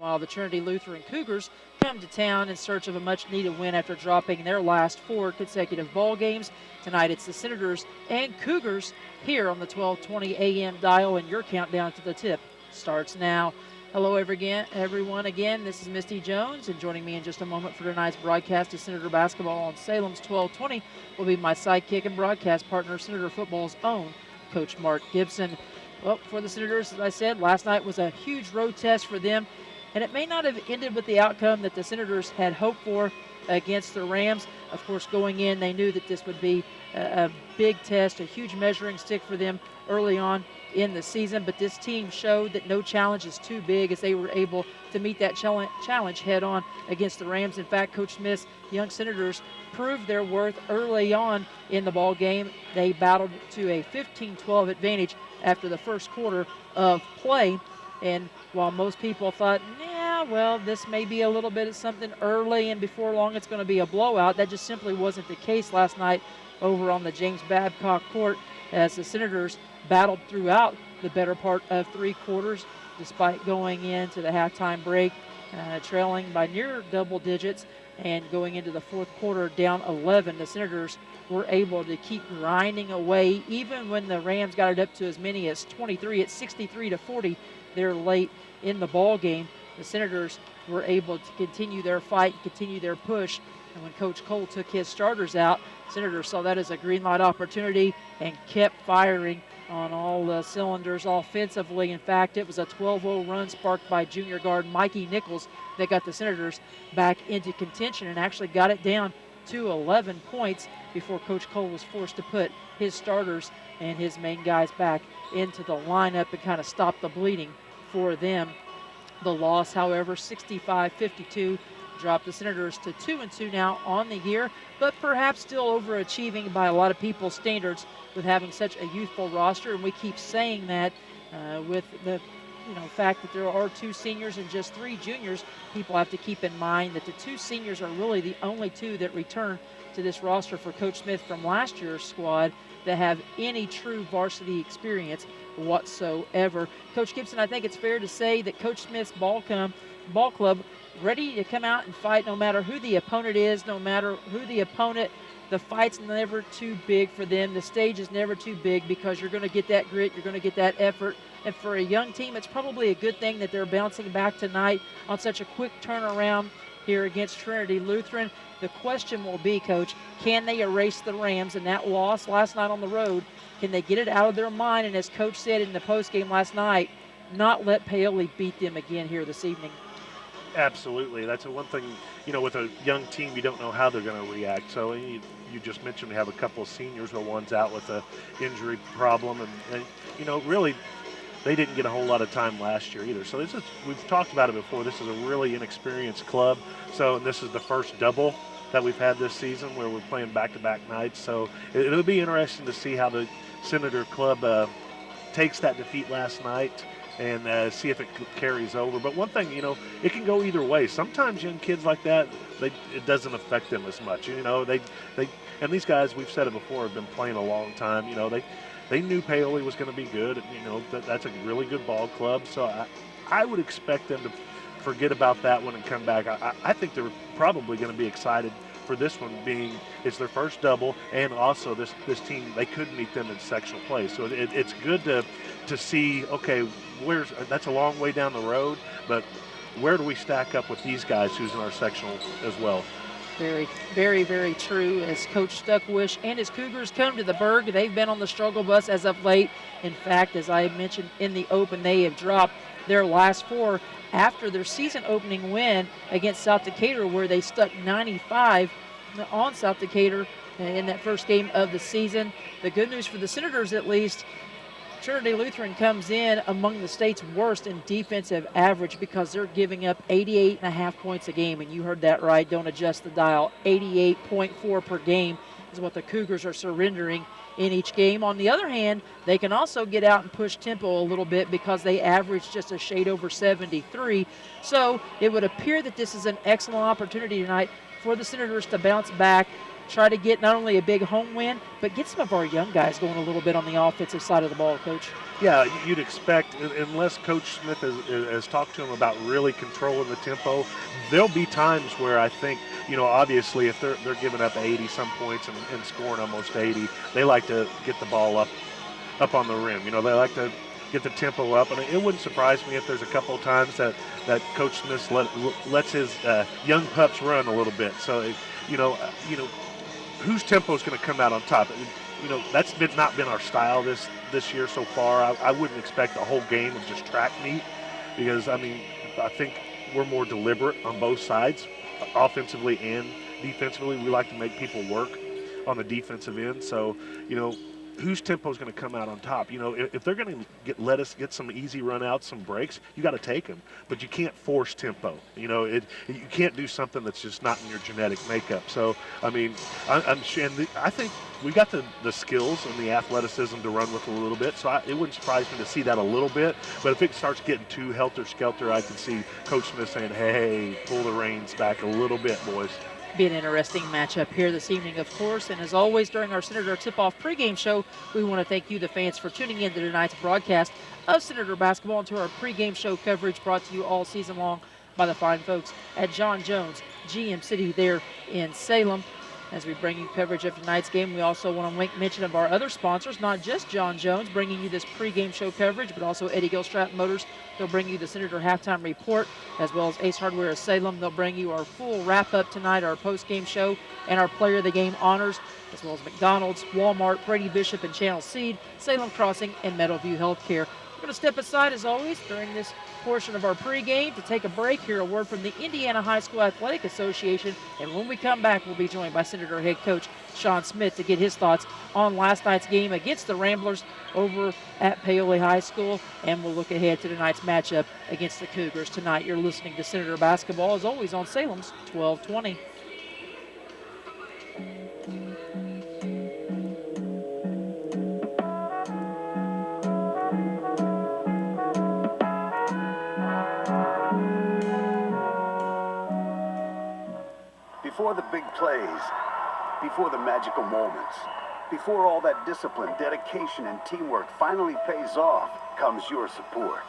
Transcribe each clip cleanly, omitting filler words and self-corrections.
while the Trinity Lutheran Cougars come to town in search of a much-needed win after dropping their last 4 consecutive ball games. Tonight it's the Senators and Cougars here on the 12:20 a.m. dial, and your countdown to the tip starts now. Hello everyone again. This is Misty Jones, and joining me in just a moment for tonight's broadcast of Senator basketball on Salem's 1220 will be my sidekick and broadcast partner, Senator football's own Coach Mark Gibson. Well, for the Senators, as I said, last night was a huge road test for them, and it may not have ended with the outcome that the Senators had hoped for against the Rams. Of course, going in, they knew that this would be a big test, a huge measuring stick for them early on in the season, but this team showed that no challenge is too big as they were able to meet that challenge head on against the Rams. In fact, Coach Smith's young Senators proved their worth early on in the ball game. They battled to a 15-12 advantage after the first quarter of play, and while most people thought, yeah, well, this may be a little bit of something early and before long it's going to be a blowout, that just simply wasn't the case last night over on the James Babcock court as the Senators battled throughout the better part of 3 quarters, despite going into the halftime break trailing by near double digits, and going into the fourth quarter down 11. The Senators were able to keep grinding away, even when the Rams got it up to as many as 23 at 63-40 there late in the ball game. The Senators were able to continue their fight, continue their push, and when Coach Cole took his starters out, Senators saw that as a green light opportunity and kept firing on all the cylinders offensively. In fact, it was a 12-0 run sparked by junior guard Mikey Nichols that got the Senators back into contention and actually got it down to 11 points before Coach Cole was forced to put his starters and his main guys back into the lineup and kind of stop the bleeding for them. The loss, however, 65-52, dropped the Senators to 2-2 now on the year, but perhaps still overachieving by a lot of people's standards with having such a youthful roster. And we keep saying that with the fact that there are 2 seniors and just 3 juniors. People have to keep in mind that the 2 seniors are really the only 2 that return to this roster for Coach Smith from last year's squad that have any true varsity experience whatsoever. Coach Gibson, I think it's fair to say that Coach Smith's ball club ready to come out and fight no matter who the opponent is, no matter who the opponent. The fight's never too big for them. The stage is never too big because you're going to get that grit, you're going to get that effort. And for a young team, it's probably a good thing that they're bouncing back tonight on such a quick turnaround here against Trinity Lutheran. The question will be, Coach, can they erase the Rams and that loss last night on the road? Can they get it out of their mind? And as Coach said in the postgame last night, not let Paoli beat them again here this evening. Absolutely. That's one thing, with a young team, you don't know how they're going to react. So you just mentioned we have a couple of seniors, where one's out with a injury problem. And really, they didn't get a whole lot of time last year either. So we've talked about it before. This is a really inexperienced club. So this is the first double that we've had this season where we're playing back-to-back nights. So it'll be interesting to see how the Senator club takes that defeat last night and see if it carries over. But one thing, it can go either way. Sometimes young kids like that, it doesn't affect them as much. And these guys, we've said it before, have been playing a long time. They knew Paoli was going to be good. That's a really good ball club. So I would expect them to forget about that one and come back. I think they're probably going to be excited for this one, being it's their first double, and also this team, they could meet them in sectional play. So it's good to see, okay, that's a long way down the road, but where do we stack up with these guys who's in our sectional as well? Very, very, very true. As Coach Stuckwish and his Cougars come to the Berg, they've been on the struggle bus as of late. In fact, as I mentioned in the open, they have dropped their last 4 after their season opening win against South Decatur, where they stuck 95 on South Decatur in that first game of the season. The good news for the Senators, at least, Trinity Lutheran comes in among the state's worst in defensive average because they're giving up 88.5 points a game. And you heard that right. Don't adjust the dial. 88.4 per game is what the Cougars are surrendering in each game. On the other hand, they can also get out and push tempo a little bit because they average just a shade over 73. So it would appear that this is an excellent opportunity tonight for the Senators to bounce back try to get not only a big home win, but get some of our young guys going a little bit on the offensive side of the ball, Coach. Yeah, you'd expect, unless Coach Smith has talked to him about really controlling the tempo, there'll be times where I think, obviously if they're giving up 80-some points and scoring almost 80, they like to get the ball up on the rim. They like to get the tempo up, and it wouldn't surprise me if there's a couple of times that Coach Smith lets his young pups run a little bit. So, whose tempo is going to come out on top? That's not been our style this year so far. I wouldn't expect the whole game of just track meet because, I think we're more deliberate on both sides, offensively and defensively. We like to make people work on the defensive end. So, whose tempo is going to come out on top? If they're going to let us get some easy run outs, some breaks, you got to take them. But you can't force tempo. You can't do something that's just not in your genetic makeup. So, I think we got the skills and the athleticism to run with a little bit. So it wouldn't surprise me to see that a little bit. But if it starts getting too helter-skelter, I can see Coach Smith saying, hey, pull the reins back a little bit, boys. Be an interesting matchup here this evening, of course. And as always, during our Senator Tip-Off pregame show, we want to thank you, the fans, for tuning in to tonight's broadcast of Senator basketball and to our pregame show coverage brought to you all season long by the fine folks at John Jones GM City there in Salem. As we bring you coverage of tonight's game, we also want to make mention of our other sponsors, not just John Jones bringing you this pregame show coverage, but also Eddie Gilstrap Motors. They'll bring you the Senator halftime report, as well as Ace Hardware of Salem. They'll bring you our full wrap-up tonight, our post-game show, and our player of the game honors, as well as McDonald's, Walmart, Brady Bishop, and Channel Seed, Salem Crossing, and Meadowview Healthcare. We're going to step aside, as always, during this portion of our pregame to take a break. Hear a word from the Indiana High School Athletic Association, and when we come back, we'll be joined by Senator head coach Sean Smith to get his thoughts on last night's game against the Ramblers over at Paoli High School, and we'll look ahead to tonight's matchup against the Cougars tonight. You're listening to Senator Basketball, as always, on Salem's 1220. Before the big plays, before the magical moments, before all that discipline, dedication, and teamwork finally pays off, comes your support.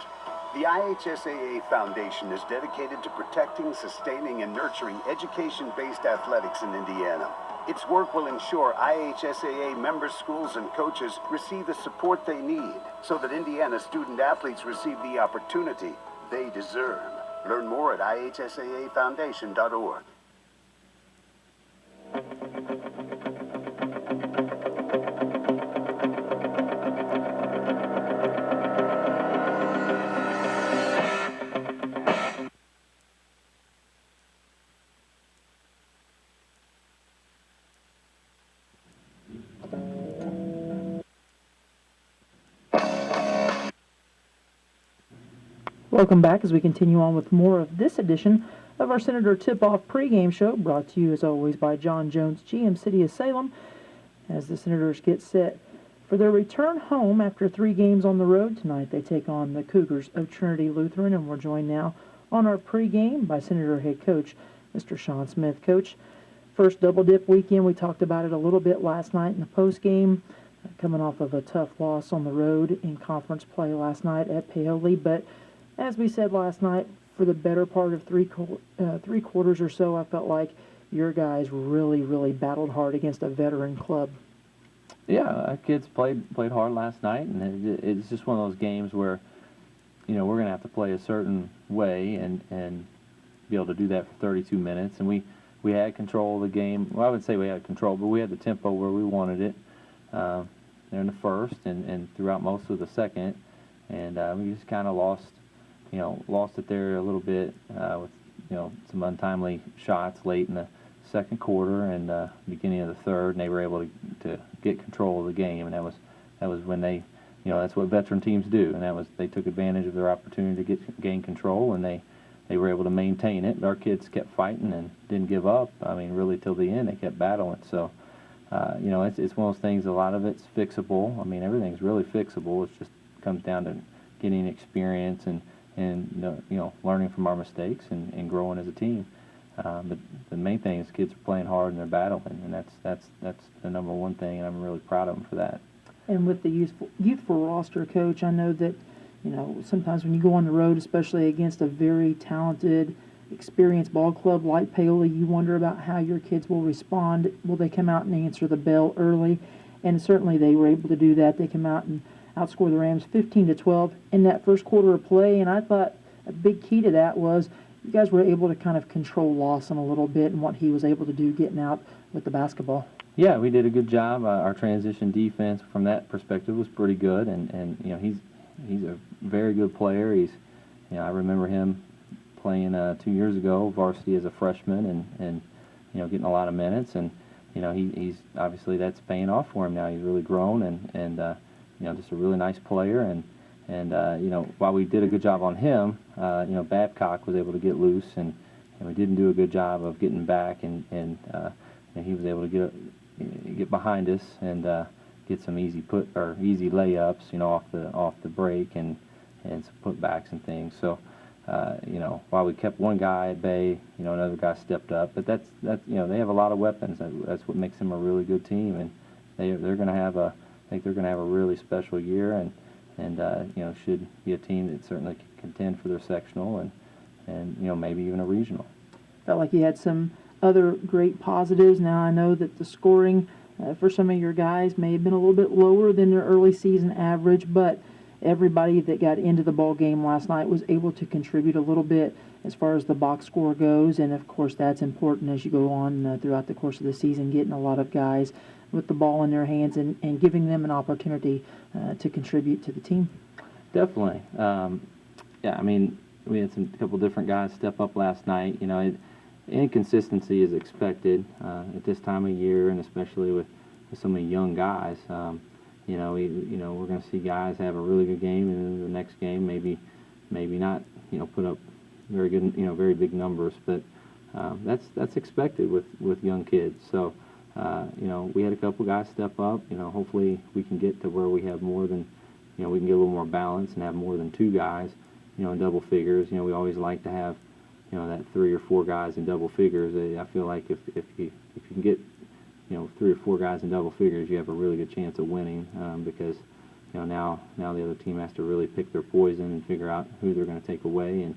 The IHSAA Foundation is dedicated to protecting, sustaining, and nurturing education-based athletics in Indiana. Its work will ensure IHSAA member schools and coaches receive the support they need so that Indiana student-athletes receive the opportunity they deserve. Learn more at ihsaafoundation.org. Welcome back as we continue on with more of this edition of our Senator Tip-Off pregame show, brought to you as always by John Jones GM City of Salem, as the Senators get set for their return home after 3 games on the road. Tonight they take on the Cougars of Trinity Lutheran, and we're joined now on our pregame by Senator head coach Mr. Sean Smith. Coach, first double dip weekend, we talked about it a little bit last night in the postgame, coming off of a tough loss on the road in conference play last night at Paoli, but as we said last night, for the better part of three quarters or so, I felt like your guys really battled hard against a veteran club. Yeah, our kids played hard last night, and it's just one of those games where, we're going to have to play a certain way and be able to do that for 32 minutes. And we had control of the game. Well, I would say we had control, but we had the tempo where we wanted it there in the first and throughout most of the second. And we just kind of lost it there a little bit with, some untimely shots late in the second quarter and beginning of the third, and they were able to get control of the game, and that was when they, that's what veteran teams do, and they took advantage of their opportunity to gain control, and they were able to maintain it. But our kids kept fighting and didn't give up. Really till the end, they kept battling. So, it's one of those things. A lot of it's fixable. Everything's really fixable. It just comes down to getting experience and learning from our mistakes and growing as a team. But the main thing is kids are playing hard and they're battling, and that's the number one thing, and I'm really proud of them for that. And with the youthful roster, Coach, I know that, sometimes when you go on the road, especially against a very talented, experienced ball club like Paoli, you wonder about how your kids will respond. Will they come out and answer the bell early? And certainly they were able to do that. They come out and outscore the Rams 15-12 in that first quarter of play, and I thought a big key to that was you guys were able to kind of control Lawson a little bit and what he was able to do getting out with the basketball. Yeah, we did a good job. Our transition defense from that perspective was pretty good, and he's a very good player. I remember him playing 2 years ago varsity as a freshman, and getting a lot of minutes, and he's obviously that's paying off for him now. He's really grown, and just a really nice player, and while we did a good job on him, Babcock was able to get loose, and we didn't do a good job of getting back, and he was able to get behind us and get some easy layups, off the break, and some putbacks and things. So, while we kept one guy at bay, another guy stepped up. But that's they have a lot of weapons. That's what makes them a really good team, and they're going to have I think they're going to have a really special year, and should be a team that certainly can contend for their sectional and maybe even a regional. Felt like you had some other great positives. Now I know that the scoring for some of your guys may have been a little bit lower than their early season average, but everybody that got into the ball game last night was able to contribute a little bit as far as the box score goes, and of course that's important as you go on throughout the course of the season, getting a lot of guys with the ball in their hands and giving them an opportunity to contribute to the team. Definitely. We had a couple different guys step up last night. Inconsistency is expected at this time of year, and especially with so many young guys. We're going to see guys have a really good game, and then the next game maybe not, put up very good, very big numbers. But that's expected with young kids. So, we had a couple guys step up. Hopefully we can get to where we have more than, we can get a little more balance and have more than two guys, in double figures. We always like to have, that 3 or 4 guys in double figures. I feel like if you can get 3 or 4 guys in double figures, you have a really good chance of winning, because now the other team has to really pick their poison and figure out who they're going to take away, and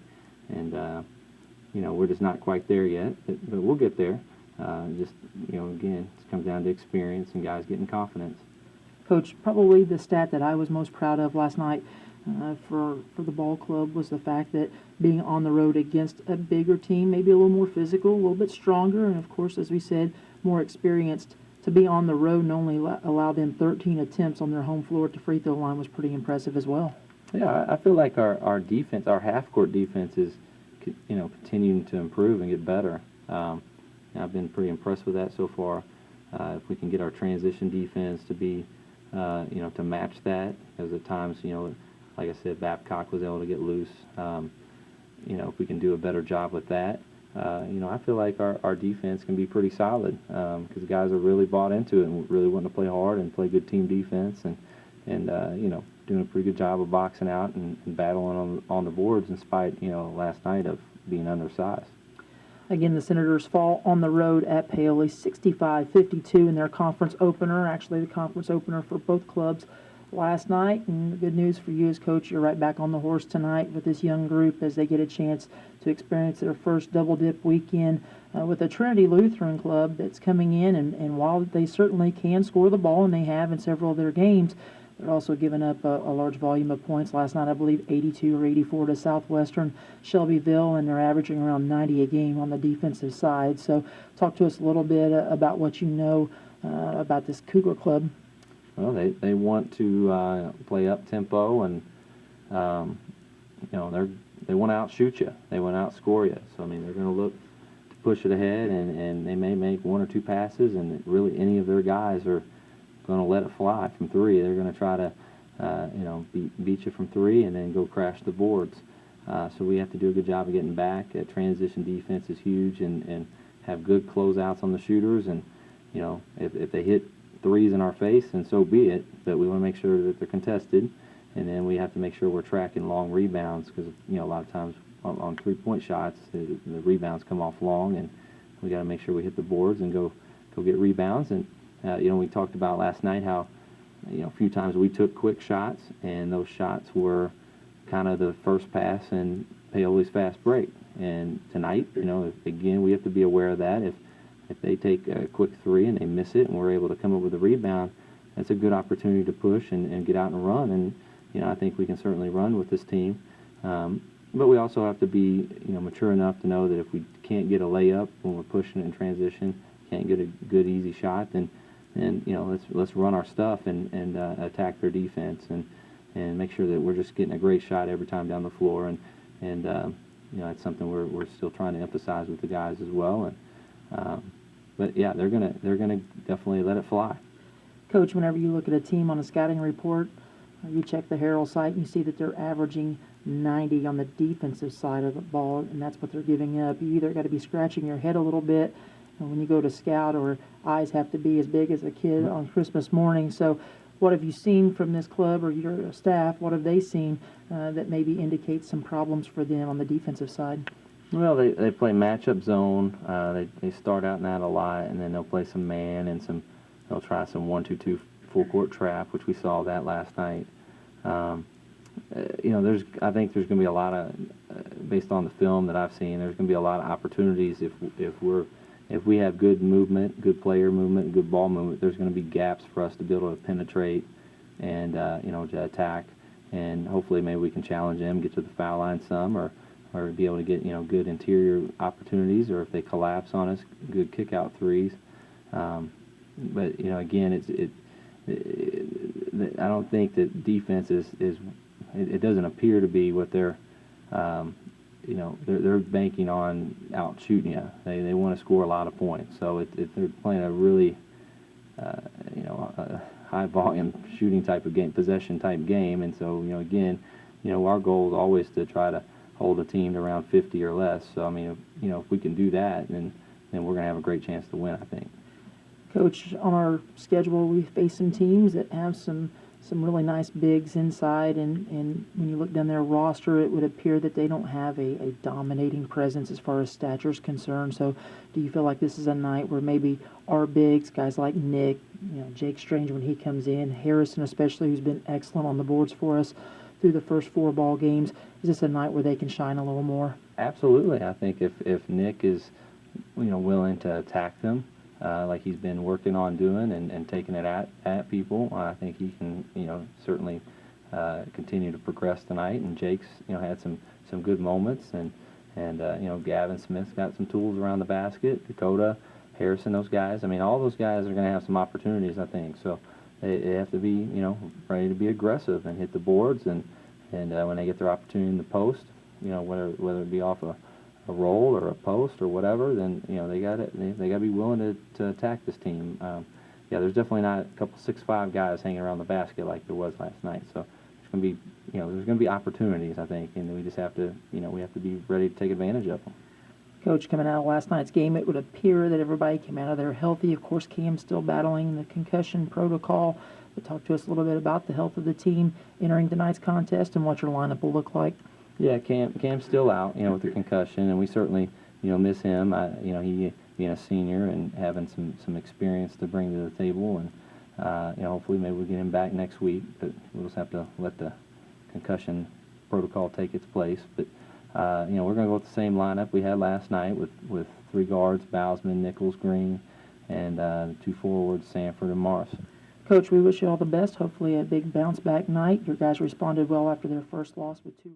we're just not quite there yet, but we'll get there. Again, it comes down to experience and guys getting confidence. Coach, probably the stat that I was most proud of last night for the ball club was the fact that being on the road against a bigger team, maybe a little more physical, a little bit stronger, and of course, as we said, more experienced, to be on the road and only allow them 13 attempts on their home floor at the free throw line was pretty impressive as well. Yeah, I feel like our defense, our half-court defense is, continuing to improve and get better. I've been pretty impressed with that so far. If we can get our transition defense to be, to match that, because at times, like I said, Babcock was able to get loose. If we can do a better job with that, I feel like our defense can be pretty solid, because the guys are really bought into it and really wanting to play hard and play good team defense, and doing a pretty good job of boxing out and battling on the boards in spite, last night of being undersized. Again, the Senators fall on the road at Paoli 65-52 in their conference opener, actually the conference opener for both clubs last night. And the good news for you as coach, you're right back on the horse tonight with this young group as they get a chance to experience their first double-dip weekend with a Trinity Lutheran club that's coming in. And while they certainly can score the ball, and they have in several of their games, they're also giving up a large volume of points. Last night, I believe 82 or 84 to Southwestern Shelbyville, and they're averaging around 90 a game on the defensive side. So talk to us a little bit about what you know about this Cougar club. Well, they want to play up-tempo, and, they want to outshoot you. They want to outscore you. So, they're going to look to push it ahead, and they may make 1 or 2 passes, and really any of their guys are going to let it fly from 3. They're going to try to, beat you from 3 and then go crash the boards. So we have to do a good job of getting back. Transition defense is huge, and have good closeouts on the shooters. And, if they hit 3s in our face, then so be it. But we want to make sure that they're contested. And then we have to make sure we're tracking long rebounds, because, a lot of times on 3-point shots, the rebounds come off long, and we got to make sure we hit the boards and go get rebounds. And we talked about last night how a few times we took quick shots, and those shots were kind of the first pass and Paoli's fast break. And tonight, again, we have to be aware of that. If they take a quick three and they miss it, and we're able to come up with a rebound, that's a good opportunity to push and get out and run. And I think we can certainly run with this team. But we also have to be, mature enough to know that if we can't get a layup when we're pushing it in transition, can't get a good easy shot, then let's run our stuff and attack their defense and make sure that we're just getting a great shot every time down the floor. And that's something we're still trying to emphasize with the guys as well. And but yeah, they're gonna definitely let it fly. Coach, whenever you look at a team on a scouting report, you check the Herald site and you see that they're averaging 90 on the defensive side of the ball, and that's what they're giving up. You either got to be scratching your head a little bit when you go to scout, or eyes have to be as big as a kid on Christmas morning. So what have you seen from this club or your staff? What have they seen that maybe indicates some problems for them on the defensive side? Well, they play matchup zone. They start out in that a lot, and then they'll play some man and they'll try some 1-2-2 full court trap, which we saw that last night. I think there's going to be a lot of, based on the film that I've seen, there's going to be a lot of opportunities if we have good movement, good player movement, good ball movement. There's going to be gaps for us to be able to penetrate and to attack, and hopefully maybe we can challenge them, get to the foul line some, or be able to get good interior opportunities, or if they collapse on us, good kick out threes. But again, I don't think that defense is it doesn't appear to be what they're banking on out shooting you. They want to score a lot of points, so they're playing a really a high volume shooting type of game, possession type game. And so again, our goal is always to try to hold a team to around 50 or less. So I mean, if we can do that, then we're going to have a great chance to win, I think. Coach, on our schedule, we face some teams that have some really nice bigs inside, and when you look down their roster, it would appear that they don't have a dominating presence as far as stature is concerned. So do you feel like this is a night where maybe our bigs, guys like Nick, Jake Strange when he comes in, Harrison especially, who's been excellent on the boards for us through the first 4 ball games, is this a night where they can shine a little more? Absolutely. I think if Nick is willing to attack them, like he's been working on doing and taking it at people, I think he can certainly continue to progress tonight. And Jake's had some good moments, and Gavin Smith's got some tools around the basket. Dakota, Harrison, those guys. I mean, all those guys are going to have some opportunities, I think. So they have to be ready to be aggressive and hit the boards, and when they get their opportunity in the post, whether it be off a roll or a post or whatever, then they got to be willing to attack this team. There's definitely not a couple 6'5" guys hanging around the basket like there was last night. So there's going to be there's going to be opportunities, I think, and we just have to we have to be ready to take advantage of them. Coach, coming out of last night's game, it would appear that everybody came out of there healthy. Of course, Cam's still battling the concussion protocol. But talk to us a little bit about the health of the team entering tonight's contest and what your lineup will look like. Yeah, Cam's still out, with the concussion, and we certainly, miss him. He being a senior and having some experience to bring to the table, and hopefully maybe we'll get him back next week. But we'll just have to let the concussion protocol take its place. But we're going to go with the same lineup we had last night with 3 guards: Bousman, Nichols, Green, and 2 forwards: Sanford and Morris. Coach, we wish you all the best. Hopefully a big bounce-back night. Your guys responded well after their first loss with 2.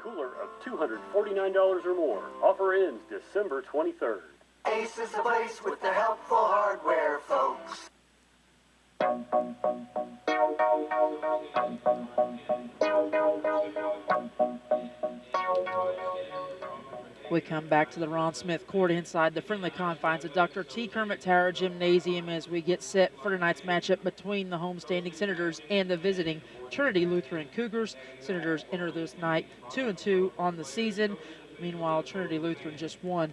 cooler of $249 or more. Offer ends December 23rd. Ace is the place with the helpful hardware, folks. We come back to the Ron Smith Court inside the friendly confines of Dr. T. Kermit Tower Gymnasium as we get set for tonight's matchup between the homestanding Senators and the visiting Trinity Lutheran Cougars. Senators enter this night 2-2 on the season. Meanwhile, Trinity Lutheran just 1-4.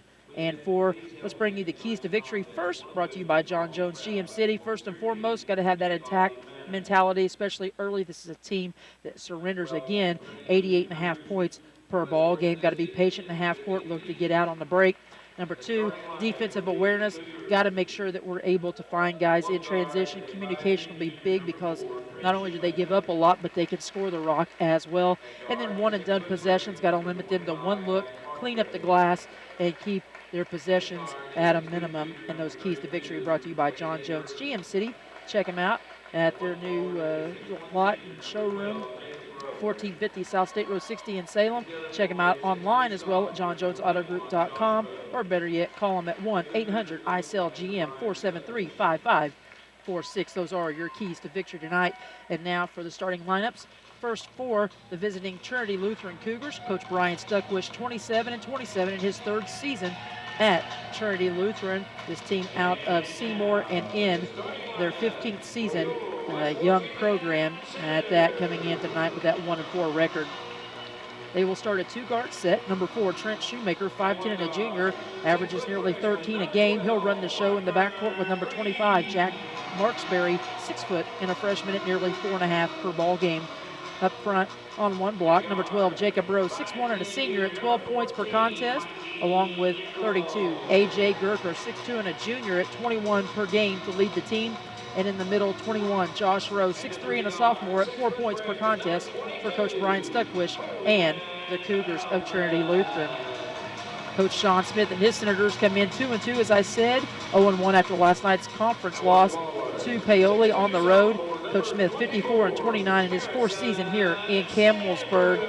Let's bring you the keys to victory first, brought to you by John Jones GM City. First and foremost, got to have that intact mentality, especially early. This is a team that surrenders again, 88.5 points per ball game. Got to be patient in the half court, look to get out on the break. Number two, defensive awareness. Got to make sure that we're able to find guys in transition. Communication will be big because not only do they give up a lot, but they can score the rock as well. And then one and done possessions. Got to limit them to one look, clean up the glass, and keep their possessions at a minimum. And those keys to victory brought to you by John Jones GM City. Check them out at their new lot and showroom, 1450 South State Road 60 in Salem. Check them out online as well at johnjonesautogroup.com, or better yet, call them at 1-800-ISELL-GM 473-5546. Those are your keys to victory tonight. And now for the starting lineups. First for the visiting Trinity Lutheran Cougars, Coach Brian Stuckwish, 27-27 in his third season at Trinity Lutheran. This team out of Seymour and in their 15th season. A young program at that, coming in tonight with that 1-4 record. They will start a two-guard set. Number 4, Trent Shoemaker, 5'10" and a junior, averages nearly 13 a game. He'll run the show in the backcourt with number 25, Jack Marksberry, 6 foot and a freshman at nearly 4.5 per ball game. Up front on one block, number 12, Jacob Rowe, 6'1" and a senior at 12 points per contest, along with 32, A.J. Gerker, 6'2" and a junior at 21 per game to lead the team. And in the middle, 21, Josh Rowe, 6'3" and a sophomore at 4 points per contest for Coach Brian Stuckwish and the Cougars of Trinity Lutheran. Coach Sean Smith and his Senators come in 2-2, as I said, 0-1 after last night's conference loss to Paoli on the road. Coach Smith, 54-29 in his fourth season here in Campbellsburg.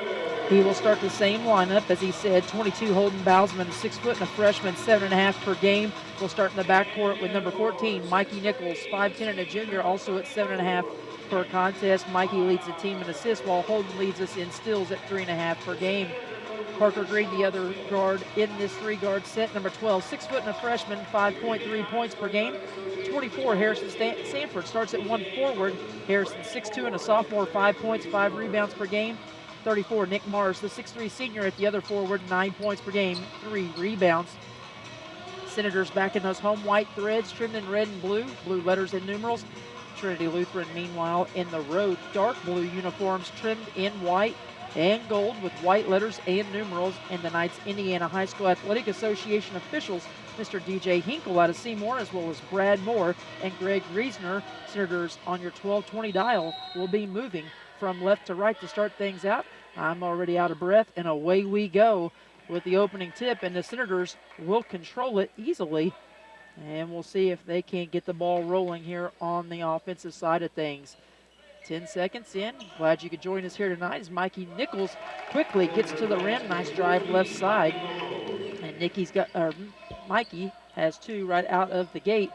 He will start the same lineup, as he said, 22 Holden Bousman, 6 foot and a freshman, 7.5 per game. We'll start in the backcourt with number 14, Mikey Nichols, 5'10" and a junior, also at 7.5 per contest. Mikey leads the team in assists, while Holden leads us in steals at 3.5 per game. Parker Green, the other guard in this three-guard set, number 12, 6 foot and a freshman, 5.3 points per game. 24, Harrison Sanford starts at 1 forward. Harrison, 6'2" and a sophomore, 5 points, 5 rebounds per game. 34, Nick Mars, the 6'3" senior at the other forward, 9 points per game, 3 rebounds. Senators back in those home white threads, trimmed in red and blue letters and numerals. Trinity Lutheran, meanwhile, in the road, dark blue uniforms trimmed in white and gold with white letters and numerals. And tonight's Indiana High School Athletic Association officials, Mr. DJ Hinkle out of Seymour, as well as Brad Moore and Greg Reisner. Senators on your 1220 dial will be moving from left to right to start things out. I'm already out of breath, and away we go with the opening tip, and the Senators will control it easily. And we'll see if they can't get the ball rolling here on the offensive side of things. 10 seconds in. Glad you could join us here tonight as Mikey Nichols quickly gets to the rim. Nice drive left side. And Mikey has 2 right out of the gate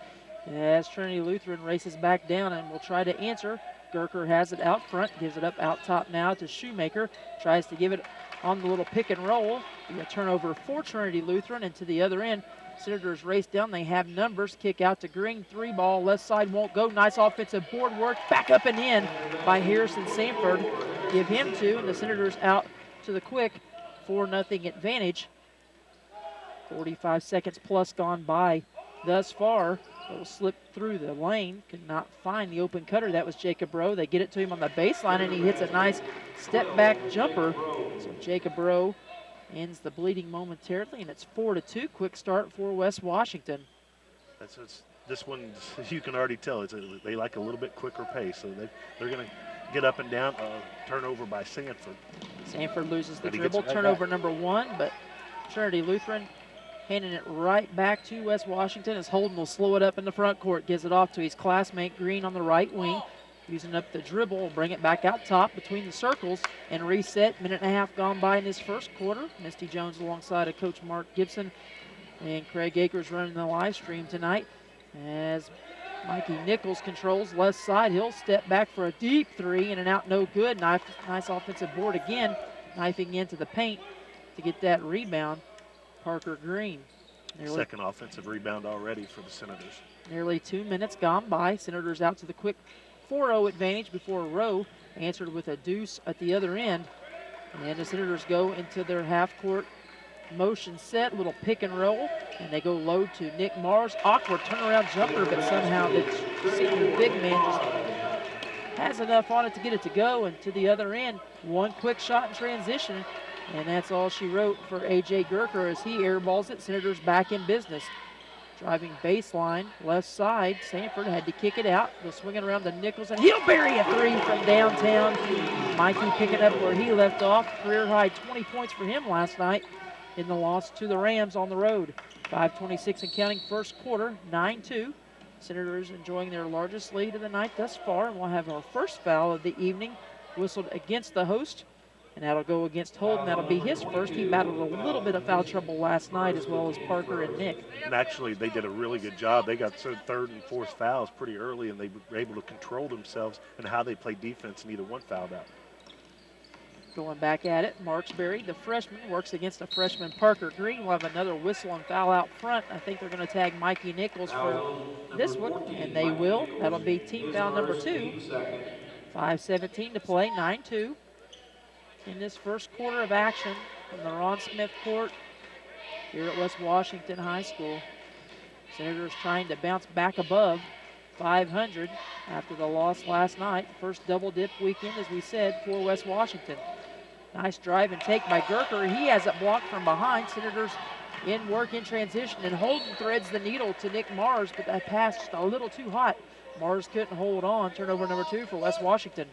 as Trinity Lutheran races back down and will try to answer. Gerker has it out front, gives it up out top now to Shoemaker. Tries to give it on the little pick and roll. A turnover for Trinity Lutheran, and to the other end, Senators race down. They have numbers. Kick out to Green. 3 ball. Left side won't go. Nice offensive board work. Back up and in by Harrison Sanford. Give him 2, and the Senators out to the quick. 4-0 advantage. 45 seconds plus gone by thus far. It'll slip through the lane. Could not find the open cutter. That was Jacob Rowe. They get it to him on the baseline, and he hits a nice step-back jumper. So Jacob Rowe ends the bleeding momentarily, and it's 4-2. Quick start for West Washington. This one, you can already tell, they like a little bit quicker pace, so they're going to get up and down. Turnover by Sanford. Sanford loses the dribble. Turnover number 1, but Trinity Lutheran handing it right back to West Washington as Holden will slow it up in the front court. Gives it off to his classmate Green on the right wing. using up the dribble, will bring it back out top between the circles and reset. Minute and a half gone by in this first quarter. Misty Jones alongside of Coach Mark Gibson and Craig Akers running the live stream tonight. As Mikey Nichols controls left side, he'll step back for a deep three, in and out, no good. Nice offensive board again, knifing into the paint to get that rebound. Parker Green. Second offensive rebound already for the Senators. Nearly 2 minutes gone by. Senators out to the quick 4-0 advantage before Rowe answered with a deuce at the other end. And the Senators go into their half-court motion set, little pick and roll, and they go low to Nick Mars. Awkward turnaround jumper, but somehow the senior big man just has enough on it to get it to go. And to the other end, one quick shot in transition, and that's all she wrote for A.J. Gerker as he airballs it. Senators back in business. Driving baseline, left side. Sanford had to kick it out. They'll swing it around to Nichols, and he'll bury a three from downtown. Mikey picking up where he left off. Career high 20 points for him last night in the loss to the Rams on the road. 5:26 and counting first quarter, 9-2. Senators enjoying their largest lead of the night thus far, and we'll have our first foul of the evening whistled against the host, and that'll go against Holden. That'll be his first. He battled a little bit of foul trouble last night, as well as Parker and Nick. And actually, they did a really good job. They got third and fourth fouls pretty early, and they were able to control themselves and how they played defense, and neither one fouled out. Going back at it, Marksberry, the freshman, works against a freshman, Parker Green. We'll have another whistle and foul out front. I think they're going to tag Mikey Nichols for this one, and they will. That'll be team foul number 2. 5:17 to play, 9-2. In this first quarter of action from the Ron Smith court here at West Washington High School. Senators trying to bounce back above 500 after the loss last night. First double dip weekend, as we said, for West Washington. Nice drive and take by Gerker. He has it blocked from behind. Senators in work in transition, and Holden threads the needle to Nick Mars, but that pass just a little too hot. Mars couldn't hold on. Turnover number 2 for West Washington.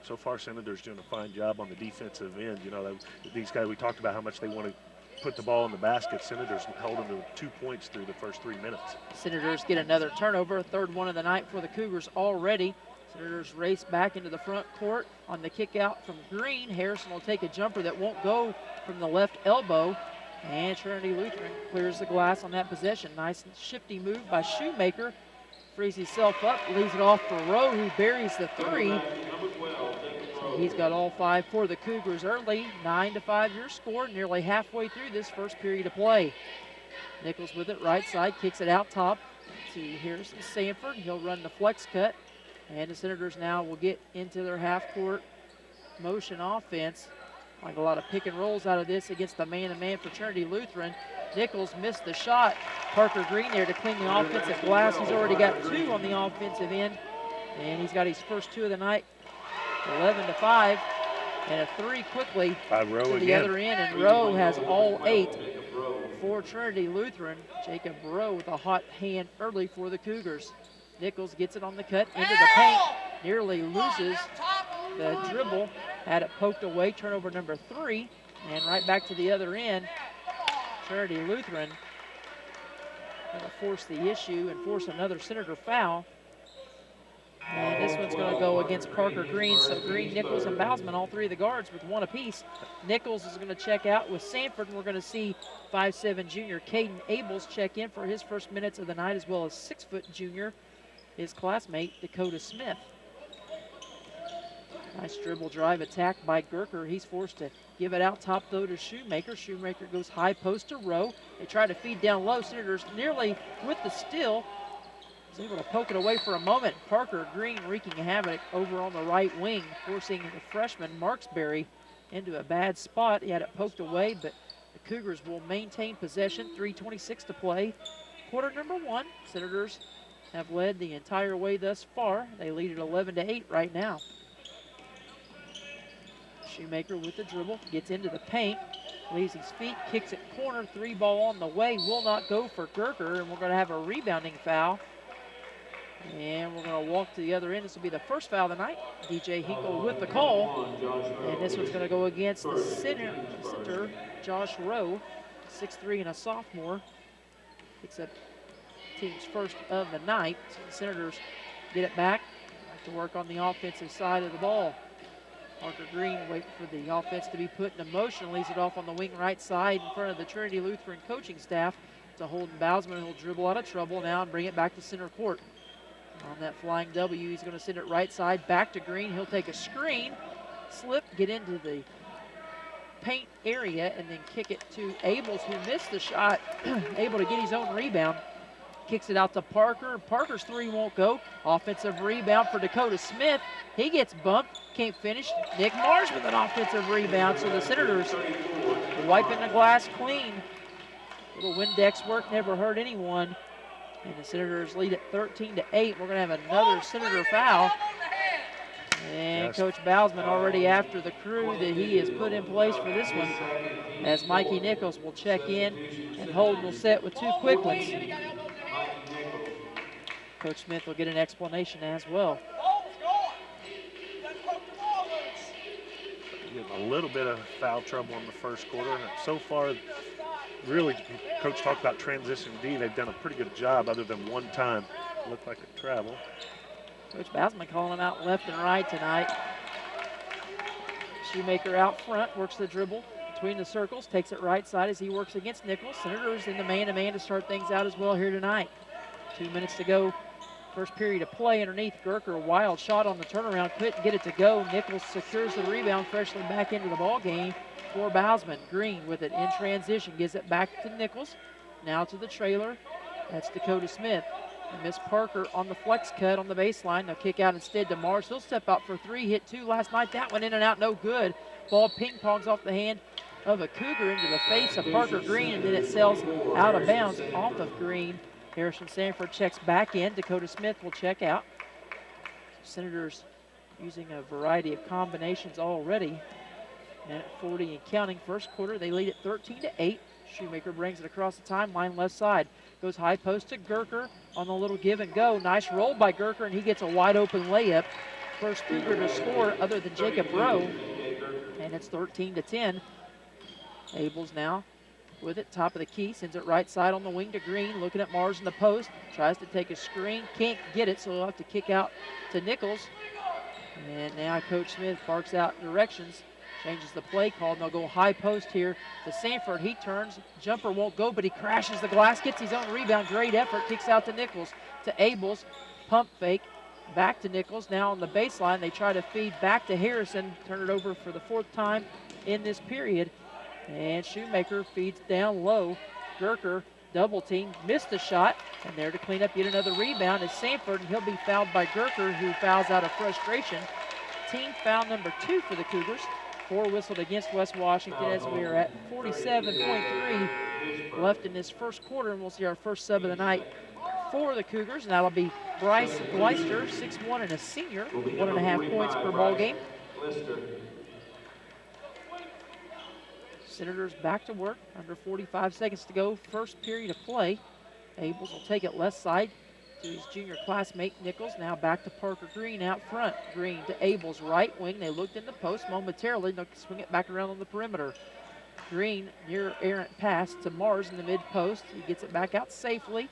So far, Senators doing a fine job on the defensive end. You know, these guys, we talked about how much they want to put the ball in the basket. Senators held them to 2 points through the first 3 minutes. Senators get another turnover, third one of the night for the Cougars already. Senators race back into the front court on the kick out from Green. Harrison will take a jumper that won't go from the left elbow, and Trinity Lutheran clears the glass on that possession. Nice shifty move by Shoemaker. Frees himself up, leaves it off for Rowe, who buries the three. So he's got all 5 for the Cougars early. 9-5 your score, nearly halfway through this first period of play. Nichols with it, right side, kicks it out top to Harrison Sanford. He'll run the flex cut, and the Senators now will get into their half-court motion offense. Like a lot of pick and rolls out of this against the man-to-man for Trinity Lutheran. Nichols missed the shot. Parker Green there to clean the offensive glass. He's already got 2 on the offensive end, and he's got his first 2 of the night. 11-5, and a 3 quickly to the other end, and Rowe has all 8 for Trinity Lutheran. Jacob Rowe with a hot hand early for the Cougars. Nichols gets it on the cut into the paint, nearly loses the dribble, had it poked away, turnover number 3, and right back to the other end. Trinity Lutheran going to force the issue and force another Senator foul. And this one's going to go against Parker Green. So Green, Nichols, and Bausman, all 3 of the guards with 1 apiece. Nichols is going to check out with Sanford, and we're going to see 5'7" junior Caden Abels check in for his first minutes of the night, as well as 6' junior, his classmate, Dakota Smith. Nice dribble drive attack by Gerker. He's forced to give it out top, though, to Shoemaker. Shoemaker goes high post to Rowe. They try to feed down low. Senators nearly with the steal. Was able to poke it away for a moment. Parker Green wreaking havoc over on the right wing, forcing the freshman Marksberry into a bad spot. He had it poked away, but the Cougars will maintain possession. 3:26 to play. Quarter number 1. Senators have led the entire way thus far. They lead at 11-8 right now. Shoemaker with the dribble, gets into the paint, leaves his feet, kicks it corner, 3 ball on the way, will not go for Gerker, and we're going to have a rebounding foul. And we're going to walk to the other end. This will be the first foul of the night. DJ Hinkle with the call. And this one's going to go against the center Josh Rowe, 6'3" and a sophomore. Picks up team's first of the night. So the Senators get it back to work on the offensive side of the ball. Parker Green waiting for the offense to be put into motion, leaves it off on the wing right side in front of the Trinity Lutheran coaching staff to Holden Bausman, who'll dribble out of trouble now and bring it back to center court. On that flying W, he's going to send it right side back to Green. He'll take a screen, slip, get into the paint area, and then kick it to Abels, who missed the shot, able to get his own rebound. Kicks it out to Parker. Parker's three won't go. Offensive rebound for Dakota Smith. He gets bumped, can't finish. Nick Mars with an offensive rebound. So the Senators wiping the glass clean. Little Windex work never hurt anyone. And the Senators lead at 13-8. We're going to have another Senator foul. And Coach Bausman already after the crew that he has put in place for this one, as Mikey Nichols will check in and Holden will set with two quick ones. Coach Smith will get an explanation as well. Getting a little bit of foul trouble in the first quarter, and so far, really, Coach talked about transition D. They've done a pretty good job, other than one time. Looked like a travel. Coach Bausman calling them out left and right tonight. Shoemaker out front, works the dribble between the circles, takes it right side as he works against Nichols. Senators in the man-to-man to start things out as well here tonight. 2 minutes to go. First period of play underneath. Gerker, a wild shot on the turnaround, couldn't get it to go. Nichols secures the rebound, freshly back into the ball game for Bausman. Green with it in transition, gives it back to Nichols. Now to the trailer. That's Dakota Smith. And Miss Parker on the flex cut on the baseline. They'll kick out instead to Mars. He'll step out for three, hit two last night. That one in and out, no good. Ball ping-pongs off the hand of a Cougar into the face of Parker Green, and then it sails out of bounds off of Green. Harrison Sanford checks back in. Dakota Smith will check out. Senators using a variety of combinations already. Minute 40 and counting. First quarter, they lead at 13-8. Shoemaker brings it across the timeline, left side. Goes high post to Gerker on the little give and go. Nice roll by Gerker, and he gets a wide open layup. First Cougar to score other than Jacob Rowe. And it's 13-10. Abels now with it, top of the key, sends it right side on the wing to Green, looking at Mars in the post, tries to take a screen, can't get it, so he'll have to kick out to Nichols. And now Coach Smith barks out directions, changes the play call, and they'll go high post here to Sanford. He turns, jumper won't go, but he crashes the glass, gets his own rebound, great effort, kicks out to Nichols, to Abels, pump fake, back to Nichols. Now on the baseline, they try to feed back to Harrison, turn it over for the fourth time in this period. And Shoemaker feeds down low. Gerker, double team, missed the shot. And there to clean up yet another rebound is Sanford, and he'll be fouled by Gerker, who fouls out of frustration. Team foul number 2 for the Cougars. 4 whistled against West Washington as we are at 47.3 left in this first quarter, and we'll see our first sub of the night for the Cougars, and that'll be Bryce Gleister, 6'1" and a senior, 1.5 points per ball game. Senators back to work, under 45 seconds to go, first period of play. Abels will take it left side to his junior classmate Nichols. Now back to Parker Green out front. Green to Abels, right wing. They looked in the post momentarily. They'll swing it back around on the perimeter. Green, near errant pass to Mars in the mid post. He gets it back out safely.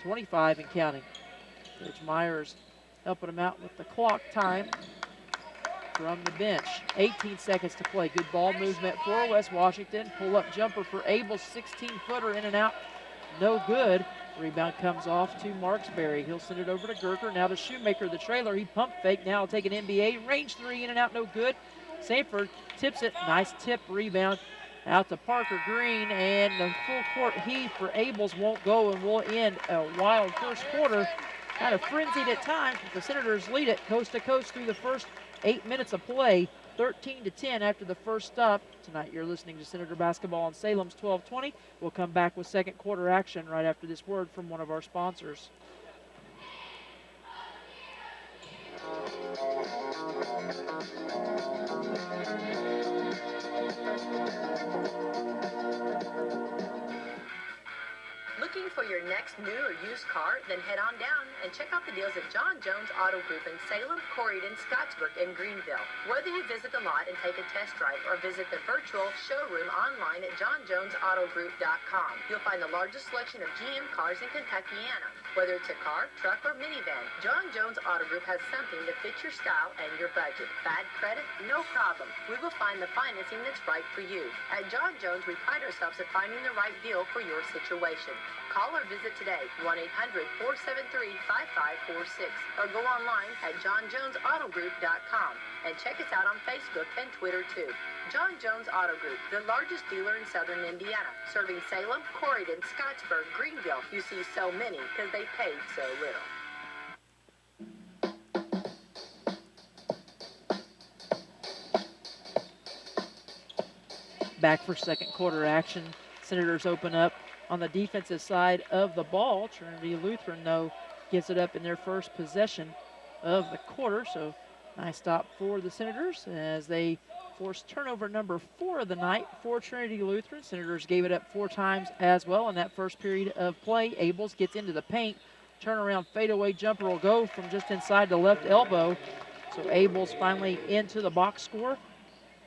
25 and counting. Coach Myers helping him out with the clock time from the bench. 18 seconds to play. Good ball movement for West Washington. Pull up jumper for Abels, 16-footer in and out. No good. Rebound comes off to Marksberry. He'll send it over to Gerker. Now to Shoemaker, the trailer. He pump fake. Now he'll take an NBA. Range three in and out. No good. Sanford tips it. Nice tip rebound out to Parker Green. And the full court heave for Abels won't go, and we'll end a wild first quarter. Kind of frenzied at times, but the Senators lead it coast to coast through the first 8 minutes of play, 13-10 after the first stop. Tonight you're listening to Senator Basketball on Salem's 1220. We'll come back with second quarter action right after this word from one of our sponsors. Looking for your next new or used car? Then head on down and check out the deals at John Jones Auto Group in Salem, Corydon, Scottsburg, and Greenville. Whether you visit the lot and take a test drive or visit the virtual showroom online at johnjonesautogroup.com, you'll find the largest selection of GM cars in Kentuckiana. Whether it's a car, truck, or minivan, John Jones Auto Group has something to fit your style and your budget. Bad credit? No problem. We will find the financing that's right for you. At John Jones, we pride ourselves at finding the right deal for your situation. Call or visit today, 1-800-473-5546, or go online at johnjonesautogroup.com and check us out on Facebook and Twitter too. John Jones Auto Group, the largest dealer in southern Indiana, serving Salem, Corydon, Scottsburg, Greenville. You see so many because they paid so little. Back for second quarter action. Senators open up on the defensive side of the ball. Trinity Lutheran, though, gives it up in their first possession of the quarter. So nice stop for the Senators as they force turnover number 4 of the night for Trinity Lutheran. Senators gave it up 4 times as well in that first period of play. Ables gets into the paint. Turnaround fadeaway jumper will go from just inside the left elbow. So Ables finally into the box score.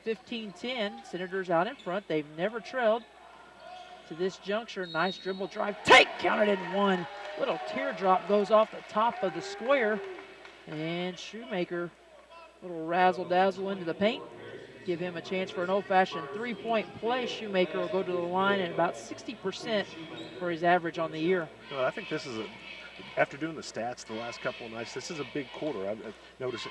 15-10, Senators out in front. They've never trailed to this juncture. Nice dribble drive. Take, counted in one. Little teardrop goes off the top of the square. And Shoemaker, little razzle-dazzle into the paint. Give him a chance for an old-fashioned three-point play. Shoemaker will go to the line at about 60% for his average on the year. Well, I think this is after doing the stats the last couple of nights, this is a big quarter. I've noticed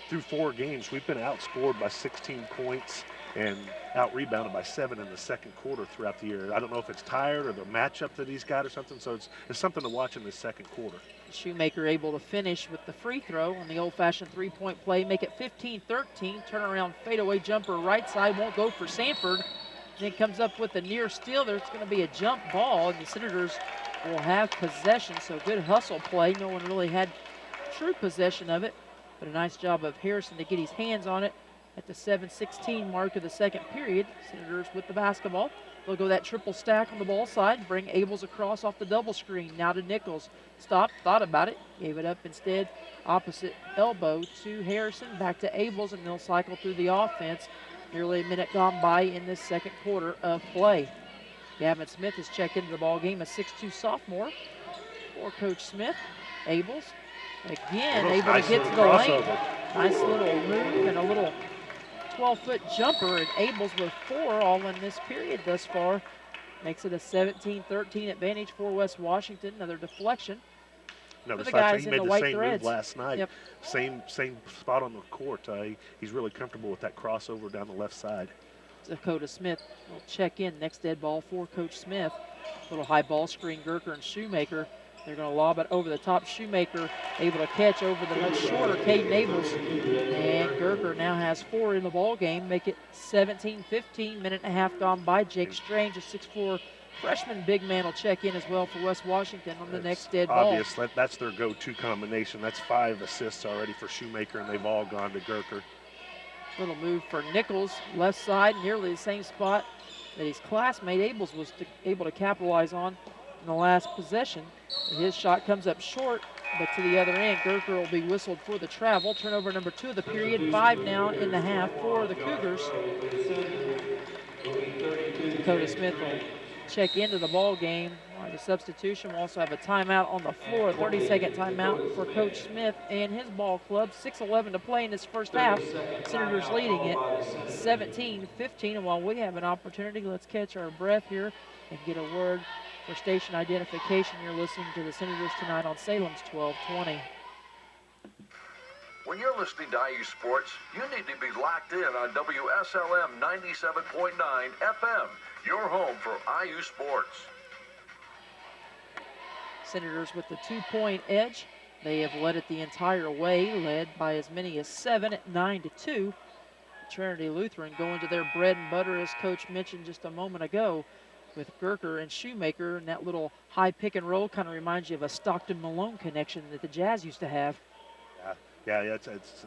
through 4 games, we've been outscored by 16 points and out-rebounded by 7 in the second quarter throughout the year. I don't know if it's tired or the matchup that he's got or something, so it's something to watch in the second quarter. Shoemaker able to finish with the free throw on the old-fashioned three-point play, make it 15-13. Turnaround fadeaway jumper right side, won't go for Sanford. Then comes up with a near steal. There's going to be a jump ball, and the Senators will have possession. So good hustle play. No one really had true possession of it, but a nice job of Harrison to get his hands on it at the 7:16 mark of the second period. Senators with the basketball. They'll go that triple stack on the ball side, bring Ables across off the double screen. Now to Nichols. Stopped, thought about it, gave it up instead. Opposite elbow to Harrison, back to Ables, and they'll cycle through the offense. Nearly a minute gone by in this second quarter of play. Gavin Smith has checked into the ball game, a 6'2 sophomore for Coach Smith. Ables, again, able to get to the lane. Nice little move and a little 12-foot jumper, and Ables with 4 all in this period thus far. Makes it a 17-13 advantage for West Washington. Another deflection. No, for the the guys he in made the the white same threads. move last night. Yep. Same spot on the court. He's really comfortable with that crossover down the left side. Dakota Smith will check in. Next dead ball for Coach Smith. Little high ball screen, Gerker and Shoemaker. They're going to lob it over the top. Shoemaker able to catch over the much shorter Caden Ables. And Gerker now has 4 in the ball game. Make it 17-15. Minute and a half gone by. Jake Strange, a 6'4 freshman big man, will check in as well for West Washington on the next dead ball. Obvious. That's their go-to combination. That's 5 assists already for Shoemaker, and they've all gone to Gerker. Little move for Nichols, left side, nearly the same spot that his classmate Ables was able to capitalize on in the last possession. His shot comes up short, but to the other end, Gerker will be whistled for the travel. Turnover number 2 of the period, 5 now in the half for the Cougars. Dakota Smith will check into the ball game. The substitution will also have a timeout on the floor, a 30-second timeout for Coach Smith and his ball club. 6:11 to play in this first half. Senators leading it 17-15. And while we have an opportunity, let's catch our breath here and get a word for station identification. You're listening to the Senators tonight on Salem's 1220. When you're listening to IU Sports, you need to be locked in on WSLM 97.9 FM, your home for IU Sports. Senators with the 2-point edge. They have led it the entire way, led by as many as 7 at 9-2. Trinity Lutheran going to their bread and butter, as Coach mentioned just a moment ago, with Gerker and Shoemaker, and that little high pick and roll kind of reminds you of a Stockton Malone connection that the Jazz used to have. Yeah,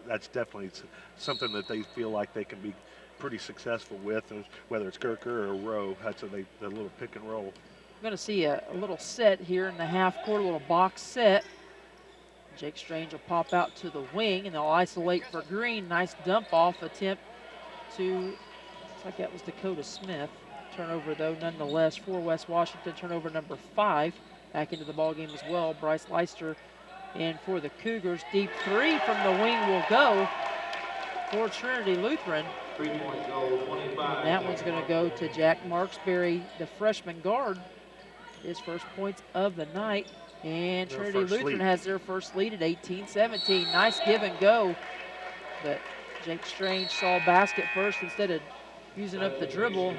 that's definitely something that they feel like they can be pretty successful with, whether it's Gerker or Rowe. That's the little pick and roll. going to see a little set here in the half court, a little box set. Jake Strange will pop out to the wing, and they'll isolate for Green. Nice dump off attempt to, looks like that was Dakota Smith. Turnover, though, nonetheless, for West Washington. Turnover number 5. Back into the ball game as well. Bryce Leister in for the Cougars. Deep three from the wing will go for Trinity Lutheran. That one's going to go to Jack Marksberry, the freshman guard. His first points of the night. And Trinity Lutheran has their first lead at 18-17. Nice give and go. But Jake Strange saw basket first instead of using up the dribble.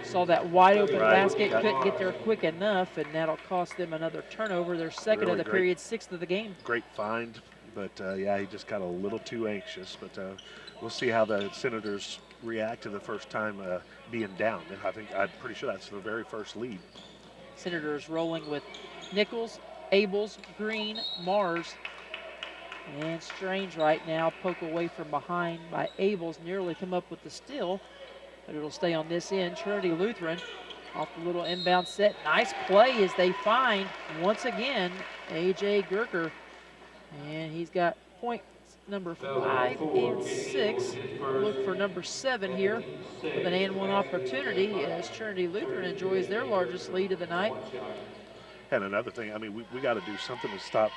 Saw that wide open basket, couldn't get there quick enough, and that'll cost them another turnover. Their second Really of the period, 6th of the game. Great find, but yeah, he just got a little too anxious. But we'll see how the Senators react to the first time being down. I'm pretty sure that's their very first lead. Senators rolling with Nichols, Abels, Green, Mars, and Strange right now. Poke away from behind by Abels, nearly come up with the steal, but it'll stay on this end. Trinity Lutheran off the little inbound set. Nice play as they find, once again, A.J. Gerker, and he's got points number 5 and 6. Look for number 7 here with an and one opportunity as Trinity Lutheran enjoys their largest lead of the night. And another thing, I mean, we got to do something to stop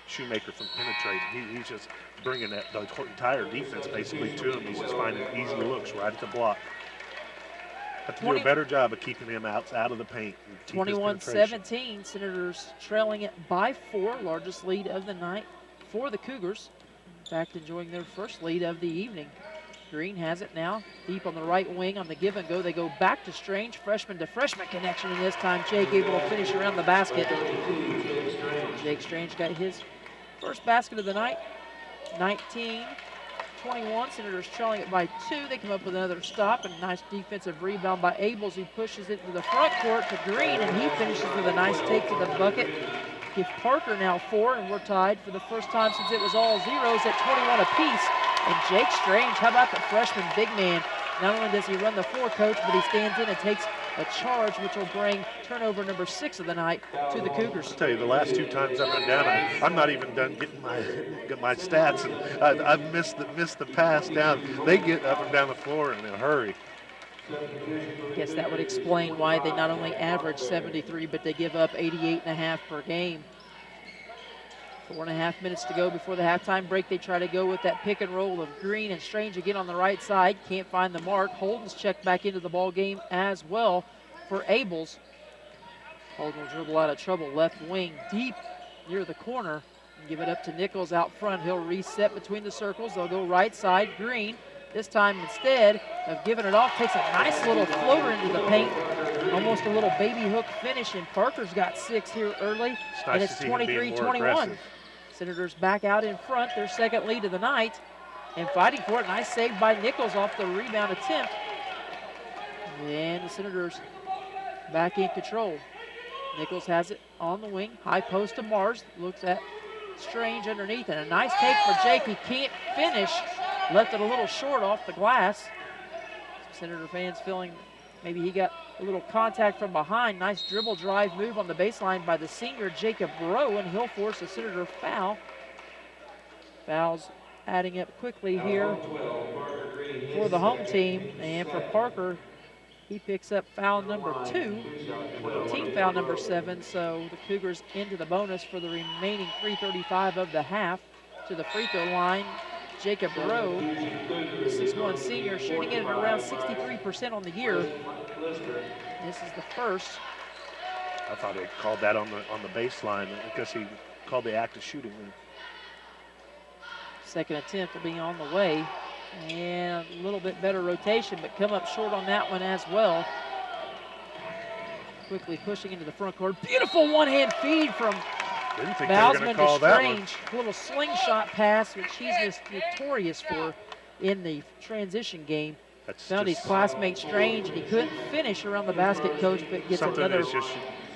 Shoemaker from penetrating. He's just bringing the entire defense basically to him. He's just finding easy looks right at the block. Have to do a better job of keeping him out of the paint. 21-17, Senators trailing it by 4, largest lead of the night for the Cougars. In fact, enjoying their first lead of the evening. Green has it now, deep on the right wing on the give and go. They go back to Strange, freshman to freshman connection, and this time Jake able to finish around the basket. Jake Strange got his first basket of the night, 19-21. Senators trailing it by 2. They come up with another stop, and a nice defensive rebound by Abels, who pushes it to the front court to Green, and he finishes with a nice take to the bucket. Give Parker now 4, and we're tied for the first time since it was all zeros at 21 apiece. And Jake Strange, how about the freshman big man? Not only does he run the floor, coach, but he stands in and takes a charge, which will bring turnover number 6 of the night to the Cougars. I'll tell you, the last 2 times I've been down, I'm not even done getting my stats, and I've missed the pass down. They get up and down the floor in a hurry. I guess that would explain why they not only average 73, but they give up 88.5 per game. 4.5 minutes to go before the halftime break. They try to go with that pick and roll of Green and Strange again on the right side. Can't find the mark. Holden's checked back into the ball game as well for Abels. Holden will dribble out of trouble. Left wing deep near the corner and give it up to Nichols out front. He'll reset between the circles. They'll go right side. Green, this time instead of giving it off, takes a nice little floater into the paint. Almost a little baby hook finish, and Parker's got 6 here early, and it's 23-21. Senators back out in front, their second lead of the night, and fighting for it. Nice save by Nichols off the rebound attempt. And the Senators back in control. Nichols has it on the wing, high post to Mars, looks at Strange underneath, and a nice take for Jake. He can't finish, left it a little short off the glass. Senator fans feeling maybe he got a little contact from behind. Nice dribble drive move on the baseline by the senior Jacob Rowe, and he'll force a Senator foul. Fouls adding up quickly here for the home team, and for Parker, he picks up foul number 2, team foul number 7, so the Cougars into the bonus for the remaining 3:35 of the half. To the free throw line, Jacob Rowe, the 6'1" senior, shooting it at around 63% on the year. This is the first. I thought he called that on the baseline because he called the act of shooting. Second attempt will be on the way. And a little bit better rotation, but come up short on that one as well. Quickly pushing into the front court. Beautiful one-hand feed from Bousman to Strange. A little slingshot pass, which he's just notorious for in the transition game. Found his classmate Strange, and he couldn't finish around the basket, coach, but gets something another. That's just,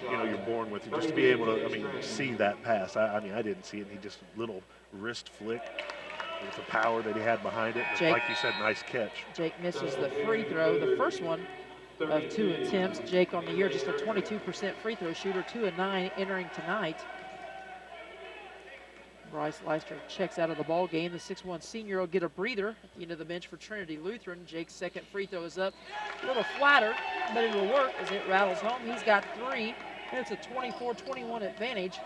you're born with it, just to be able to, see that pass. I didn't see it. He just little wrist flick with the power that he had behind it. Jake, like you said, nice catch. Jake misses the free throw, the first one of 2 attempts. Jake on the year, just a 22% free throw shooter, 2 of 9 entering tonight. Bryce Leister checks out of the ball game. The 6'1 senior will get a breather at the end of the bench for Trinity Lutheran. Jake's second free throw is up. A little flatter, but it'll work as it rattles home. He's got 3, and it's a 24-21 advantage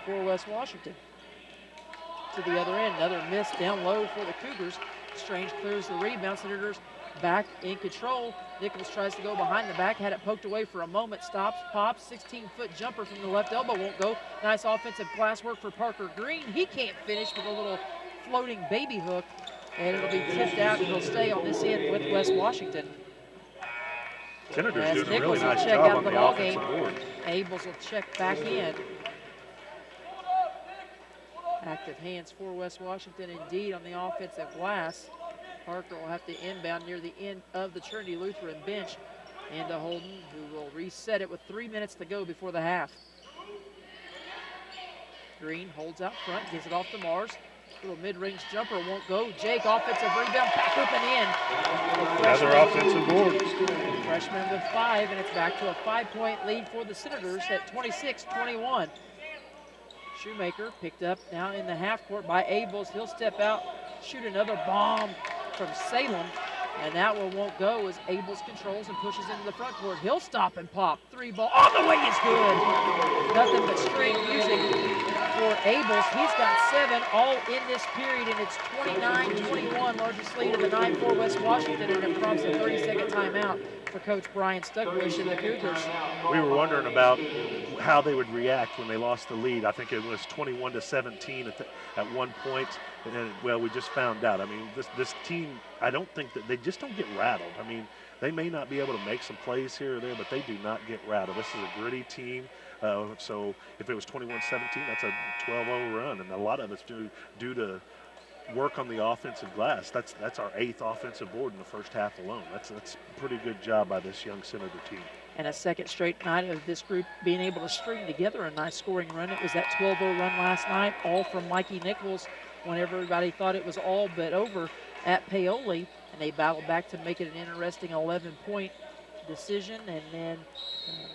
for West Washington. To the other end, another miss down low for the Cougars. Strange clears the rebound. Senators back in control. Nichols tries to go behind the back, had it poked away for a moment, stops, pops, 16-foot jumper from the left elbow, won't go. Nice offensive glass work for Parker Green. He can't finish with a little floating baby hook, and it'll be tipped out, and it'll stay on this end with West Washington. Senators doing a Nichols really nice will check job out on the the ball offensive game. board. Abels will check back in. Active hands for West Washington indeed on the offensive glass. Parker will have to inbound near the end of the Trinity Lutheran bench. And to Holden, who will reset it with 3 minutes to go before the half. Green holds out front, gives it off to Mars. Little mid-range jumper won't go. Jake, offensive rebound, back up and in. Another offensive board. Freshman with 5, and it's back to a 5-point lead for the Senators at 26-21. Shoemaker picked up now in the half court by Abels. He'll step out, shoot another bomb from Salem, and that one won't go as Abels controls and pushes into the front court. He'll stop and pop. 3 ball on the way is good. Nothing but straight music for Abels. He's got 7 all in this period, and it's 29-21, largest lead of the night for West Washington, and it prompts a 30-second timeout for Coach Brian Stuckwish and the Cougars. We were wondering about how they would react when they lost the lead. I think it was 21-17 at one point, and well, we just found out. I mean, this team, I don't think that they just don't get rattled. I mean, they may not be able to make some plays here or there, but they do not get rattled. This is a gritty team. So if it was 21-17, that's a 12-0 run, and a lot of it's due to work on the offensive glass. That's our 8th offensive board in the first half alone. That's a pretty good job by this young Senator team. And a second straight night of this group being able to string together a nice scoring run. It was that 12-0 run last night, all from Mikey Nichols when everybody thought it was all but over at Paoli, and they battled back to make it an interesting 11-point decision, and then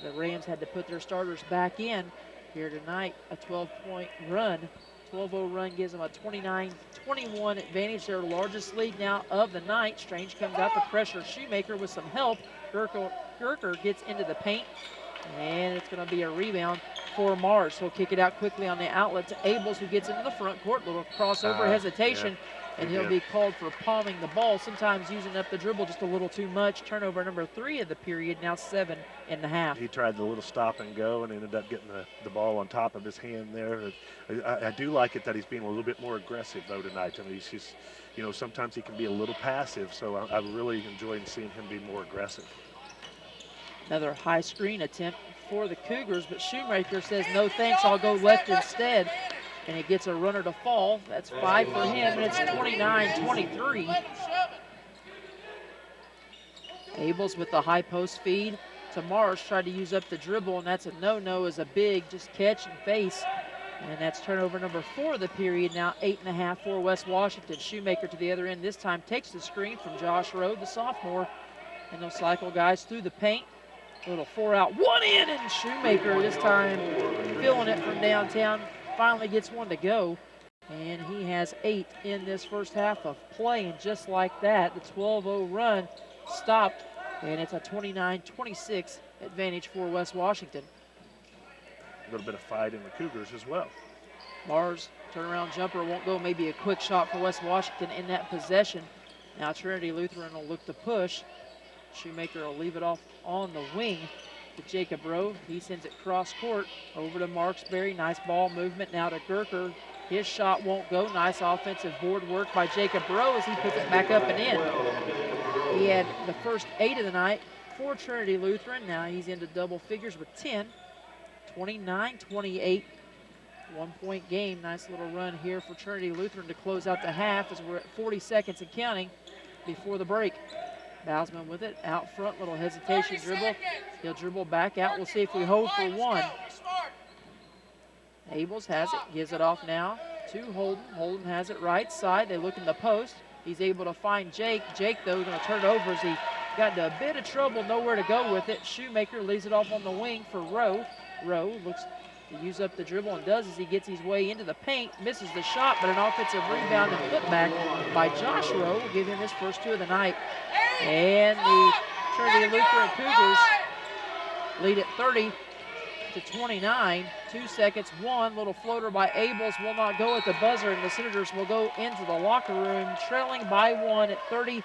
the Rams had to put their starters back in here tonight. A 12-point run. 12-0 run gives them a 29-21 advantage, their largest lead now of the night. Strange comes out to pressure Shoemaker with some help. Gerker gets into the paint, and it's going to be a rebound for Mars. He'll kick it out quickly on the outlet to Abels, who gets into the front court. Little crossover hesitation, and he'll be called for palming the ball, sometimes using up the dribble just a little too much. Turnover number 3 of the period, now 7 in the half. He tried the little stop and go and ended up getting the ball on top of his hand there. I do like it that he's being a little bit more aggressive, though, tonight. I mean, he's just, sometimes he can be a little passive, so I really enjoyed seeing him be more aggressive. Another high screen attempt for the Cougars, but Shoemaker says, no thanks, I'll go left instead. And he gets a runner to fall. That's 5 for him, and it's 29-23. Abels with the high post feed to Mars, tried to use up the dribble, and that's a no-no as a big, just catch and face. And that's turnover number 4 of the period, now 8.5 for West Washington. Shoemaker to the other end this time takes the screen from Josh Rowe, the sophomore, and they'll cycle guys through the paint. Little 4 out, 1 in, and Shoemaker this time filling it from downtown. Finally gets one to go, and he has 8 in this first half of play, and just like that, the 12-0 run stopped, and it's a 29-26 advantage for West Washington. A little bit of fight in the Cougars as well. Mars, turnaround jumper won't go, maybe a quick shot for West Washington in that possession. Now Trinity Lutheran will look to push. Shoemaker will leave it off on the wing to Jacob Rowe. He sends it cross court over to Marksberry. Nice ball movement now to Gerker. His shot won't go. Nice offensive board work by Jacob Rowe as he puts it back up and in. He had the first 8 of the night for Trinity Lutheran. Now he's into double figures with 10. 29-28. 1-point game. Nice little run here for Trinity Lutheran to close out the half as we're at 40 seconds and counting before the break. Bousman with it, out front, little hesitation dribble. He'll dribble back out. We'll see if we hold for 1. Abels has it, gives it off now to Holden. Holden has it right side. They look in the post. He's able to find Jake. Jake, though, going to turn it over as he got into a bit of trouble, nowhere to go with it. Shoemaker leaves it off on the wing for Rowe. Rowe looks to use up the dribble and does as he gets his way into the paint, misses the shot, but an offensive rebound and putback by Josh Rowe will give him his first 2 of the night. And the Trinity Lutheran Cougars lead at 30-29. 2 seconds, one little floater by Abels will not go at the buzzer, and the Senators will go into the locker room trailing by 1 at 30-29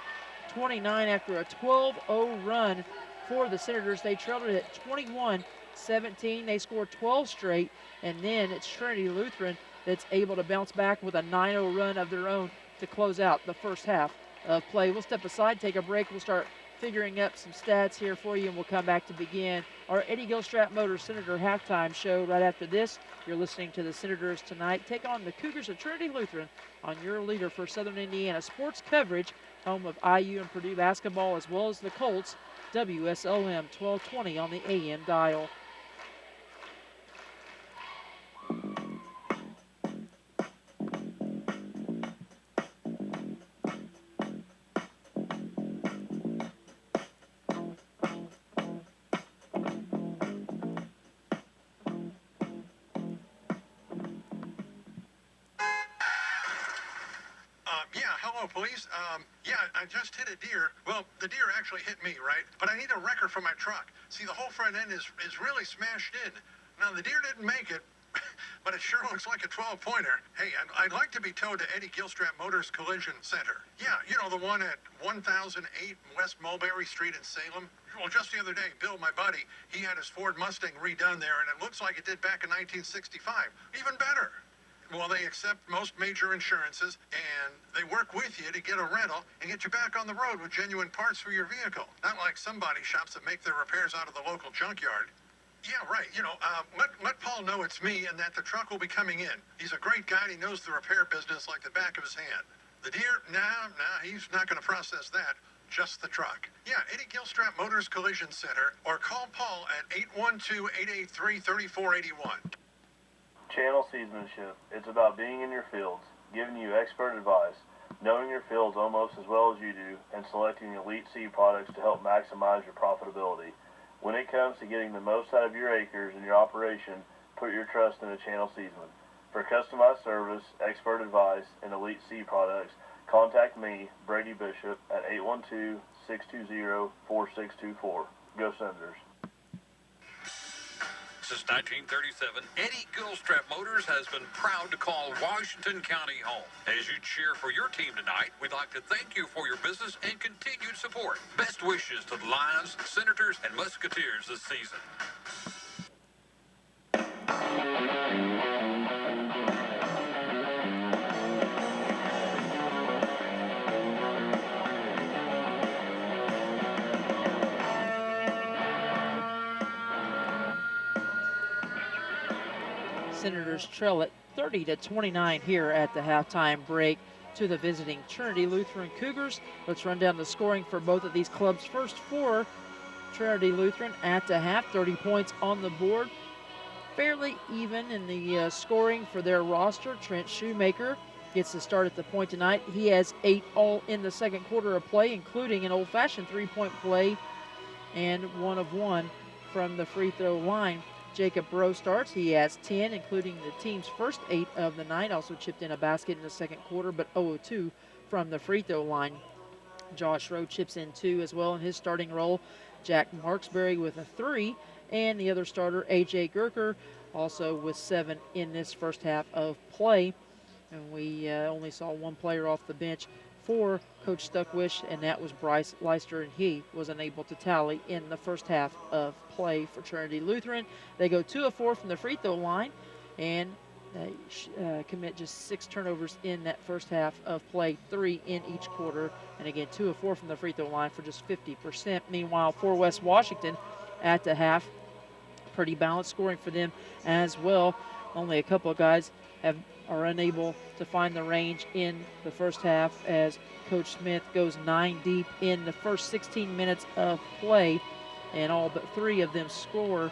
after a 12-0 run for the Senators. They trailed it at 21-17. They scored 12 straight, and then it's Trinity Lutheran that's able to bounce back with a 9-0 run of their own to close out the first half of play. We'll step aside, take a break. We'll start figuring up some stats here for you, and we'll come back to begin our Eddie Gilstrap Motors Senator halftime show right after this. You're listening to the Senators tonight take on the Cougars of Trinity Lutheran on your leader for Southern Indiana sports coverage, home of IU and Purdue basketball as well as the Colts, WSLM 1220 on the AM dial. Police, I just hit a deer. Well, the deer actually hit me, right? But I need a wrecker for my truck. See, the whole front end is really smashed in. Now, the deer didn't make it, but it sure looks like a 12-pointer. Hey, I'd like to be towed to Eddie Gilstrap Motors Collision Center. Yeah, you know, the one at 1008 West Mulberry Street in Salem. Well, just the other day, Bill, my buddy, he had his Ford Mustang redone there, and it looks like it did back in 1965. Even better. Well, they accept most major insurances, and they work with you to get a rental and get you back on the road with genuine parts for your vehicle. Not like some body shops that make their repairs out of the local junkyard. Yeah, right. You know, let Paul know it's me and that the truck will be coming in. He's a great guy, and he knows the repair business like the back of his hand. The deer? Nah, he's not going to process that. Just the truck. Yeah, Eddie Gilstrap Motors Collision Center, or call Paul at 812-883-3481. Channel Seedsmanship. It's about being in your fields, giving you expert advice, knowing your fields almost as well as you do, and selecting elite seed products to help maximize your profitability. When it comes to getting the most out of your acres and your operation, put your trust in a Channel Seedsman. For customized service, expert advice, and elite seed products, contact me, Brady Bishop, at 812-620-4624. Go Senators. Since 1937, Eddie Gilstrap Motors has been proud to call Washington County home. As you cheer for your team tonight, we'd like to thank you for your business and continued support. Best wishes to the Lions, Senators, and Musketeers this season. Senators trail at 30-29 here at the halftime break to the visiting Trinity Lutheran Cougars. Let's run down the scoring for both of these clubs. First for Trinity Lutheran at the half, 30 points on the board. Fairly even in the scoring for their roster. Trent Shoemaker gets to start at the point tonight. He has 8 all in the second quarter of play, including an old-fashioned three-point play and 1 of 1 from the free throw line. Jacob Rowe starts. He has 10, including the team's first 8 of the night. Also chipped in a basket in the second quarter, but 0-2 from the free throw line. Josh Rowe chips in 2 as well in his starting role. Jack Marksberry with a 3, and the other starter, A.J. Gerker, also with 7 in this first half of play. And we only saw one player off the bench for Coach Stuckwish, and that was Bryce Leister, and he was unable to tally in the first half of play for Trinity Lutheran. They go 2 of 4 from the free throw line, and they commit just 6 turnovers in that first half of play, 3 in each quarter, and again 2 of 4 from the free throw line for just 50%. Meanwhile, for West Washington at the half, pretty balanced scoring for them as well. Only a couple of guys are unable to find the range in the first half as Coach Smith goes 9 deep in the first 16 minutes of play, and all but 3 of them scoreless.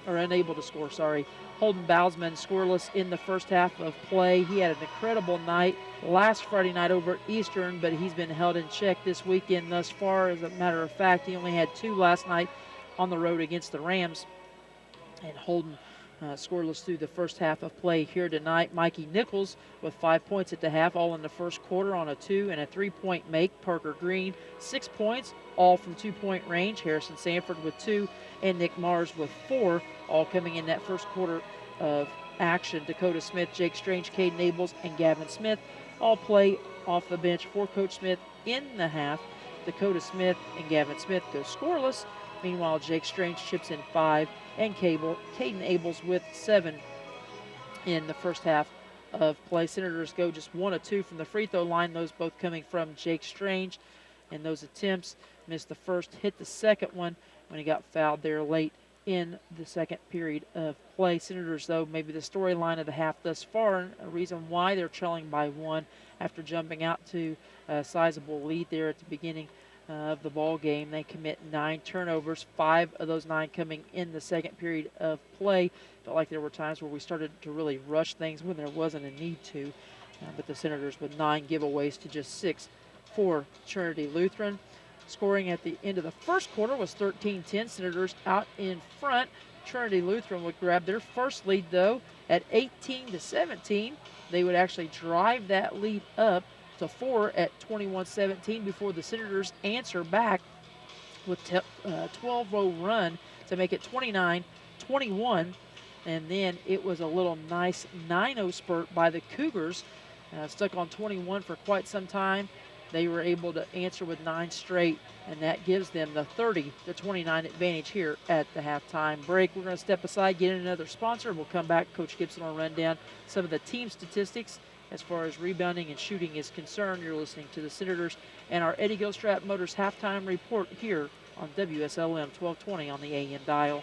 or unable to score, sorry. Holden Bousman scoreless in the first half of play. He had an incredible night last Friday night over at Eastern, but he's been held in check this weekend thus far. As a matter of fact, he only had 2 last night on the road against the Rams. And Holden scoreless through the first half of play here tonight. Mikey Nichols with 5 points at the half, all in the first quarter on a 2 and a 3-point make. Parker Green, 6 points, all from 2-point range. Harrison Sanford with 2, and Nick Mars with 4, all coming in that first quarter of action. Dakota Smith, Jake Strange, Caden Abels, and Gavin Smith all play off the bench for Coach Smith in the half. Dakota Smith and Gavin Smith go scoreless. Meanwhile, Jake Strange chips in 5, and Caden Abels with 7 in the first half of play. Senators go just 1 of 2 from the free throw line, those both coming from Jake Strange. And those attempts, missed the first, hit the second one when he got fouled there late in the second period of play. Senators, though, maybe the storyline of the half thus far, and a reason why they're trailing by 1 after jumping out to a sizable lead there at the beginning of the ball game. They commit 9 turnovers, 5 of those 9 coming in the second period of play. Felt like there were times where we started to really rush things when there wasn't a need to. But the Senators with 9 giveaways to just 6 for Trinity Lutheran. Scoring at the end of the first quarter was 13-10. Senators out in front. Trinity Lutheran would grab their first lead, though, at 18-17. They would actually drive that lead up to 4 at 21-17 before the Senators answer back with a 12-row run to make it 29-21. And then it was a little nice 9-0 spurt by the Cougars. Stuck on 21 for quite some time. They were able to answer with 9 straight, and that gives them the 30-29 advantage here at the halftime break. We're going to step aside, get in another sponsor. We'll come back. Coach Gibson will run down some of the team statistics as far as rebounding and shooting is concerned. You're listening to the Senators and our Eddie Gilstrap Motors halftime report here on WSLM 1220 on the AM dial.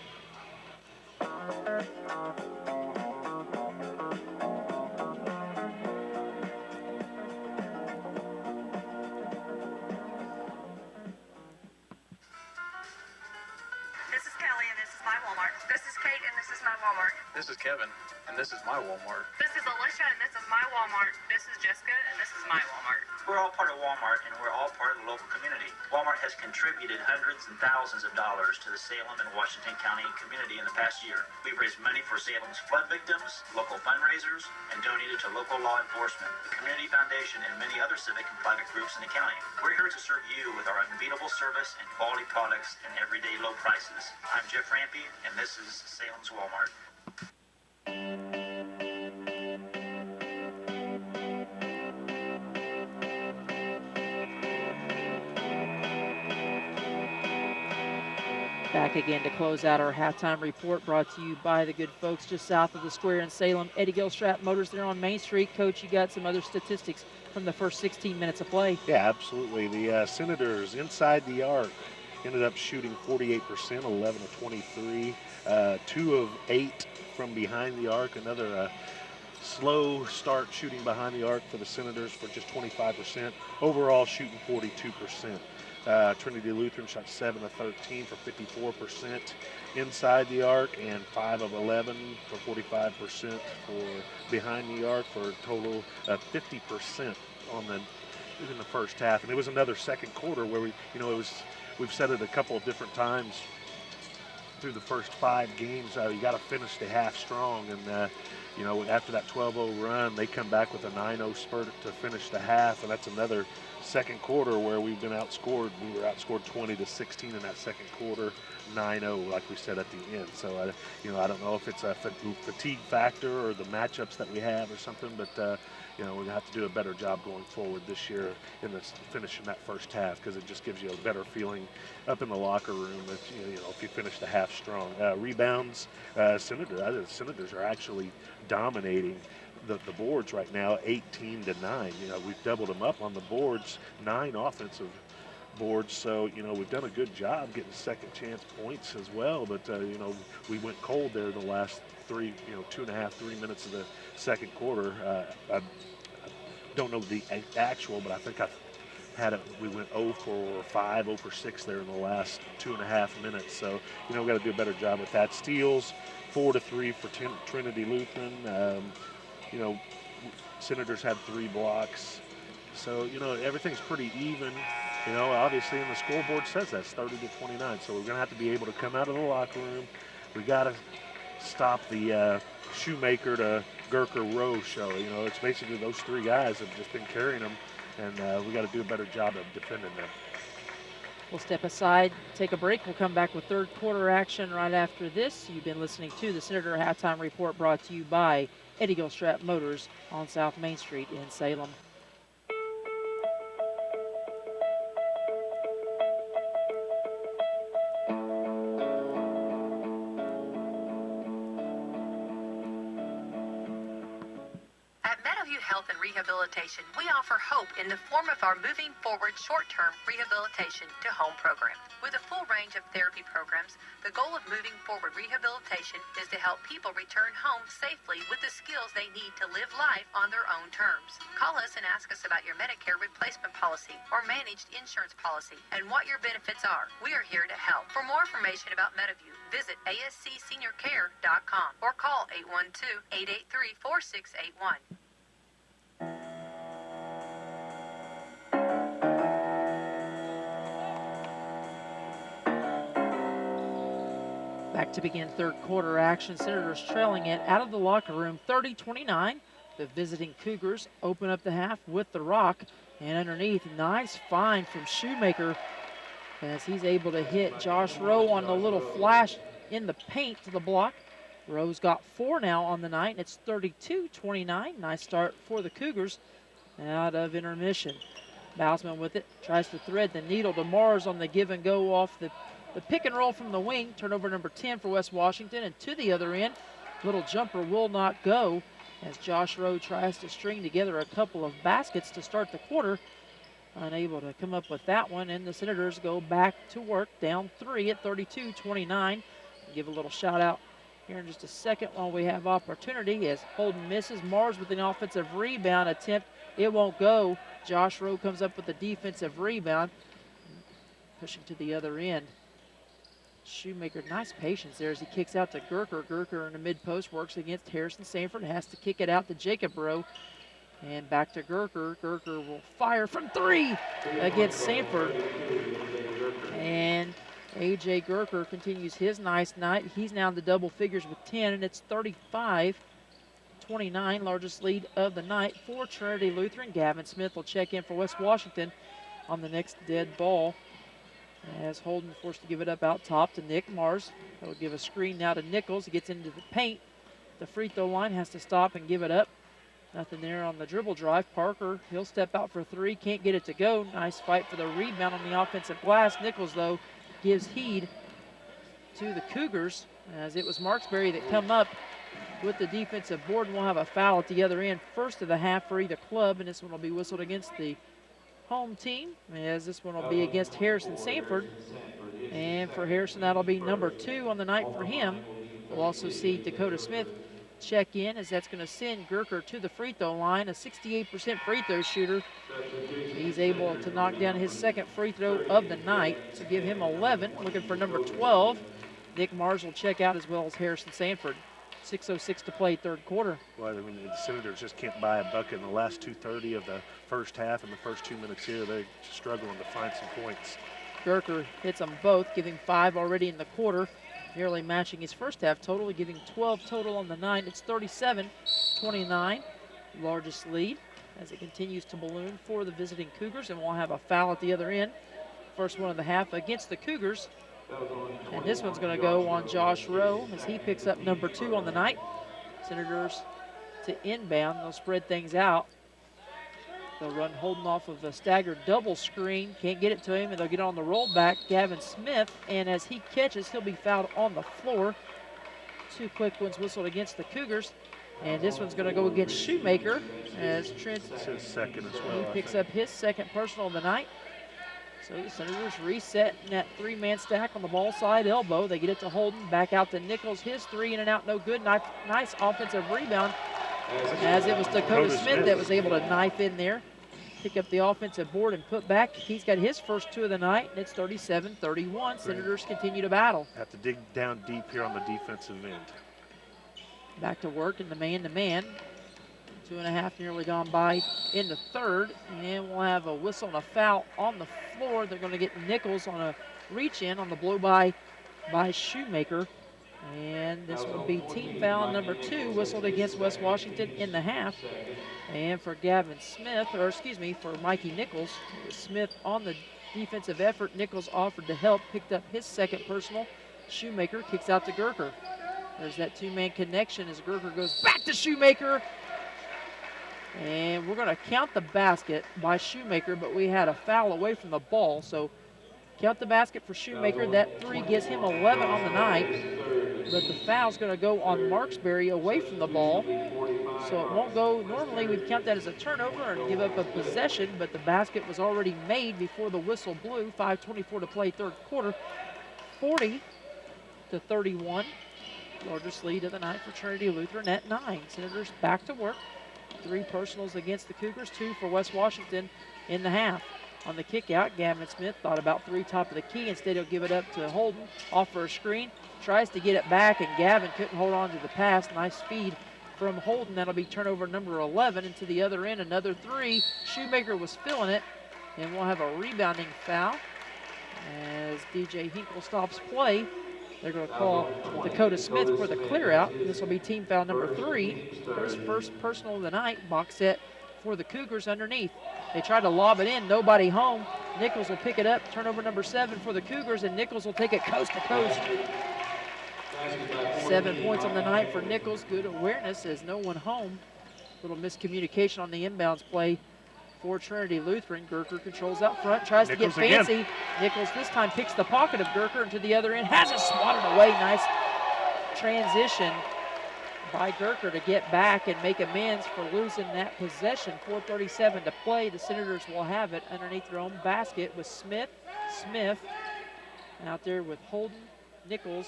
This is Kelly, and this is my Walmart. This is Kate, and this is my Walmart. This is Kevin, and this is my Walmart. This is Alicia, and this is my Walmart. This is Jessica, and this is my Walmart. We're all part of Walmart, and we're all part of the local community. Walmart has contributed hundreds and thousands of dollars to the Salem and Washington County community in the past year. We've raised money for Salem's flood victims, local fundraisers, and donated to local law enforcement, the Community Foundation, and many other civic and private groups in the county. We're here to serve you with our unbeatable service and quality products and everyday low prices. I'm Jeff Rampy, and this is Salem's Walmart. Back again to close out our halftime report, brought to you by the good folks just south of the square in Salem. Eddie Gilstrap Motors there on Main Street. Coach, you got some other statistics from the first 16 minutes of play. Yeah, absolutely. The Senators inside the arc ended up shooting 48%, 11 of 23, 2 of 8 from behind the arc. Another slow start shooting behind the arc for the Senators for just 25%. Overall shooting 42%. Trinity Lutheran shot 7 of 13 for 54% inside the arc, and 5 of 11 for 45% for behind the arc, for a total of 50% in the first half. And it was another second quarter where we've said it a couple of different times through the first 5 games. You got to finish the half strong, and after that 12-0 run, they come back with a 9-0 spurt to finish the half, and that's another second quarter where we've been outscored. We were outscored 20-16 in that second quarter, 9-0, like we said at the end. So I don't know if it's a fatigue factor or the matchups that we have or something, but we have to do a better job going forward this year in finishing that first half, because it just gives you a better feeling up in the locker room if you finish the half strong. Rebounds, Senators are actually dominating the boards right now, 18-9. We've doubled them up on the boards, 9 offensive boards. So we've done a good job getting second chance points as well. But we went cold there the last 3 minutes of the second quarter. I don't know the actual, but I think I we went 0 for 5, 0 for 6 there in the last 2.5 minutes. So, we got to do a better job with that. Steals, 4-3 for Trinity Lutheran. Senators had 3 blocks. So, everything's pretty even. Obviously, and the scoreboard says that's 30-29. So we're going to have to be able to come out of the locker room. We got to stop the Shoemaker to Gurker Rowe show. It's basically those 3 guys have just been carrying them, and we got to do a better job of defending them. We'll step aside, take a break. We'll come back with third quarter action right after this. You've been listening to the Senator Halftime Report, brought to you by Eddie Gilstrap Motors on South Main Street in Salem. Rehabilitation, we offer hope in the form of our Moving Forward short-term rehabilitation to home program. With a full range of therapy programs, the goal of Moving Forward rehabilitation is to help people return home safely with the skills they need to live life on their own terms. Call us and ask us about your Medicare replacement policy or managed insurance policy and what your benefits are. We are here to help. For more information about MetaView, visit ascseniorcare.com or call 812-883-4681. Back to begin third quarter action. Senators trailing it out of the locker room 30-29. The visiting Cougars open up the half with the rock. And underneath, nice find from Shoemaker as he's able to hit Josh Rowe on the little flash in the paint to the block. Rowe's got 4 now on the night, and it's 32-29. Nice start for the Cougars out of intermission. Bousman with it, tries to thread the needle to Mars on the give and go off the pick and roll from the wing. Turnover number 10 for West Washington, and to the other end, little jumper will not go as Josh Rowe tries to string together a couple of baskets to start the quarter. Unable to come up with that one, and the Senators go back to work, down 3 at 32-29. Give a little shout out here in just a second while we have opportunity as Holden misses. Mars with an offensive rebound attempt. It won't go. Josh Rowe comes up with a defensive rebound, pushing to the other end. Shoemaker, nice patience there as he kicks out to Gurker. Gurker in the mid-post works against Harrison Sanford, has to kick it out to Jacob Rowe. And back to Gurker. Gurker will fire from 3 against Sanford. And A.J. Gurker continues his nice night. He's now in the double figures with 10, and it's 35-29, largest lead of the night for Trinity Lutheran. Gavin Smith will check in for West Washington on the next dead ball, as Holden forced to give it up out top to Nick Mars. He'll give a screen now to Nichols. He gets into the paint. The free throw line, has to stop and give it up. Nothing there on the dribble drive. Parker, he'll step out for 3. Can't get it to go. Nice fight for the rebound on the offensive glass. Nichols, though, gives heed to the Cougars as it was Marksberry that come up with the defensive board. And we'll have a foul at the other end. First of the half for either club, and this one will be whistled against the home team, as this one will be against Harrison Sanford. And for Harrison, that'll be number 2 on the night for him. We'll also see Dakota Smith check in, as that's going to send Gurker to the free throw line, a 68% free throw shooter. He's able to knock down his second free throw of the night to give him 11. Looking for number 12. Nick Mars will check out, as well as Harrison Sanford. 6:06 to play third quarter. Well, I mean, the Senators just can't buy a bucket in the last 2:30 of the first half, and the first 2 minutes here, they're struggling to find some points. Gurker hits them both, giving 5 already in the quarter, nearly matching his first half total, giving 12 total on the night. It's 37-29, largest lead as it continues to balloon for the visiting Cougars, and we'll have a foul at the other end. First one of the half against the Cougars. And this one's going to go on Josh Rowe as he picks up number 2 on the night. Senators to inbound. They'll spread things out. They'll run Holden off of a staggered double screen. Can't get it to him, and they'll get on the rollback. Gavin Smith, and as he catches, he'll be fouled on the floor. 2 quick ones whistled against the Cougars. And this one's going to go against Shoemaker as Trent. It's his second as well. He picks up his second personal of the night. So the Senators reset in that 3-man stack on the ball side elbow. They get it to Holden, back out to Nichols. His 3 in and out, no good. Nice offensive rebound as it was Dakota Smith that was able to knife in there. pick up the offensive board and put back. He's got his first 2 of the night, and it's 37-31. Senators continue to battle. Have to dig down deep here on the defensive end. Back to work in the man-to-man. 2.5 nearly gone by in the third, and we'll have a whistle and a foul on the floor. They're going to get Nichols on a reach-in on the blow-by by Shoemaker. And this will be team foul number 2 whistled against West Washington in the half. And for Gavin Smith, or excuse me, for Mikey Nichols, Smith on the defensive effort. Nichols offered to help, picked up his second personal. Shoemaker kicks out to Gerker. There's that 2-man connection as Gerker goes back to Shoemaker. And we're going to count the basket by Shoemaker, but we had a foul away from the ball. So count the basket for Shoemaker. That 3 gives him 11 on the night. But the foul's going to go on Marksberry away from the ball. So it won't go. Normally we'd count that as a turnover and give up a possession, but the basket was already made before the whistle blew. 5:24 to play third quarter. 40-31. Largest lead of the night for Trinity Lutheran at 9. Senators back to work. 3 personals against the Cougars, 2 for West Washington in the half. On the kick out, Gavin Smith thought about 3 top of the key. Instead, he'll give it up to Holden. Off for a screen. Tries to get it back, and Gavin couldn't hold on to the pass. Nice feed from Holden. That'll be turnover number 11. And to the other end, another 3. Shoemaker was filling it, and we'll have a rebounding foul as DJ Hinkle stops play. They're going to call Dakota Smith for the clear out. This will be team foul number 3. His first personal of the night. Box set for the Cougars underneath. They try to lob it in, nobody home. Nichols will pick it up. Turnover number 7 for the Cougars, and Nichols will take it coast to coast. 7 points on the night for Nichols. Good awareness as no one home. Little miscommunication on the inbounds play for Trinity Lutheran. Gerker controls out front, tries Nichols to get fancy. Again. Nichols this time picks the pocket of Gerker and to the other end, has it swatted away. Nice transition by Gerker to get back and make amends for losing that possession. 4:37 to play. The Senators will have it underneath their own basket with Smith out there with Holden, Nichols,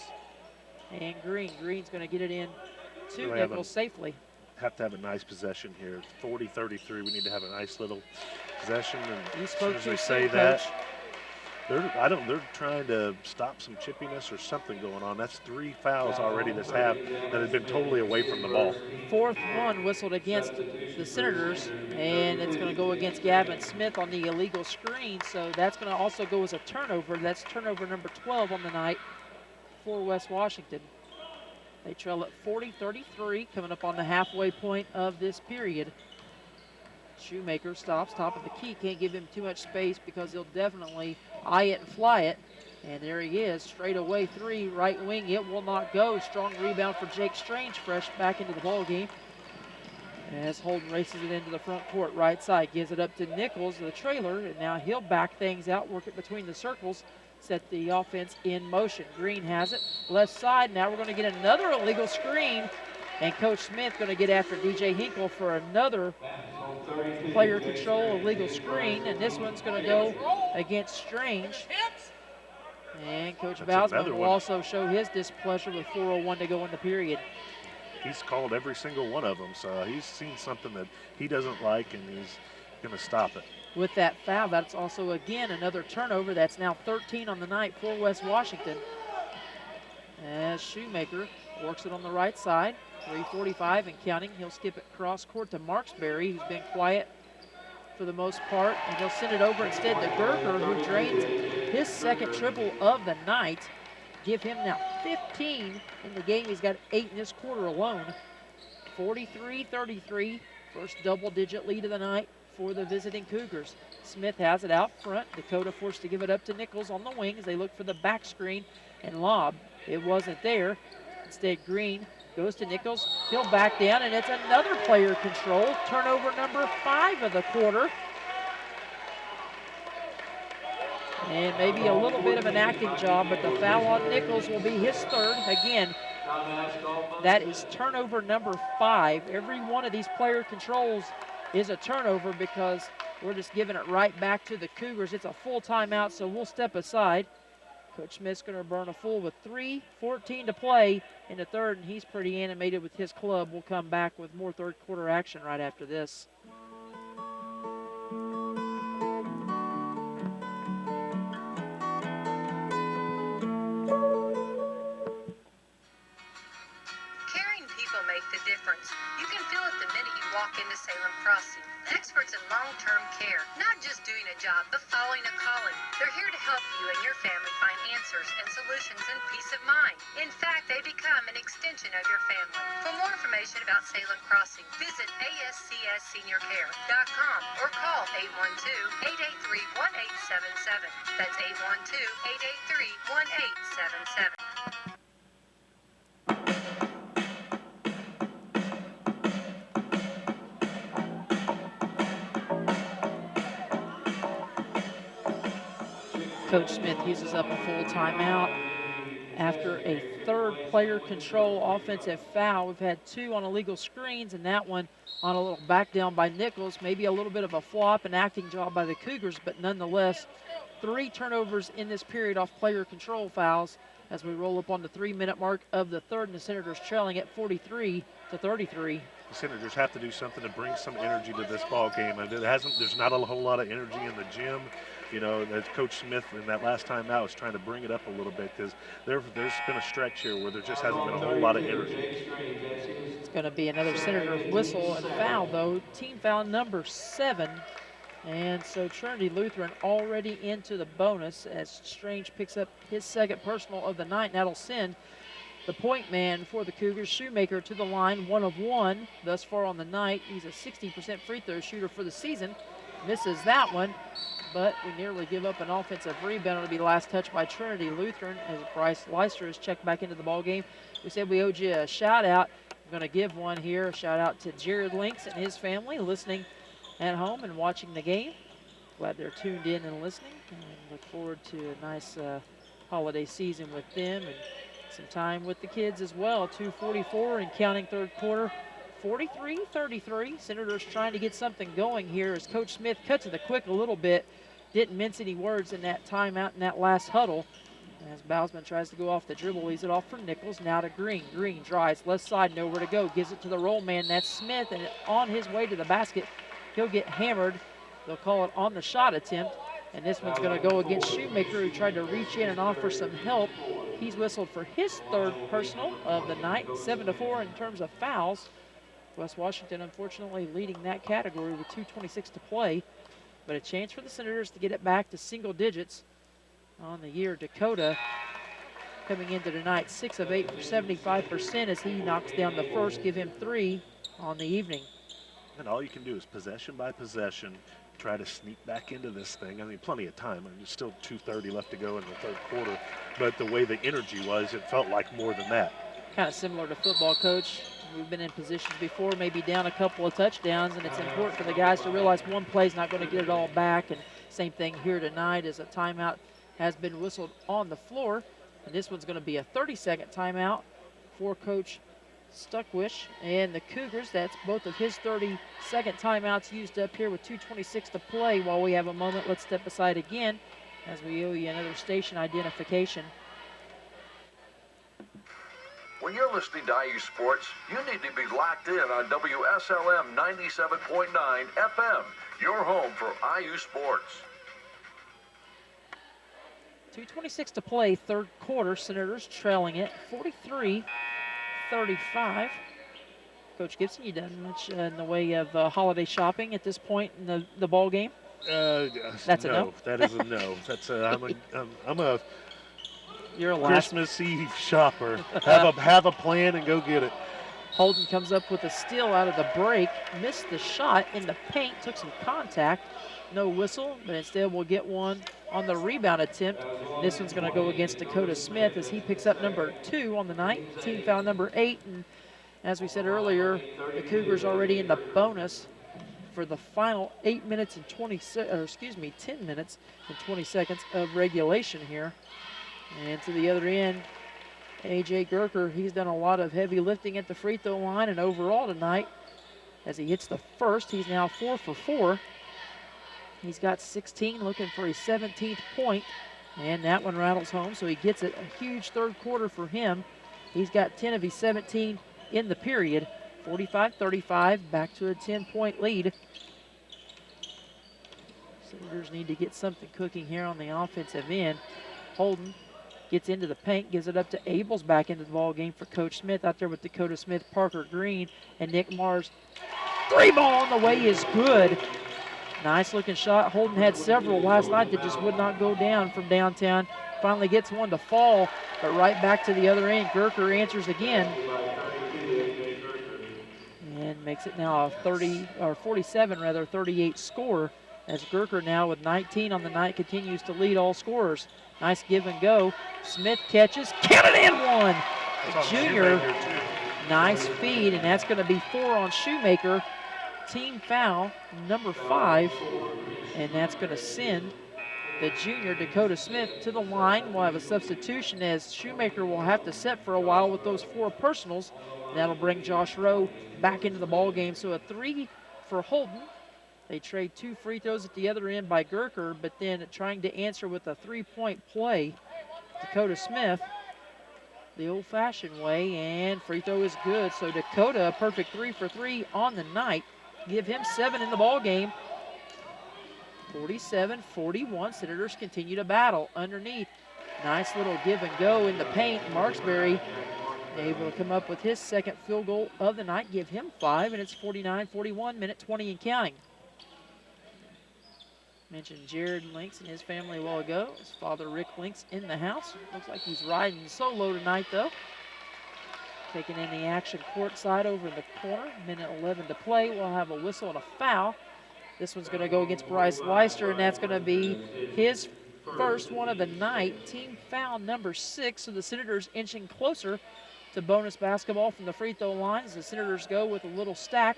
and Green. Green's going to get it in to Nichols safely. Have to have a nice possession here. 40-33. We need to have a nice little possession. And you spoke as to we say that, they're trying to stop some chippiness or something going on. That's 3 fouls already this half that have been totally away from the ball. 4th one whistled against the Senators, and it's going to go against Gavin Smith on the illegal screen. So that's going to also go as a turnover. That's turnover number 12 on the night for West Washington. They trail at 40-33, coming up on the halfway point of this period. Shoemaker stops, top of the key. Can't give him too much space because he'll definitely eye it and fly it. And there he is, straight away 3, right wing. It will not go. Strong rebound for Jake Strange, fresh back into the ball game. As Holden races it into the front court, right side, gives it up to Nichols, the trailer, and now he'll back things out, work it between the circles, set the offense in motion. Green has it, left side. Now we're going to get another illegal screen, and Coach Smith going to get after DJ Hinkle for another player control illegal screen, and this one's going to go against Strange. And Coach Bausman will also show his displeasure with 4:01 to go in the period. He's called every single one of them, so he's seen something that he doesn't like, and he's going to stop it. With that foul, that's also, again, another turnover. That's now 13 on the night for West Washington. As Shoemaker works it on the right side, 3:45 and counting. He'll skip it cross court to Marksberry, who's been quiet for the most part, and he'll send it over instead to Gerker, who drains his second triple of the night. Give him now 15 in the game. He's got 8 in this quarter alone. 43-33, first double-digit lead of the night for the visiting Cougars. Smith has it out front. Dakota forced to give it up to Nichols on the wings. They look for the back screen and lob. It wasn't there. Instead, Green goes to Nichols. He'll back down, and it's another player control. Turnover number 5 of the quarter. And maybe a little bit of an acting job, but the foul on Nichols will be his 3rd. Again, that is turnover number 5. Every one of these player controls is a turnover because we're just giving it right back to the Cougars. It's a full timeout, so we'll step aside. Coach Smith's going to burn a full with 3:14 to play in the third, and he's pretty animated with his club. We'll come back with more third quarter action right after this. the difference. You can feel it the minute you walk into Salem Crossing. Experts in long-term care, not just doing a job, but following a calling. They're here to help you and your family find answers and solutions and peace of mind. In fact, they become an extension of your family. For more information about Salem Crossing, visit ASCSSeniorCare.com or call 812-883-1877. That's 812-883-1877. Coach Smith uses up a full timeout after a third player control offensive foul. We've had 2 on illegal screens, and that one on a little back down by Nichols. Maybe a little bit of a flop, an acting job by the Cougars, but nonetheless, 3 turnovers in this period off player control fouls as we roll up on the 3-minute mark of the third, and the Senators trailing at 43-33. The Senators have to do something to bring some energy to this ball game. And there's not a whole lot of energy in the gym. You know, as Coach Smith in that last time out was trying to bring it up a little bit, because there's been a stretch here where there just hasn't been a whole lot of energy. It's going to be another Senator whistle and foul, though. Team foul number 7. And so Trinity Lutheran already into the bonus as Strange picks up his second personal of the night. And that'll send the point man for the Cougars, Shoemaker, to the line, 1 of 1 thus far on the night. He's a 60% free throw shooter for the season. Misses that one, but we nearly give up an offensive rebound. It'll be last touch by Trinity Lutheran as Bryce Leister is checked back into the ball game. We said we owed you a shout out. I'm going to give one here. A shout out to Jared Links and his family listening at home and watching the game. Glad they're tuned in and listening, and look forward to a nice holiday season with them and some time with the kids as well. 2:44 and counting third quarter. 43-33. Senators trying to get something going here as Coach Smith cut to the quick a little bit. Didn't mince any words in that timeout in that last huddle. As Bausman tries to go off the dribble, leaves it off for Nichols. Now to Green. Green drives left side, nowhere to go. Gives it to the roll man. That's Smith, and on his way to the basket, he'll get hammered. They'll call it on the shot attempt. And this one's going to go against Shoemaker, who tried to reach in and offer some help. He's whistled for his third personal of the night, 7-4 in terms of fouls. West Washington, unfortunately, leading that category with 2:26 to play. But a chance for the Senators to get it back to single digits on the year. Dakota coming into tonight, 6 of 8 for 75% as he knocks down the first, give him 3 on the evening. And all you can do is possession by possession, try to sneak back into this thing. I mean, plenty of time. I mean, there's still 2:30 left to go in the third quarter. But the way the energy was, it felt like more than that. Kind of similar to football, Coach. We've been in positions before, maybe down a couple of touchdowns, and it's important for the guys to realize one play's not going to get it all back. And same thing here tonight as a timeout has been whistled on the floor. And this one's going to be a 30-second timeout for Coach Stuckwish and the Cougars. That's both of his 30-second timeouts used up here with 2:26 to play. While we have a moment, let's step aside again as we owe you another station identification. When you're listening to IU Sports, you need to be locked in on WSLM 97.9 FM, your home for IU Sports. 2:26 to play, third quarter. Senators trailing it 43-35. Coach Gibson, you done much in the way of holiday shopping at this point in the ball game? That's a no. That is a no. That's I'm a You're a Christmas Eve shopper. Have a plan and go get it. Holden comes up with a steal out of the break, missed the shot in the paint, took some contact. No whistle, but instead we'll get one on the rebound attempt. This one's going to go against Dakota Smith as he picks up number 2 on the night, team foul number 8. And as we said earlier, the Cougars already in the bonus for the final 10 minutes and 20 seconds of regulation here. And to the other end, A.J. Gerker, he's done a lot of heavy lifting at the free throw line and overall tonight. As he hits the first, he's now 4 for 4. He's got 16, looking for his 17th point, and that one rattles home, so he gets it. A huge third quarter for him. He's got 10 of his 17 in the period. 45-35, back to a 10-point lead. Senators need to get something cooking here on the offensive end. Holden Gets into the paint, gives it up to Abels back into the ball game for Coach Smith. Out there with Dakota Smith, Parker Green, and Nick Mars. 3-ball on the way is good. Nice looking shot. Holden had several last night that just would not go down from downtown. Finally gets one to fall, but right back to the other end. Gerker answers again. And makes it now a 38 score, as Gerker now with 19 on the night continues to lead all scorers. Nice give and go. Smith catches, counted and one. Junior, nice feed, and that's going to be 4 on Shoemaker. Team foul number 5, and that's going to send the junior Dakota Smith to the line. We'll have a substitution as Shoemaker will have to set for a while with those 4 personals. That'll bring Josh Rowe back into the ball game. So a 3 for Holden. They trade 2 free throws at the other end by Gerker, but then trying to answer with a 3-point play, Dakota Smith, the old-fashioned way, and free throw is good. So Dakota, a perfect 3 for 3 on the night. Give him 7 in the ball game. 47-41. Senators continue to battle underneath. Nice little give and go in the paint. Marksberry able to come up with his second field goal of the night. Give him 5, and it's 49-41, minute 20 and counting. Mentioned Jared Links and his family a while ago. His father, Rick Links, in the house. Looks like he's riding solo tonight, though. Taking in the action courtside over in the corner. Minute 11 to play. We'll have a whistle and a foul. This one's going to go against Bryce Leister, and that's going to be his first one of the night. Team foul number 6, so the Senators inching closer to bonus basketball from the free throw line as the Senators go with a little stack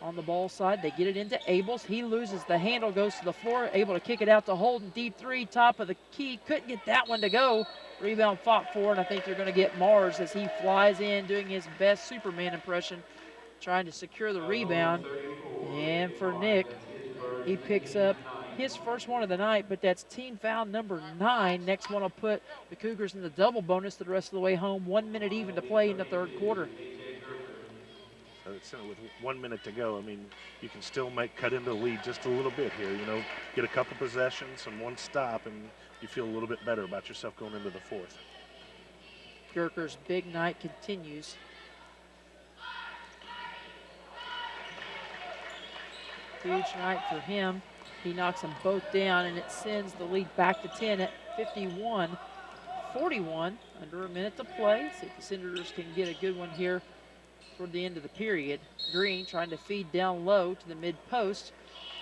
on the ball side. They get it into Abels. He loses the handle, goes to the floor, able to kick it out to Holden. Deep 3, top of the key. Couldn't get that one to go. Rebound fought for, and I think they're going to get Mars as he flies in, doing his best Superman impression, trying to secure the rebound. And for Nick, he picks up his first one of the night, but that's team foul number 9. Next one will put the Cougars in the double bonus the rest of the way home. 1 minute even to play in the third quarter. So it's with 1 minute to go. I mean, you can still cut into the lead just a little bit here. You know, get a couple possessions and one stop, and you feel a little bit better about yourself going into the fourth. Gerker's big night continues. Huge night for him. He knocks them both down, and it sends the lead back to 10 at 51-41. Under a minute to play. See if the Senators can get a good one here toward the end of the period. Green trying to feed down low to the mid-post.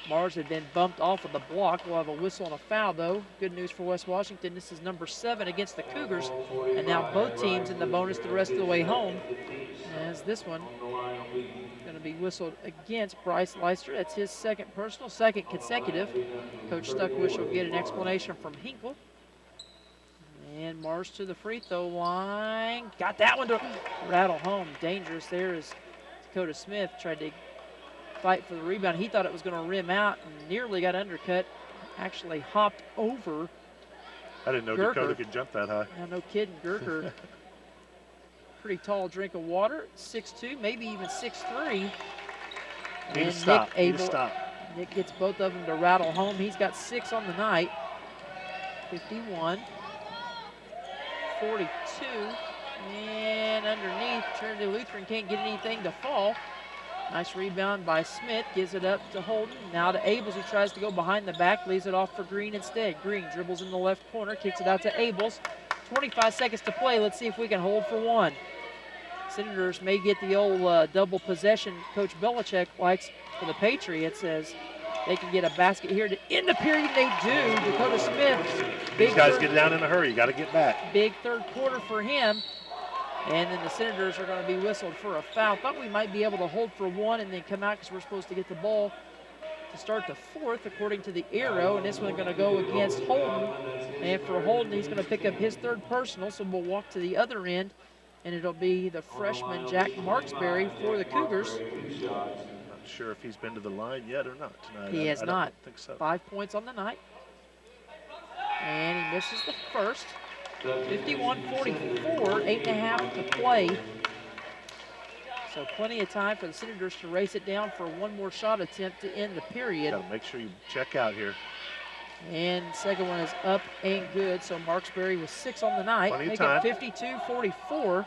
Mars had been bumped off of the block. We'll have a whistle and a foul, though. Good news for West Washington. This is number 7 against the Cougars, and now both teams in the bonus the rest of the way home. As this one going to be whistled against Bryce Leister. That's his second personal, second consecutive. Coach Stuckwish will get an explanation from Hinkle. And Mars to the free throw line. Got that one to rattle home. Dangerous there as Dakota Smith tried to fight for the rebound. He thought it was going to rim out and nearly got undercut. Actually hopped over. I didn't know Gerker. Dakota could jump that high. Yeah, no kidding. Gerker, pretty tall drink of water. 6'2", maybe even 6'3". Need to stop. Nick gets both of them to rattle home. He's got 6 on the night. 51. 42, and underneath, Trinity Lutheran can't get anything to fall. Nice rebound by Smith, gives it up to Holden. Now to Abels, who tries to go behind the back, leaves it off for Green instead. Green dribbles in the left corner, kicks it out to Abels. 25 seconds to play. Let's see if we can hold for one. Senators may get the old double possession Coach Belichick likes for the Patriots, as they can get a basket here to end the period. They do. Dakota Smith. These guys get down in a hurry. You got to get back. Big third quarter for him. And then the Senators are going to be whistled for a foul. Thought we might be able to hold for one and then come out because we're supposed to get the ball to start the fourth, according to the arrow. And this one's going to go against Holden. And for Holden, he's going to pick up his third personal. So we'll walk to the other end, and it'll be the freshman Jack Marksberry for the Cougars. Sure if he's been to the line yet or not tonight. He has not. I think so. 5 points on the night. And he misses the first. 51-44, 8.5 to play. So plenty of time for the Senators to race it down for one more shot attempt to end the period. Got to make sure you check out here. And second one is up and good. So Marksberry with 6 on the night. Plenty of Make time. it 52-44.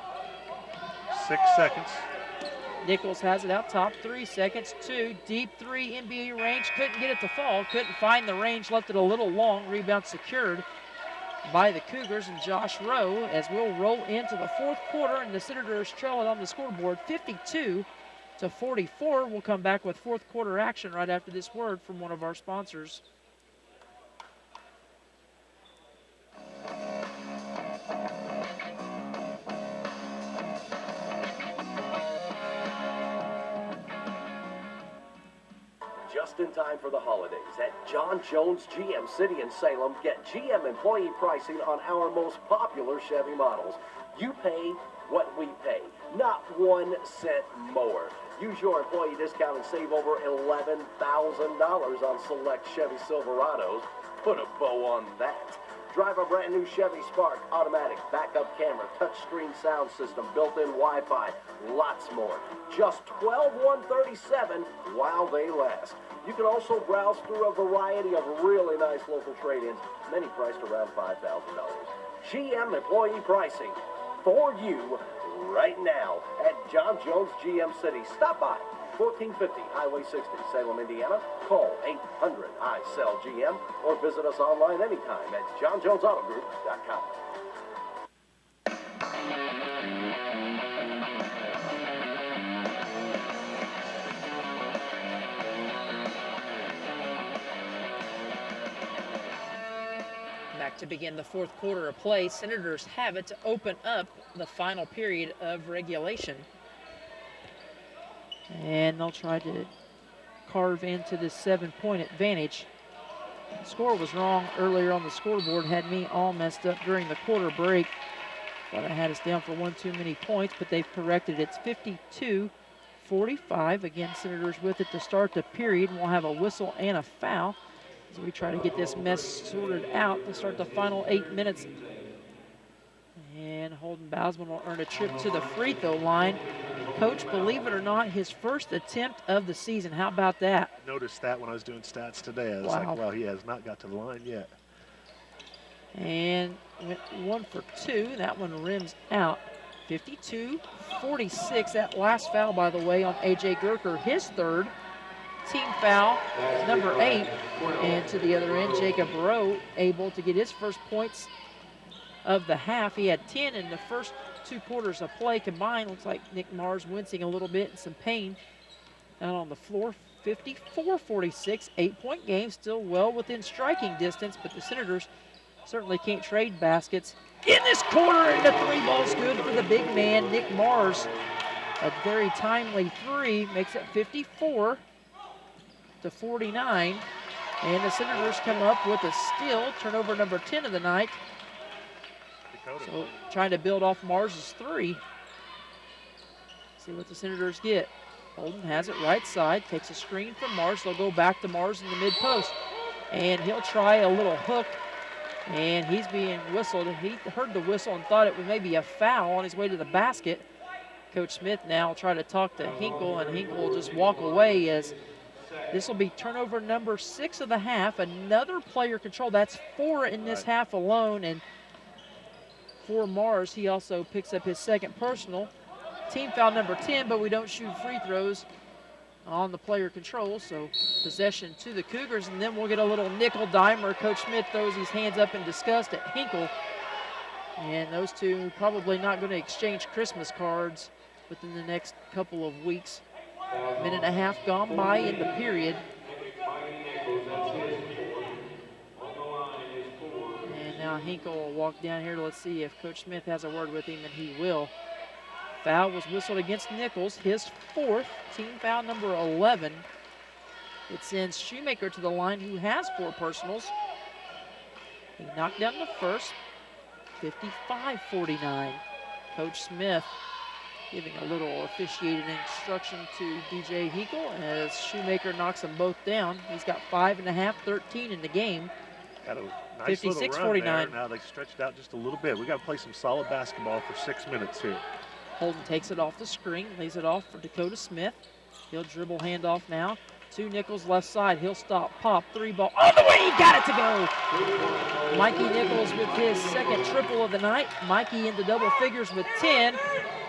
6 seconds. Nichols has it out top, 3 seconds, 2, deep 3, NBA range, couldn't get it to fall, couldn't find the range, left it a little long, rebound secured by the Cougars and Josh Rowe as we'll roll into the fourth quarter and the Senators trail it on the scoreboard 52-44. We'll come back with fourth quarter action right after this word from one of our sponsors. Just in time for the holidays at John Jones GM City and Salem, get GM employee pricing on our most popular Chevy models. You pay what we pay, not 1 cent more. Use your employee discount and save over $11,000 on select Chevy Silverados. Put a bow on that. Drive a brand new Chevy Spark, automatic, backup camera, touchscreen sound system, built-in Wi-Fi, lots more. Just $12,137 while they last. You can also browse through a variety of really nice local trade-ins, many priced around $5,000. GM employee pricing for you right now at John Jones GM City. Stop by 1450 Highway 60, Salem, Indiana. Call 800-I-SELL-GM or visit us online anytime at johnjonesautogroup.com. Back to begin the fourth quarter of play. Senators have it to open up the final period of regulation. And they'll try to carve into this 7-point advantage. Score was wrong earlier on the scoreboard, had me all messed up during the quarter break. Thought I had us down for one too many points, but they've corrected. It's 52-45. Again, Senators with it to start the period. We'll have a whistle and a foul as we try to get this mess sorted out to start the final 8 minutes. And Holden Bousman will earn a trip to the free throw line. Coach, believe it or not, his first attempt of the season. How about that? Noticed that when I was doing stats today. I was like, well, he has not got to the line yet. And went 1 for 2. That one rims out. 52-46. That last foul, by the way, on A.J. Gerker, his third. Team foul, number 8. And to the other end, Jacob Rowe able to get his first points of the half. He had 10 in the first 2 quarters of play combined. Looks like Nick Mars wincing a little bit in some pain out on the floor. 54-46, 8-point game, still well within striking distance, but the Senators certainly can't trade baskets. In this corner, and the 3 ball's good for the big man, Nick Mars. A very timely 3 makes it 54-49. And the Senators come up with a steal, turnover number 10 of the night. So trying to build off Mars's 3. See what the Senators get. Holden has it right side, takes a screen from Mars. They'll go back to Mars in the mid post. And he'll try a little hook. And he's being whistled. He heard the whistle and thought it was maybe a foul on his way to the basket. Coach Smith now will try to talk to Hinkle, and Hinkle will just walk away as this will be turnover number 6 of the half. Another player control. That's 4 in this half alone. And for Mars, he also picks up his second personal. Team foul number 10, but we don't shoot free throws on the player control, so possession to the Cougars, and then we'll get a little nickel dimer. Coach Smith throws his hands up in disgust at Hinkle, and those two probably not going to exchange Christmas cards within the next couple of weeks. Minute and a half gone by in the period. And now Hinkle will walk down here. Let's see if Coach Smith has a word with him, and he will. Foul was whistled against Nichols, his 4th, team foul number 11. It sends Shoemaker to the line, who has 4 personals. He knocked down the first, 55-49. Coach Smith giving a little officiated instruction to DJ Hinkle as Shoemaker knocks them both down. He's got 5.5, 13 in the game. Got a nice 56-49. Now they stretched out just a little bit. We got to play some solid basketball for 6 minutes here. Holden takes it off the screen, lays it off for Dakota Smith. He'll dribble handoff now Two Nichols left side. He'll stop, pop, three ball. All the way, he got it to go. Mikey Nichols with his second triple of the night. Mikey into double figures with 10.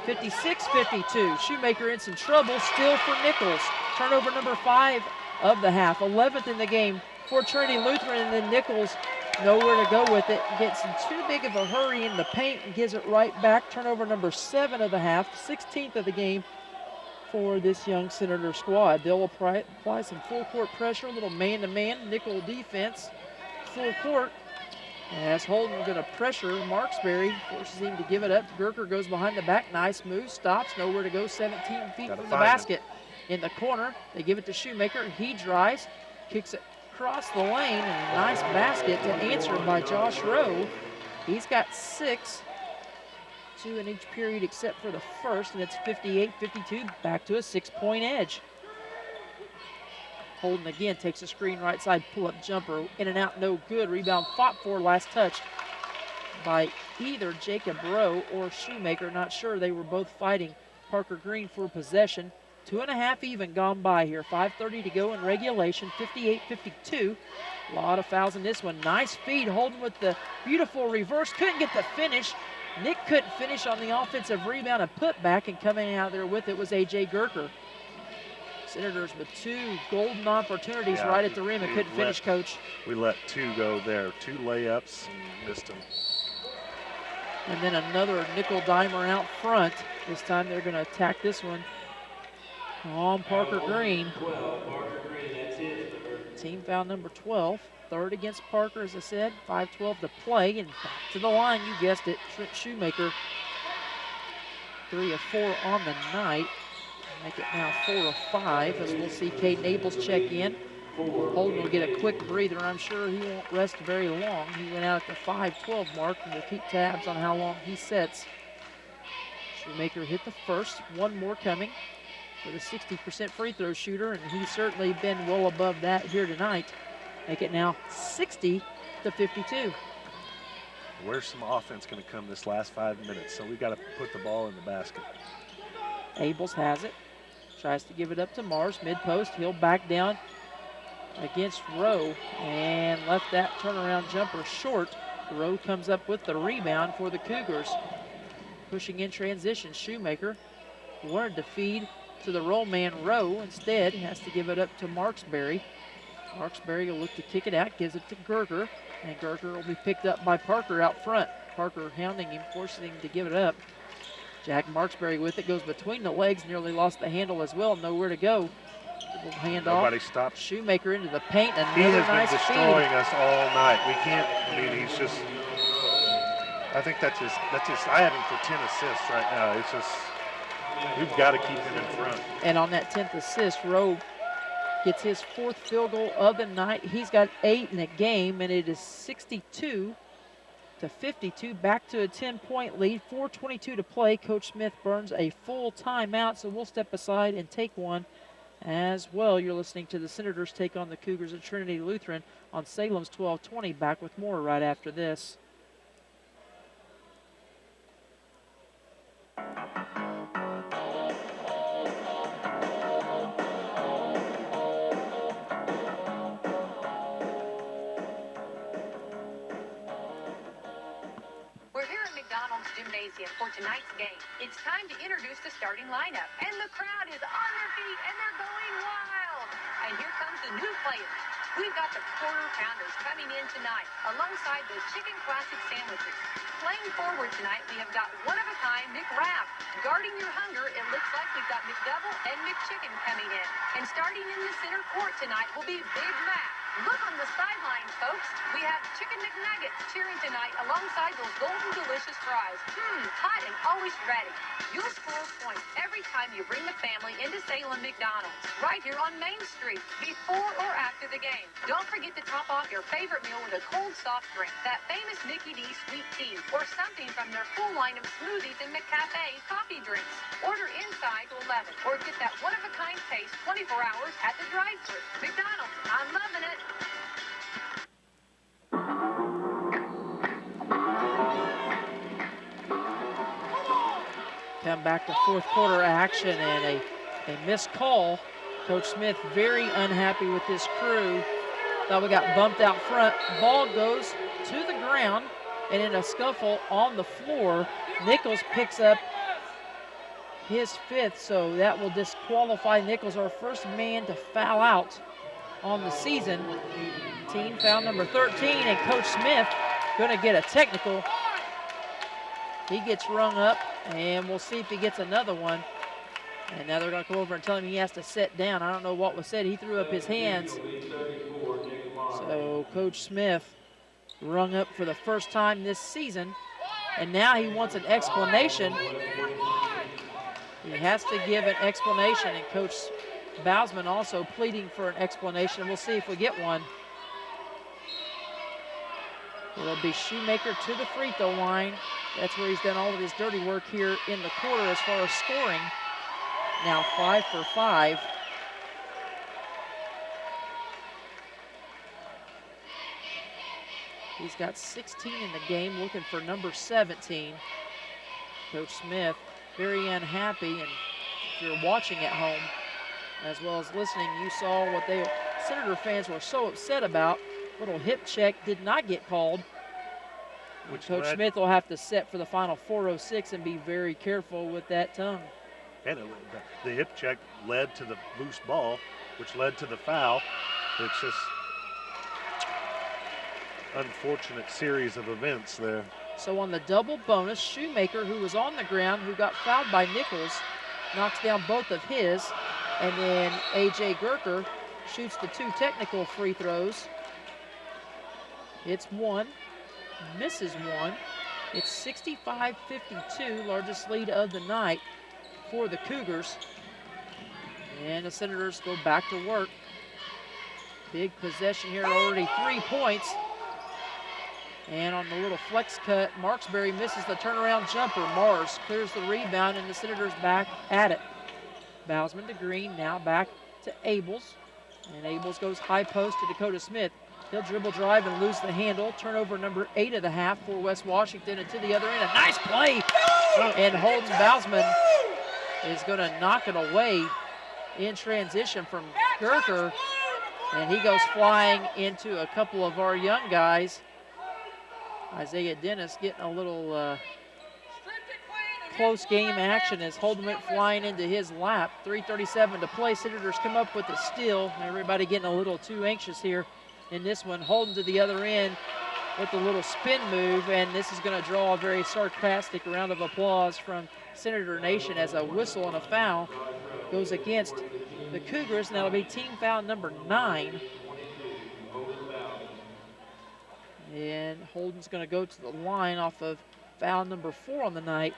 56-52. Shoemaker in some trouble still for Nichols. Turnover number 5 of the half. 11th in the game for Trinity Lutheran, and then Nichols nowhere to go with it. Gets in too big of a hurry in the paint and gives it right back. Turnover number 7 of the half. 16th of the game for this young Senator squad. They'll apply some full court pressure, a little man-to-man, nickel defense, full court. As Holden going to pressure Marksberry, forces him to give it up. Gerker goes behind the back, nice move, stops, nowhere to go, 17 feet from the basket. In the corner, they give it to Shoemaker. He drives, kicks it across the lane, and a nice basket to answer by Josh Rowe. He's got 6, 2 in each period except for the first, and it's 58-52, back to a 6-point edge. Holden again takes a screen right side, pull-up jumper, in and out, no good. Rebound fought for, last touch by either Jacob Rowe or Shoemaker. Not sure, they were both fighting Parker Green for possession. 2.5 even gone by here. 5:30 to go in regulation, 58-52. A lot of fouls in this one. Nice feed, Holden with the beautiful reverse. Couldn't get the finish. Nick couldn't finish on the offensive rebound and put back, and coming out there with it was A.J. Gerker. Senators with 2 golden opportunities right at the rim and couldn't finish, Coach. We let 2 go there. 2 layups and missed them. And then another nickel dimer out front. This time they're going to attack this one on Parker Green. Team foul number 12. Third against Parker, as I said. 5:12 to play. And back to the line, you guessed it, Trent Shoemaker. 3 of 4 on the night. Make it now 4 of 5, as we'll see Cade Naples check in. Holden will get a quick breather. I'm sure he won't rest very long. He went out at the 5:12 mark, and we'll keep tabs on how long he sets. Shoemaker hit the first. 1 more coming for the 60% free throw shooter, and he's certainly been well above that here tonight. Make it now 60-52. Where's some offense going to come this last 5 minutes? So we got to put the ball in the basket. Abels has it. Tries to give it up to Mars, mid-post. He'll back down against Rowe and left that turnaround jumper short. Rowe comes up with the rebound for the Cougars. Pushing in transition, Shoemaker wanted to feed to the roll man Rowe. Instead, has to give it up to Marksberry. Marksberry will look to kick it out, gives it to Gerker, and Gerker will be picked up by Parker out front. Parker hounding him, forcing him to give it up. Jack Marksberry with it, goes between the legs, nearly lost the handle as well, nowhere to go. Hand Nobody off. stopped. Shoemaker into the paint, another He has nice been destroying feed. us all night. We can't, I mean, he's just, I think that's just, I have him for 10 assists right now. It's just, we've got to keep him in front. And on that 10th assist, Rowe gets his 4th field goal of the night. He's got 8 in a game, and it is 62-52, back to a 10-point lead. 4:22 to play. Coach Smith burns a full timeout, so we'll step aside and take one as well. You're listening to the Senators take on the Cougars of Trinity Lutheran on Salem's 1220. Back with more right after this. Gymnasium for tonight's game. It's time to introduce the starting lineup, and the crowd is on their feet and they're going wild. And here comes the new players. We've got the quarter pounders coming in tonight alongside the chicken classic sandwiches. Playing forward tonight, we have got one-of-a-kind McWrap. Guarding your hunger, it looks like we've got McDouble and McChicken coming in. And starting in the center court tonight will be Big Mac. Look on the sidelines, folks. We have Chicken McNuggets cheering tonight alongside those golden delicious fries. Hot and always ready. You'll score points every time you bring the family into Salem McDonald's, right here on Main Street, before or after the game. Don't forget to top off your favorite meal with a cold soft drink, that famous Mickey D sweet tea, or something from their full line of smoothies and McCafe coffee drinks. Order inside to 11, or get that one-of-a-kind taste 24 hours at the drive-thru. McDonald's, I'm loving it. Come back to 4th quarter action, and a missed call Coach Smith very unhappy with this crew. Thought we got bumped out front. Ball goes to the ground, and in a scuffle on the floor, Nichols picks up his 5th, so that will disqualify Nichols, our first man to foul out on the season. Team foul number 13, and Coach Smith going to get a technical. He gets rung up, and we'll see if he gets another one. And now they're going to come over and tell him he has to sit down. I don't know what was said. He threw up his hands. So Coach Smith rung up for the first time this season, and now he wants an explanation. He has to give an explanation, and Coach Bousman also pleading for an explanation. We'll see if we get one. It'll be Shoemaker to the free throw line. That's where he's done all of his dirty work here in the quarter as far as scoring. Now 5 for 5. He's got 16 in the game, looking for number 17. Coach Smith very unhappy, and if you're watching at home as well as listening, you saw what Senator fans were so upset about. Little hip check did not get called. Coach Smith will have to set for the final 4:06 and be very careful with that tongue. And the hip check led to the loose ball, which led to the foul. It's just unfortunate series of events there. So on the double bonus, Shoemaker, who was on the ground, who got fouled by Nichols, knocks down both of his. And then A.J. Gerker shoots the 2 technical free throws. Hits 1, misses 1. It's 65-52, largest lead of the night for the Cougars. And the Senators go back to work. Big possession here, already 3 points. And on the little flex cut, Marksberry misses the turnaround jumper. Mars clears the rebound, and the Senators back at it. Bousman to Green, now back to Abels. And Abels goes high post to Dakota Smith. He'll dribble drive and lose the handle. Turnover number 8 of the half for West Washington, and to the other end, a nice play. And Holden Bousman is going to knock it away in transition from Gerker. And he goes flying into a couple of our young guys. Isaiah Dennis getting a little close game action as Holden went flying into his lap. 3:37 to play. Senators come up with a steal. Everybody getting a little too anxious here in this one. Holden to the other end with a little spin move, and this is going to draw a very sarcastic round of applause from Senator Nation as a whistle and a foul goes against the Cougars, and that'll be team foul number 9. And Holden's going to go to the line off of foul number 4 on the night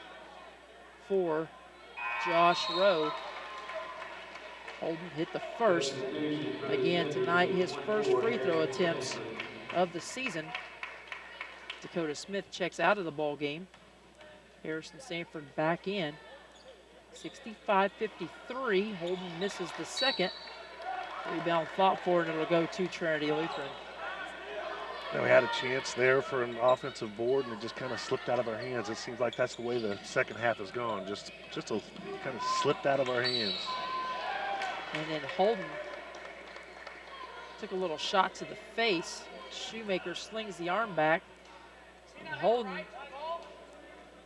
for Josh Rowe. Holden hit the first. Again tonight, his first free throw attempts of the season. Dakota Smith checks out of the ball game. Harrison Sanford back in. 65-53. Holden misses the second. Rebound fought for, and it'll go to Trinity Lutheran. Now we had a chance there for an offensive board, and it just kind of slipped out of our hands. It seems like that's the way the second half has gone. Just kind of slipped out of our hands. And then Holden took a little shot to the face. Shoemaker slings the arm back. And Holden,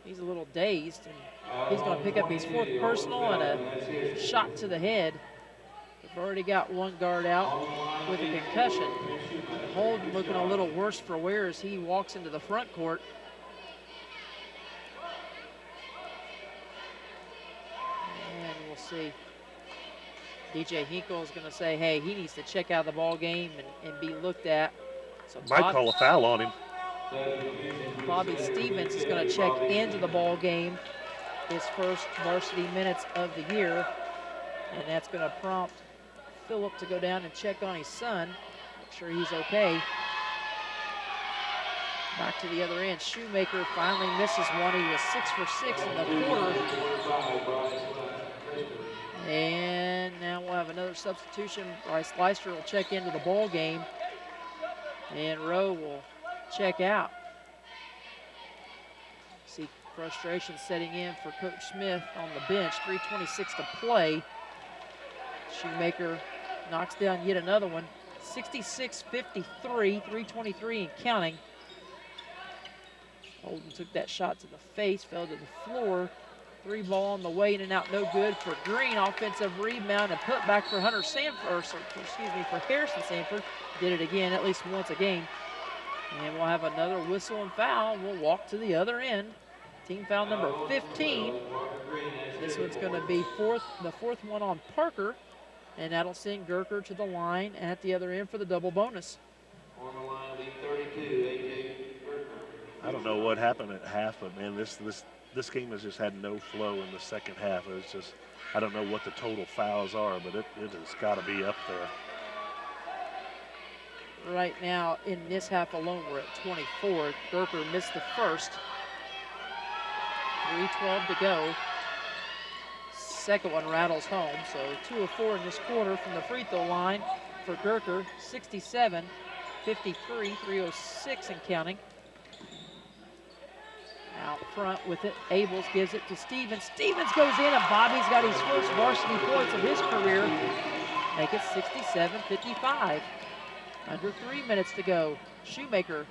he's a little dazed, and he's going to pick up his 4th personal and a shot to the head. We've already got one guard out with a concussion. Holden looking a little worse for wear as he walks into the front court. And we'll see. DJ Hinkle is going to say, hey, he needs to check out the ball game and be looked at. So might call a foul on him. Bobby Stevens is going to check into the ball game, his first varsity minutes of the year. And that's going to prompt Phillip to go down and check on his son. Make sure he's okay. Back to the other end. Shoemaker finally misses one. He was 6 for 6 in the quarter. And now we'll have another substitution. Bryce Leister will check into the ball game. And Rowe will check out. See frustration setting in for Coach Smith on the bench. 3:26 to play. Shoemaker knocks down yet another one. 66-53, 3:23 and counting. Holden took that shot to the face, fell to the floor. 3 ball on the way, in and out, no good for Green. Offensive rebound and put back for for Harrison Sanford. Did it again, at least once a game. And we'll have another whistle and foul. We'll walk to the other end. Team foul number 15. This one's going to be the fourth one on Parker. And that'll send Gerker to the line at the other end for the double bonus. On the line will be 32, A.J. I don't know what happened at half, but man, this game has just had no flow in the second half. It's just, I don't know what the total fouls are, but it has got to be up there. Right now, in this half alone, we're at 24. Gerker missed the first. 3:12 to go. Second one rattles home, so 2 of 4 in this quarter from the free throw line for Gerker. 67-53, 3:06 and counting. Out front with it, Abels gives it to Stevens. Stevens goes in, and Bobby's got his first varsity points of his career. Make it 67-55. Under 3 minutes to go. Shoemaker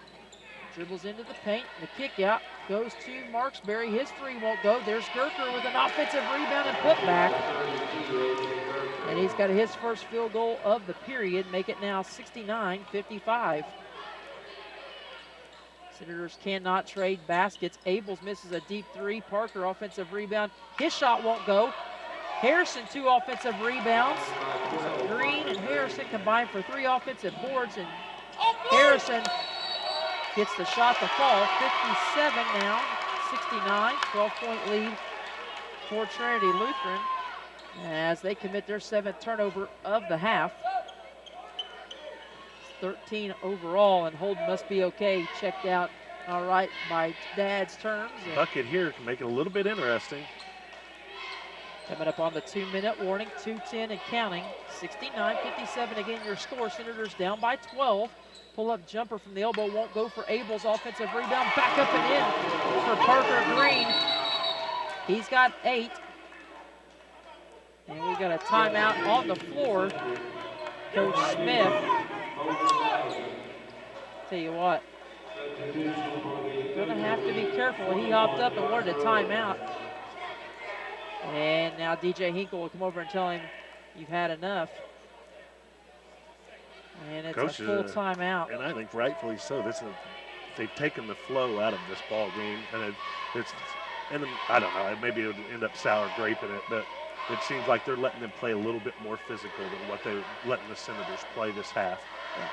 dribbles into the paint. The kick out goes to Marksberry. His 3 won't go. There's Gerker with an offensive rebound and putback. And he's got his first field goal of the period. Make it now 69-55. Senators cannot trade baskets. Abels misses a deep 3. Parker offensive rebound. His shot won't go. Harrison 2 offensive rebounds. Green and Harrison combined for 3 offensive boards, and Harrison gets the shot to fall. 57 now, 69, 12-point lead for Trinity Lutheran as they commit their 7th turnover of the half. 13 overall, and Holden must be okay. Checked out all right by Dad's terms. Bucket here can make it a little bit interesting. Coming up on the 2-minute warning, 2:10 and counting. 69-57 again your score. Senators down by 12. Pull-up jumper from the elbow won't go for Abels. Offensive rebound, back up and in for Parker Green. He's got 8. And we've got a timeout on the floor. Coach Smith. Tell you what, gonna have to be careful. He hopped up and wanted a timeout. And now DJ Hinkle will come over and tell him, you've had enough. And it's Coach, a full timeout. And I think rightfully so. They've taken the flow out of this ball game, and I don't know, maybe it would end up sour graping it, but it seems like they're letting them play a little bit more physical than what they're letting the Senators play this half. Yeah.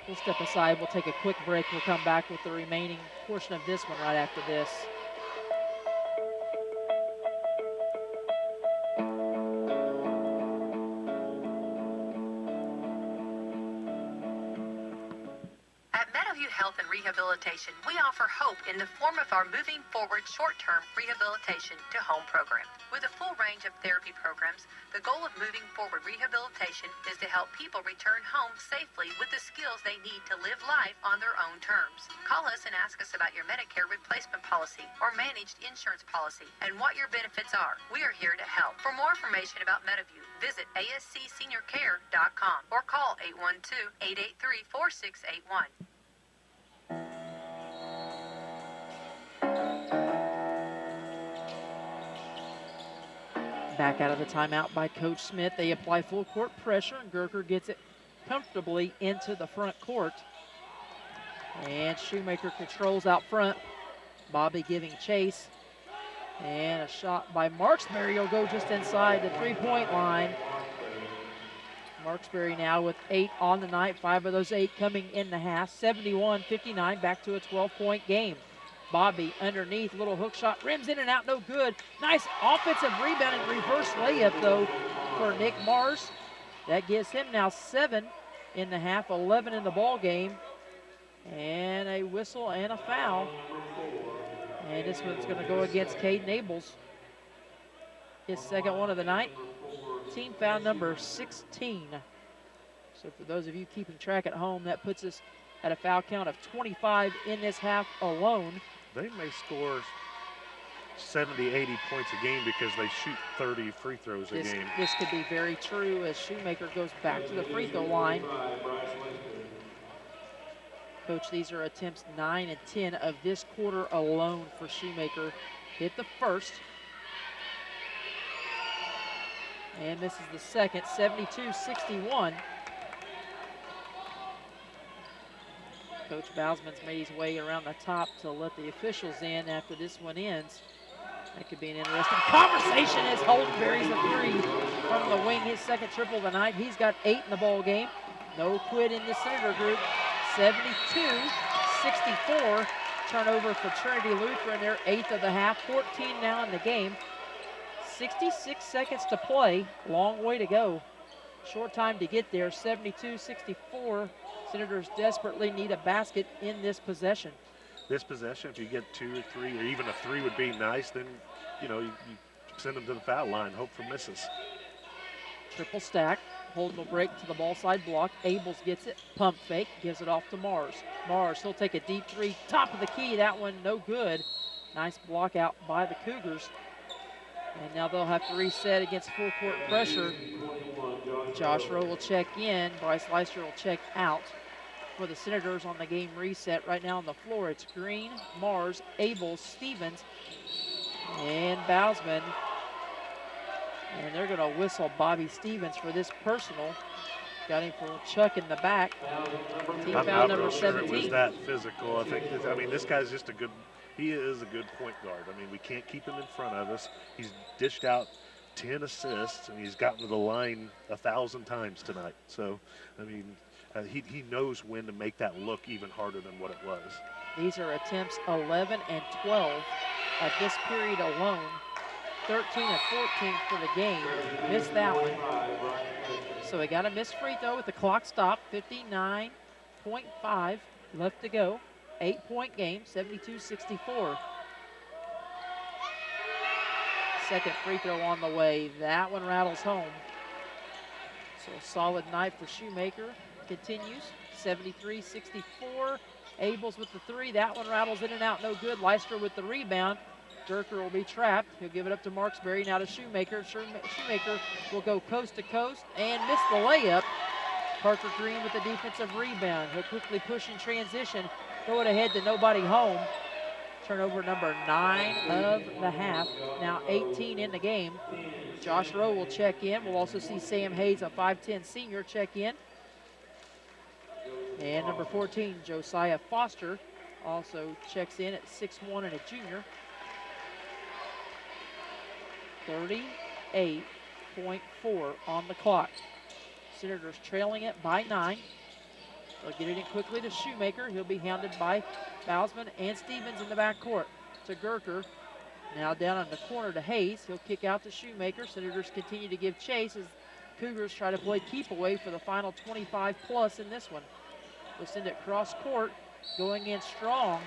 We'll step aside. We'll take a quick break. We'll come back with the remaining portion of this one right after this. Health and Rehabilitation, we offer hope in the form of our Moving Forward short-term rehabilitation to home program. With a full range of therapy programs, the goal of Moving Forward Rehabilitation is to help people return home safely with the skills they need to live life on their own terms. Call us and ask us about your Medicare replacement policy or managed insurance policy and what your benefits are. We are here to help. For more information about MediView, visit ascseniorcare.com or call 812-883-4681. Back out of the timeout by Coach Smith. They apply full court pressure, and Gerker gets it comfortably into the front court. And Shoemaker controls out front. Bobby giving chase. And a shot by Marksberry will go just inside the 3-point line. Marksberry now with 8 on the night, 5 of those 8 coming in the half. 71-59, back to a 12-point game. Bobby underneath, little hook shot, rims in and out, no good. Nice offensive rebound and reverse layup, though, for Nick Mars. That gives him now 7 in the half, 11 in the ball game. And a whistle and a foul. And this one's going to go against Caden Abels. His second one of the night. Team foul number 16. So for those of you keeping track at home, that puts us at a foul count of 25 in this half alone. They may score 70, 80 points a game because they shoot 30 free throws a game. This could be very true as Shoemaker goes back to the free throw line. Coach, these are attempts 9 and 10 of this quarter alone for Shoemaker. Hit the first. And this is the second, 72-61. Coach Bausman's made his way around the top to let the officials in after this one ends. That could be an interesting conversation as Holden buries a three from the wing, his second triple of the night. He's got 8 in the ball game. No quit in the Senator group. 72-64. Turnover for Trinity Lutheran, their 8th of the half. 14 now in the game. 66 seconds to play. Long way to go. Short time to get there. 72-64. Senators desperately need a basket in this possession. This possession, if you get 2 or 3, or even a 3 would be nice, then, you send them to the foul line, hope for misses. Triple stack. Holden will break to the ball side block. Abels gets it. Pump fake. Gives it off to Mars. Mars, he'll take a deep 3. Top of the key. That one no good. Nice block out by the Cougars. And now they'll have to reset against full court pressure. Josh Rowe will check in. Bryce Leister will check out. For the Senators on the game reset right now on the floor, it's Green, Mars, Abels, Stevens, and Bausman. And they're going to whistle Bobby Stevens for this personal. Got him for Chuck in the back. Team foul number 17. It was that physical. I think, this guy's just he is a good point guard. We can't keep him in front of us. He's dished out 10 assists, and he's gotten to the line 1,000 times tonight. So, he knows when to make that look even harder than what it was. These are attempts 11 and 12 of this period alone. 13 and 14 for the game. Missed that one. So he got a missed free throw with the clock stopped. 59.5 left to go. 8-point game, 72-64. Second free throw on the way. That one rattles home. So a solid night for Shoemaker. Continues, 73-64. Abels with the 3. That one rattles in and out, no good. Leister with the rebound. Durker will be trapped. He'll give it up to Marksberry, now to Shoemaker. Shoemaker will go coast to coast and miss the layup. Parker Green with the defensive rebound. He'll quickly push in transition. Throw it ahead to nobody home. Turnover number 9 of the half. Now 18 in the game. Josh Rowe will check in. We'll also see Sam Hayes, a 5'10 senior, check in. And number 14, Josiah Foster, also checks in at 6'1 and a junior. 38.4 on the clock. Senators trailing it by 9. They'll get it in quickly to Shoemaker. He'll be hounded by Bausman and Stevens in the backcourt. To Gurker. Now down in the corner to Hayes. He'll kick out to Shoemaker. Senators continue to give chase as Cougars try to play keep away for the final 25 plus in this one. They'll send it cross court. Going in strong.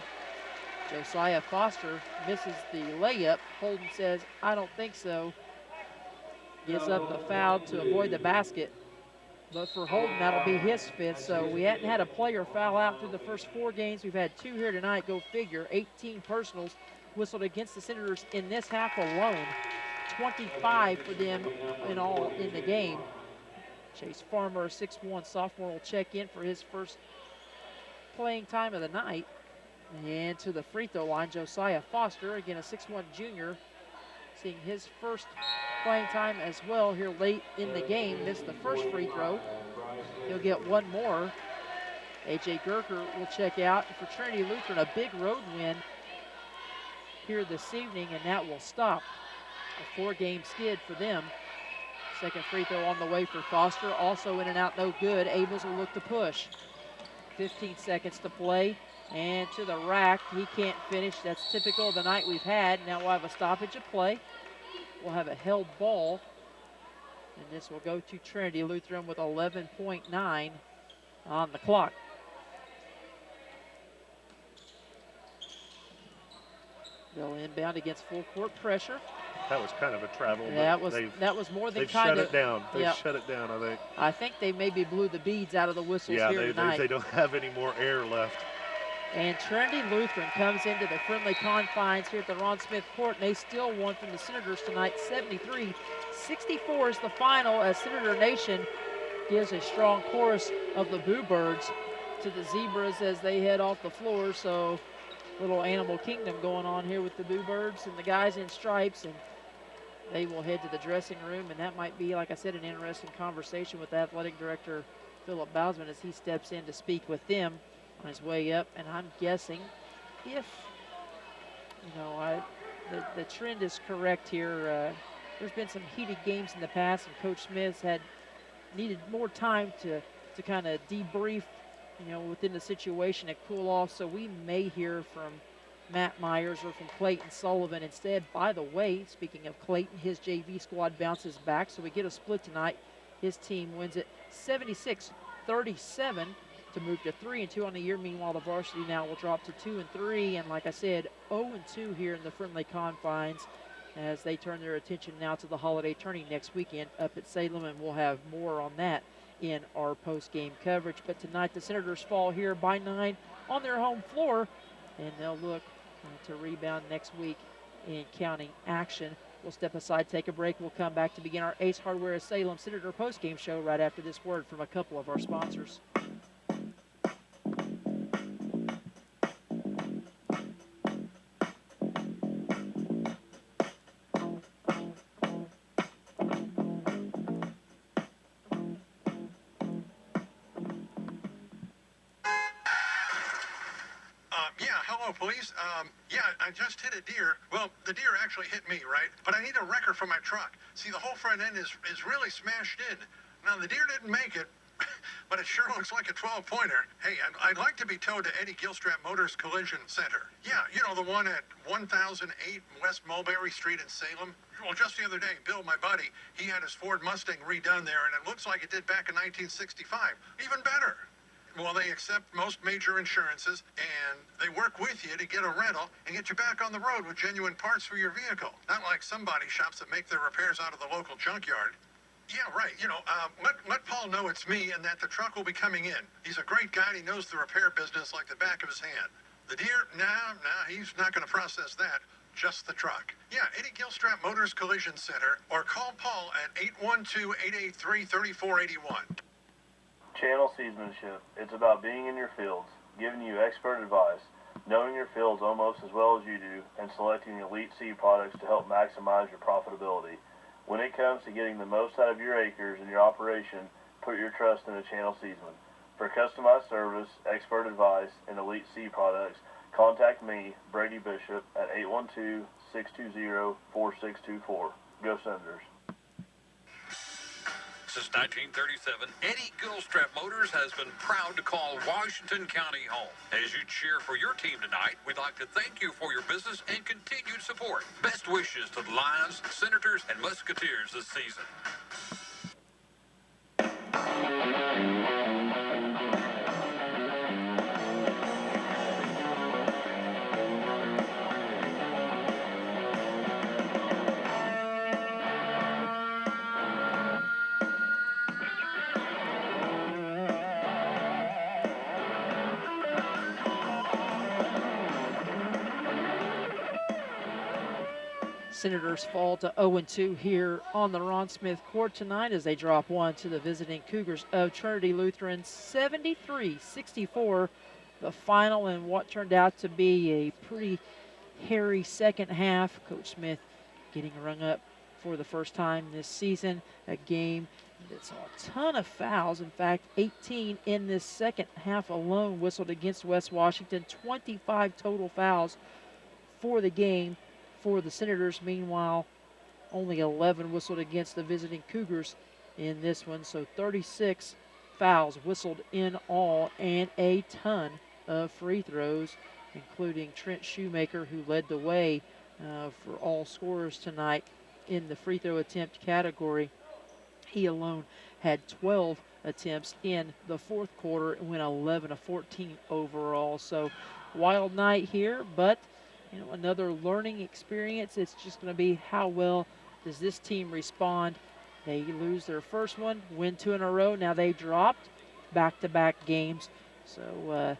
Josiah Foster misses the layup. Holden says, I don't think so. Gives up the foul to avoid the basket. But for Holden, that'll be his 5th. So we hadn't had a player foul out through the first 4 games. We've had 2 here tonight. Go figure. 18 personals whistled against the Senators in this half alone. 25 for them in all in the game. Chase Farmer, a 6'1 sophomore, will check in for his first playing time of the night. And to the free throw line, Josiah Foster, again a 6'1 junior, seeing his first playing time as well here late in the game. Missed the first free throw. He'll get one more. A.J. Gurker will check out for Trinity Lutheran, a big road win here this evening, and that will stop a 4-game skid for them. Second free throw on the way for Foster, also in and out, no good. Abels will look to push. 15 seconds to play, and to the rack. He can't finish. That's typical of the night we've had. Now we'll have a stoppage of play. We'll have a held ball, and this will go to Trinity Lutheran with 11.9 on the clock. They'll inbound against full court pressure. That was kind of a travel. That was more than kind of. They've shut it down. They've shut it down, I think. I think they maybe blew the beads out of the whistles here tonight. They don't have any more air left. And Trinity Lutheran comes into the friendly confines here at the Ron Smith Court, and they still won from the Senators tonight. 73-64 is the final, as Senator Nation gives a strong chorus of the Boo Birds to the Zebras as they head off the floor. So little animal kingdom going on here with the Boo Birds and the guys in stripes, and they will head to the dressing room, and that might be, like I said, an interesting conversation with Athletic Director Philip Bausman as he steps in to speak with them on his way up. And I'm guessing if, the trend is correct here, there's been some heated games in the past, and Coach Smith's needed more time to kind of debrief, within the situation and cool off. So we may hear from Matt Myers or from Clayton Sullivan instead. By the way, speaking of Clayton, his JV squad bounces back, so we get a split tonight. His team wins it 76-37 to move to 3-2 on the year. Meanwhile, the varsity now will drop to 2-3, and like I said, 0-2 here in the friendly confines as they turn their attention now to the holiday tourney next weekend up at Salem, and we'll have more on that in our post-game coverage. But tonight the Senators fall here by 9 on their home floor, and they'll look to rebound next week in county action. We'll step aside, take a break. We'll come back to begin our Ace Hardware of Salem Senator post-game show right after this word from a couple of our sponsors. Police, I just hit a deer. Well, the deer actually hit me, right? But I need a wrecker for my truck. See, the whole front end is really smashed in. Now, the deer didn't make it, but it sure looks like a 12-pointer. Hey, I'd like to be towed to Eddie Gilstrap Motors Collision Center. Yeah, the one at 1008 West Mulberry Street in Salem. Well, just the other day, Bill, my buddy, he had his Ford Mustang redone there, and it looks like it did back in 1965. Even better. Well, they accept most major insurances, and they work with you to get a rental and get you back on the road with genuine parts for your vehicle. Not like some body shops that make their repairs out of the local junkyard. Yeah, right. Let Paul know it's me and that the truck will be coming in. He's a great guy, and he knows the repair business like the back of his hand. The deer, nah, he's not going to process that. Just the truck. Yeah, Eddie Gilstrap Motors Collision Center, or call Paul at 812-883-3481. Channel seamanship. It's about being in your fields, giving you expert advice, knowing your fields almost as well as you do, and selecting elite seed products to help maximize your profitability. When it comes to getting the most out of your acres and your operation, put your trust in a Channel seedsman. For customized service, expert advice, and elite seed products, contact me, Brady Bishop, at 812-620-4624. Go Senators. Since 1937, Eddie Gilstrap Motors has been proud to call Washington County home. As you cheer for your team tonight, we'd like to thank you for your business and continued support. Best wishes to the Lions, Senators, and Musketeers this season. Senators fall to 0-2 here on the Ron Smith Court tonight as they drop one to the visiting Cougars of Trinity Lutheran. 73-64, the final in what turned out to be a pretty hairy second half. Coach Smith getting rung up for the first time this season. A game that saw a ton of fouls. In fact, 18 in this second half alone whistled against West Washington. 25 total fouls for the game for the Senators. Meanwhile, only 11 whistled against the visiting Cougars in this one. So 36 fouls whistled in all, and a ton of free throws, including Trent Shoemaker, who led the way for all scorers tonight in the free throw attempt category. He alone had 12 attempts in the fourth quarter and went 11 of 14 overall. So wild night here, but another learning experience. It's just going to be how well does this team respond. They lose their first one, win 2 in a row. Now they dropped back-to-back games. So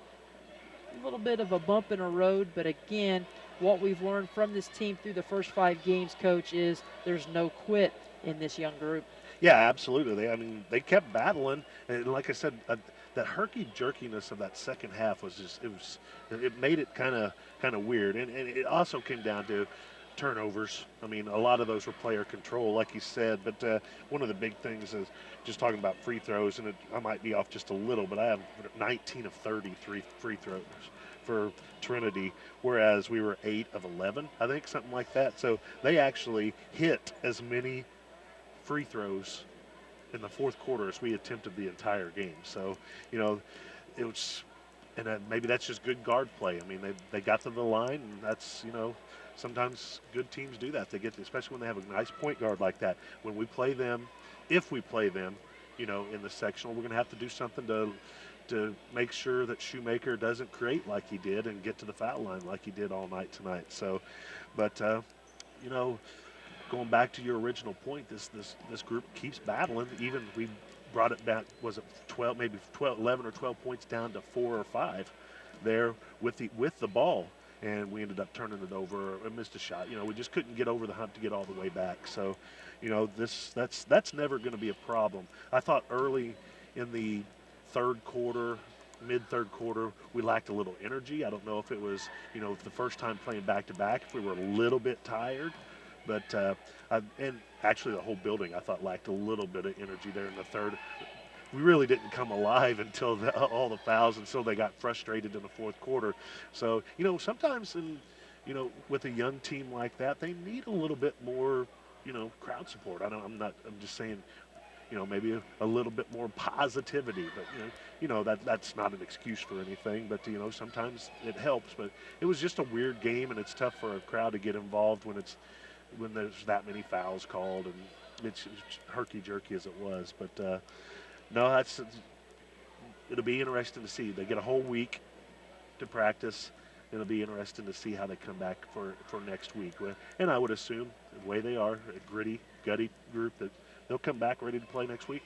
a little bit of a bump in the road, but again, what we've learned from this team through the first 5 games, Coach, is there's no quit in this young group. Yeah, absolutely. They kept battling, and like I said, that herky-jerkiness of that second half was it made it kind of weird, and it also came down to turnovers. I mean, a lot of those were player control, like you said, but one of the big things is just talking about free throws, and I might be off just a little, but I have 19 of 33 free throws for Trinity, whereas we were 8 of 11, I think, something like that. So they actually hit as many free throws in the fourth quarter as we attempted the entire game. So, it was, and maybe that's just good guard play. I mean, they got to the line, and that's, sometimes good teams do that. They get, especially when they have a nice point guard like that. When we play them, if we play them, in the sectional, we're going to have to do something to make sure that Shoemaker doesn't create like he did and get to the foul line like he did all night tonight. So, but going back to your original point, this group keeps battling. Even we brought it back, was it 12, maybe 12, 11 or 12 points down to 4 or 5 there with the ball, and we ended up turning it over and missed a shot. We just couldn't get over the hump to get all the way back. So, that's never going to be a problem. I thought early in the third quarter, mid-third quarter, we lacked a little energy. I don't know if it was, the first time playing back-to-back, if we were a little bit tired. But and actually the whole building, I thought, lacked a little bit of energy there in the third. We really didn't come alive until all the fouls, until they got frustrated in the fourth quarter. So, sometimes with a young team like that, they need a little bit more, crowd support. I'm just saying, maybe a little bit more positivity, but that's not an excuse for anything, but sometimes it helps. But it was just a weird game, and it's tough for a crowd to get involved when there's that many fouls called, and it's herky-jerky as it was. But no, it'll be interesting to see. They get a whole week to practice. It'll be interesting to see how they come back for next week. And I would assume, the way they are, a gritty, gutty group, that they'll come back ready to play next week.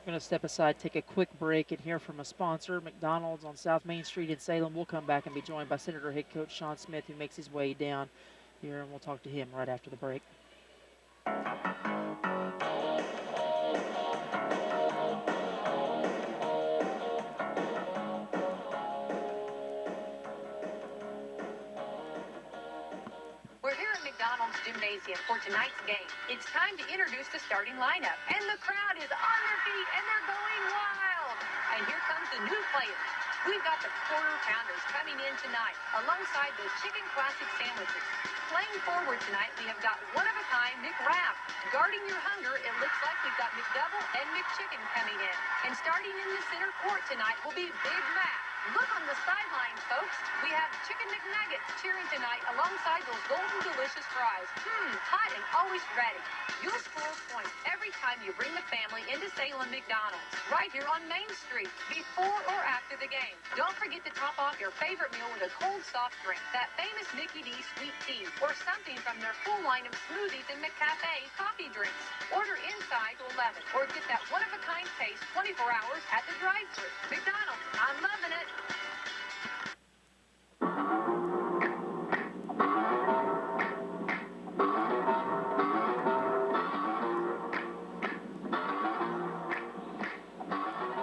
We're going to step aside, take a quick break, and hear from a sponsor, McDonald's on South Main Street in Salem. We'll come back and be joined by Senator head coach Sean Smith, who makes his way down here, and we'll talk to him right after the break. We're here at McDonald's Gymnasium for tonight's game. It's time to introduce the starting lineup, and the crowd is on their feet, and they're going wild. And here comes the new players. We've got the quarter pounders coming in tonight, alongside the chicken classic sandwiches. Playing forward tonight, we have got one-of-a-kind McWrap. Guarding your hunger, it looks like we've got McDouble and McChicken coming in. And starting in the center court tonight will be Big Mac. Look on the sidelines, folks. We have Chicken McNuggets cheering tonight alongside those golden delicious fries. Hot and always ready. You'll score points every time you bring the family into Salem McDonald's, right here on Main Street, before or after the game. Don't forget to top off your favorite meal with a cold soft drink, that famous Mickey D sweet tea, or something from their full line of smoothies and McCafe coffee drinks. Order inside to 11, or get that one-of-a-kind taste 24 hours at the drive-thru. McDonald's, I'm loving it.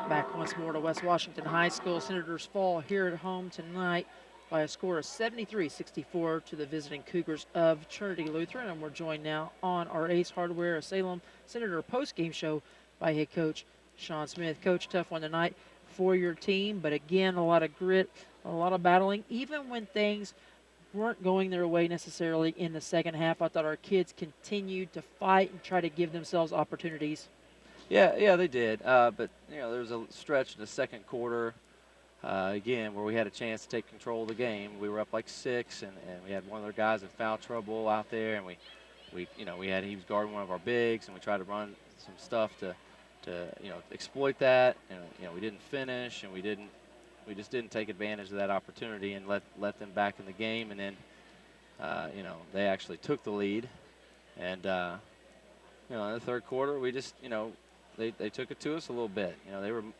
Back once more to West Washington High School. Senators fall here at home tonight by a score of 73-64 to the visiting Cougars of Trinity Lutheran. And we're joined now on our Ace Hardware Salem Senator post-game show by head coach Sean Smith. Coach, tough one tonight for your team, but again, a lot of grit, a lot of battling. Even when things weren't going their way necessarily in the second half, I thought our kids continued to fight and try to give themselves opportunities. Yeah, they did. But there was a stretch in the second quarter, again, where we had a chance to take control of the game. We were up like 6, and we had one of their guys in foul trouble out there, and he was guarding one of our bigs, and we tried to run some stuff to exploit that, and we didn't finish, and we just didn't take advantage of that opportunity and let them back in the game. And then they actually took the lead, and in the third quarter we just they took it to us a little bit.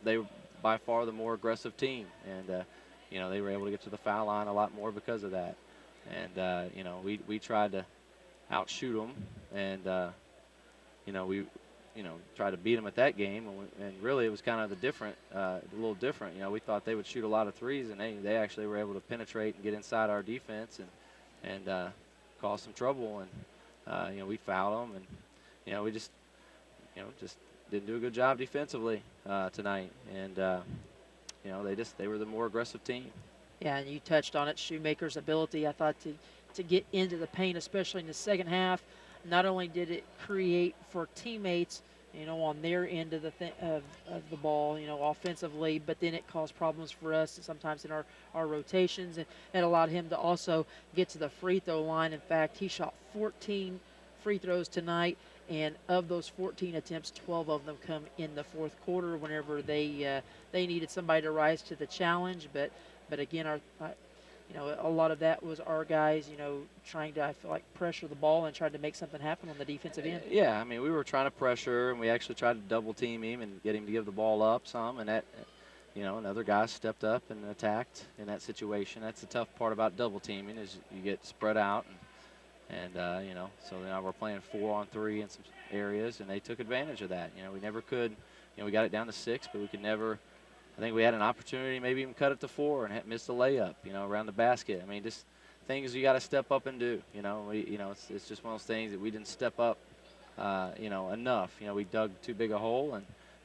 They were by far the more aggressive team, and they were able to get to the foul line a lot more because of that. And, we tried to outshoot them, and, we, tried to beat them at that game. And really it was kind of a little different. We thought they would shoot a lot of threes, and they actually were able to penetrate and get inside our defense and cause some trouble. And, we fouled them, and, we just didn't do a good job defensively tonight. And, they were the more aggressive team. Yeah, and you touched on it, Shoemaker's ability, I thought, to get into the paint, especially in the second half. Not only did it create for teammates, on their end of the ball, offensively, but then it caused problems for us sometimes in our rotations, and it allowed him to also get to the free throw line. In fact, he shot 14 free throws tonight, and of those 14 attempts, 12 of them come in the fourth quarter whenever they needed somebody to rise to the challenge. But again, a lot of that was our guys, trying to, I feel like, pressure the ball and trying to make something happen on the defensive end. Yeah, we were trying to pressure, and we actually tried to double team him and get him to give the ball up some, and that, another guy stepped up and attacked in that situation. That's the tough part about double teaming, is you get spread out, and so now we're playing 4-on-3 in some areas, and they took advantage of that. We never could, we got it down to 6, but we could never. I think we had an opportunity, maybe even cut it to 4 and missed a layup, around the basket. Just things you got to step up and do. It's just one of those things that we didn't step up, enough. We dug too big a hole,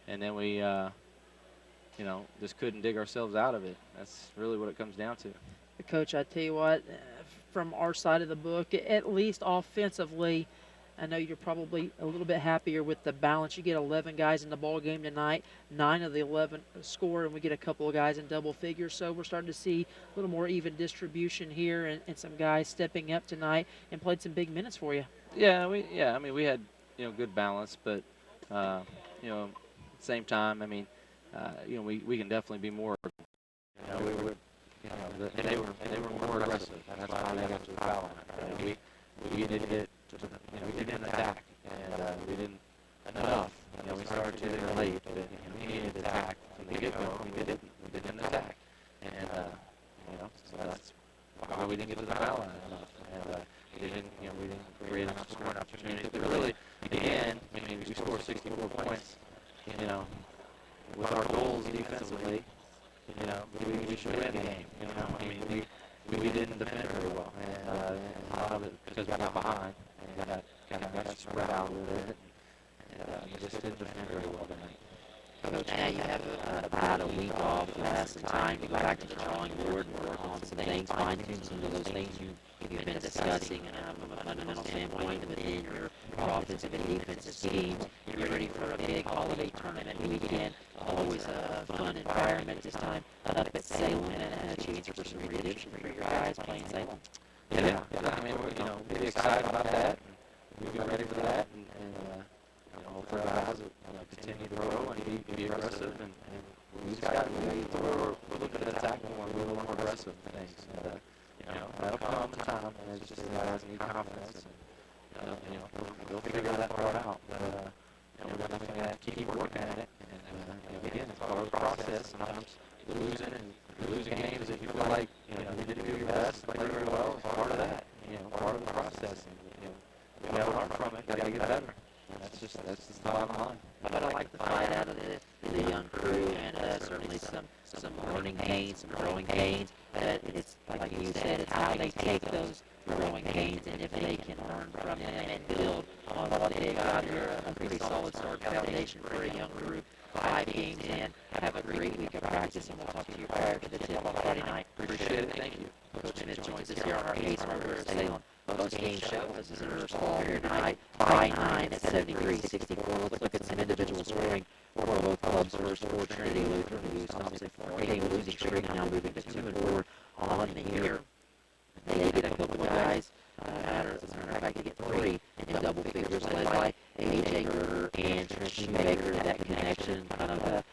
and then we, just couldn't dig ourselves out of it. That's really what it comes down to. Coach, I tell you what, from our side of the book, at least offensively, I know you're probably a little bit happier with the balance. You get 11 guys in the ball game tonight. 9 of the 11 score, and we get a couple of guys in double figures. So we're starting to see a little more even distribution here, and some guys stepping up tonight and played some big minutes for you. Yeah, we had good balance, but at the same time, we can definitely be more. They were more aggressive. That's why they got to the foul line. We didn't attack, and we didn't enough. We started too late, but we needed to attack from the get-go. We didn't attack, and so that's why we didn't get to the foul line enough. And we didn't create enough scoring opportunities. But really, again, we scored 64 points. With our goals defensively, we should win the game. We didn't defend very well, and a lot of it because we got behind and got spread out a little bit, and we just didn't defend very well tonight. Coach, now you have about a week off to have some time to go back to the drawing board and work on some things, fine-tune some of those things you've been discussing from a fundamental standpoint within your offensive and defensive schemes. You're ready for a big holiday tournament weekend. Always a fun environment at this time up at Salem, and a chance for some redemption for your guys playing Salem. Yeah. We're really excited about that. We'll be ready for that, and hopefully our guys will continue to grow and be aggressive, and we just got we're looking at attack more, we're a little more aggressive things, and that'll come in time, and it's just the guys need confidence, and they'll figure that part out. But we're definitely gonna keep working at it, and again, it's part of the process. Sometimes losing games that you feel like you didn't do your best, play very well. It's part of that, part of the process. And, we gotta learn from it. Gotta get better. That's just the bottom line. But I like the fight out of the young crew, and certainly some learning gains, some growing gains. But it's like you said, it's how they take those growing gains, and if they can learn from them and build on what they got here, a pretty solid start foundation for a young group. 5 games in. Have a great week of practice, and we'll talk to you prior to the tip on Friday night. Appreciate it. Thank you. Coach Smith joins us here on our Hayes Hardware of Salem post-game show. Visitors fall here tonight by 9 at 73-64. Let's look at some individual scoring for both clubs. First for Trinity Lutheran, who stops a 4-game losing streak, now moving to 2-4 on the year. They get a couple of guys. As a matter of fact, they get 3 in double figures, led by A.J. Gerger and Shoemaker. That connection, kind of a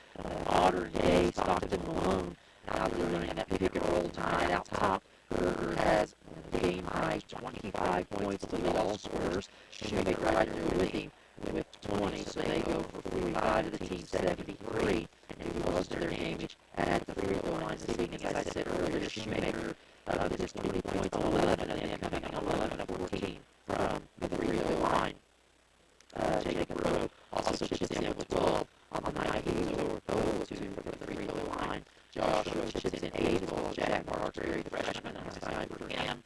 modern day Stockton Malone out there running that pick and roll tonight out top. Gerger has game high 25 points to lead all scorers. Shoemaker right there with him with 20, so they go for 45 to the team's 73. and do most of their damage at the free throw line this evening. As I said earlier, Shoemaker with just 20 points, 11 of them coming in 11 of 14 from the free throw line. Jacob Rowe also chips in with 12 on the night. He's over 2 from the free throw line. Josh Rose chips in 8 as well as Jack Marksberry, the freshman. Nice night for him.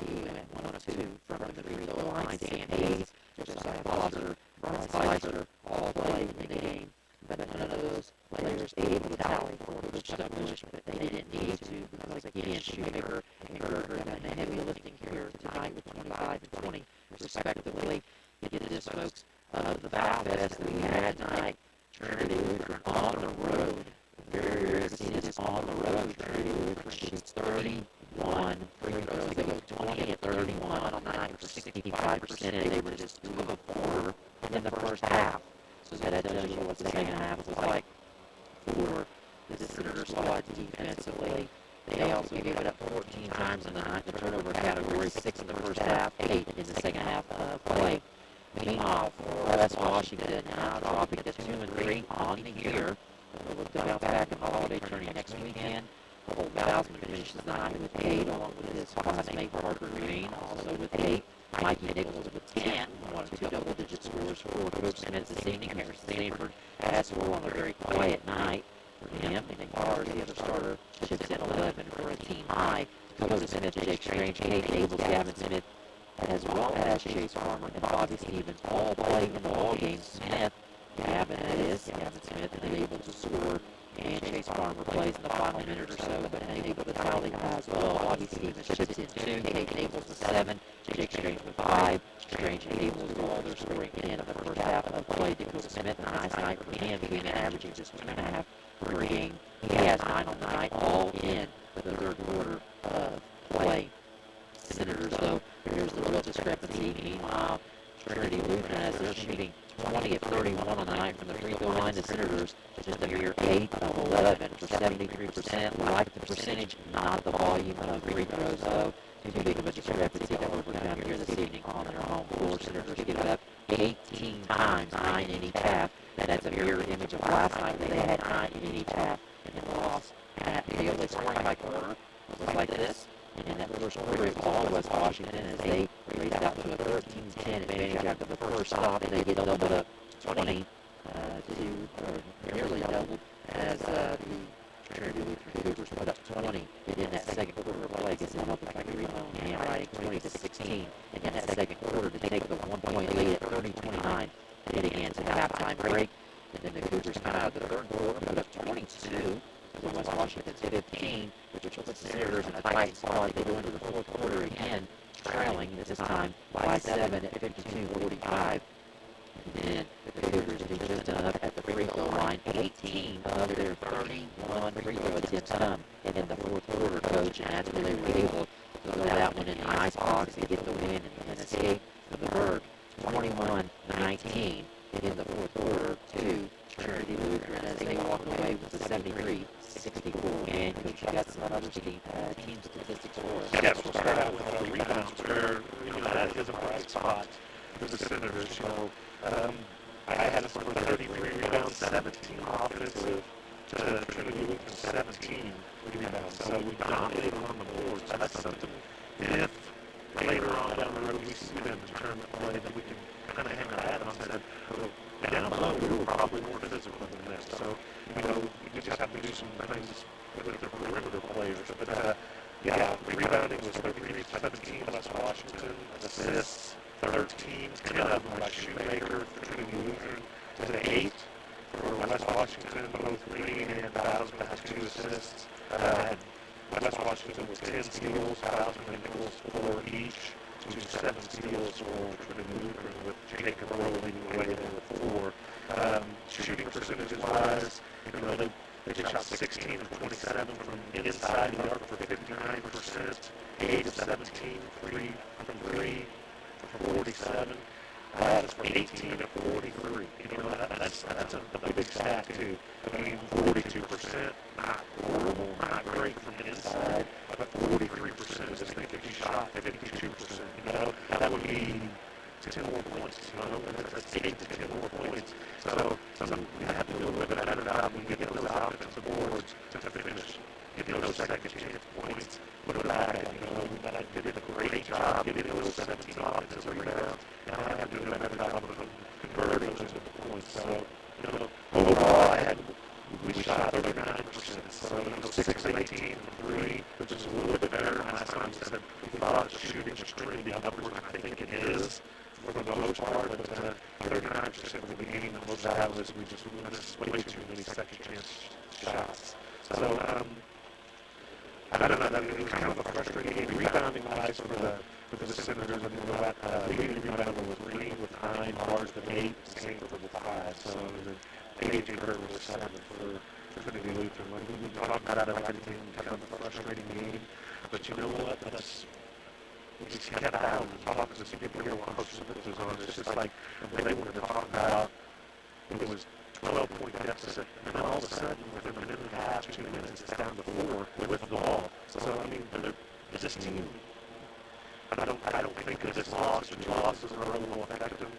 He went 1 of 2 from the free throw line. Sam Hayes, Josiah Foster, Brian Spicer all played in the game, but none of those players able to tally for Coach Stuckbush, but they didn't need to because, again, Shoemaker and Gerger done the heavy lifting here tonight with 25 and 20, respectively. Get this, folks, the Foul Fest that we had tonight, Trinity Lutheran on the road. Very rare to see this on the road. Trinity Lutheran shoots 31 free throws. They go 20 and 31 on the night for 65%. They were just 2 of 4 in the first half. So that tells you what the second half was like for the Senator squad defensively. They also gave it up 14 times in the night in the turnover category, 6 in the first half, 8 in the second half of play. Meanwhile, for West Washington now dropping to 2 and 3 on the year. They'll bounce back in the holiday tourney next weekend. Cole Bousman finishes the night with 8, along with his classmate Parker Green, also with 8. Mikey Nichols with 10, one of 2 double-digit scores for Coach Smith this evening. Harrison Sanford has scored on a very quiet night for him. And Carr, the other starter, chips in 11 for a team high. Dakota Smith, Jake Strange, Kate Abel, Gavin Smith, as well as Chase Farmer and Bobby Stevens all play in the ball game. Smith, Gavin Smith, is able to score, and Chase Farmer plays in the final minute or so, but unable to tally as well. Bobby Stevens chips in 2, Kate Abels with 7, Jake Strange with 5. Strange and Abels do all their scoring in the first half of play. Dakota Smith, a nice night for him, came in averaging just 2.5 per game. He has 9 on the night, all in the third quarter of play. Senators, though, here's the real discrepancy. Meanwhile, Trinity Lutheran, as they're shooting 20 of 31 on the night from the free throw line, the Senators just a mere 8 of 11 for 73%. Like the percentage, not the volume of free throws, though. Too big of a discrepancy to overcome here this evening on their home floor. Senators give it up 18 times, 9 in each half. That's a mirror image of last night where they had 9 in each half in the loss at Yale. They scoring by quarter. It was like this. And that first quarter is all West Washington as they race out to a 13-10 advantage after the first stop, and they get doubled up 20 or nearly doubled as the Trinity Lutheran Cougars put up 20. And in that second quarter of play, gets them up with like a rebound handwriting, 20-16. And in that second quarter, to take the 1-point lead at 30-29, heading into the halftime break. And then the Cougars come out of the third quarter, put up 22. To West Washington's 15, which puts the Senators in a tight spot. They go into the fourth quarter again, trailing this time by 7 at 52-45. And then the Cougars do just enough at the free throw line. 18 of their 31 free throw attempts come in the fourth quarter, Coach, and that's where they were able to throw that one in the icebox to get the win and escape for the Bird. 21-19 in the fourth quarter to Trinity Lutheran as they walk away with a 73-64 win. Coach, you got some other team statistics for us. Yes, we'll start out with the rebounds where, that is a bright spot for the Senators. I had us for 33 rebounds, 17 offensive to Trinity Lutheran 17 rebounds. So we dominated on the boards. That's something, if later on down the road we see them in tournament play, that we can kind of hang our hat on and said, down below, we were probably more physical than this. So, we just have to do some things with the perimeter players. But, rebounding was 33-17 West Washington. Assists, 13, 10 of them by Shoemaker for Trinity Lutheran to 8 for West Washington. Both Green and Bousman had 2 assists. West Washington with 10 steals, Bousman and Nichols 4 each. 7 steals for Trinity Lutheran with Jacob Rowe leading the way there with 4. Shooting percentage-wise, they shot 16 of 27 from inside the arc for 59%, 8 of 17 from 3 for 47. That's for 18 of 43. That's a big stat too. 42%, not horrible, not great from inside, but 43% is, I think, if you shot 52%, that would be 10 more points, that's 8 to 10 more points. So we have to do a little bit better job. So, overall, we shot 39%. So, 6 of 18 and 3, which is a little bit better. Last time we said we thought shooting was trending upward, and I think it is for the most part, but 39% of the game, and most of that was we just missed way too many second chance shots. So, I don't know, it was kind of a frustrating game. Rebounding wise for the Senators, I mean, leading rebounder was Green with 9, Bars with 8, Sanford with 5. So, A.J. Hurt with 7 for Trinity Lutheran. We talked about it like kind of a frustrating game, but you know what? We just kept out and talking to some people here while Coach Smith was on. It's just like they wanted to talk about it was 12-point deficit, and then all of a sudden, within a minute and a half, 2 minutes, it's down to 4 with the ball. So, I mean, is this team, I don't think that this loss or 2 losses in a row will affect them,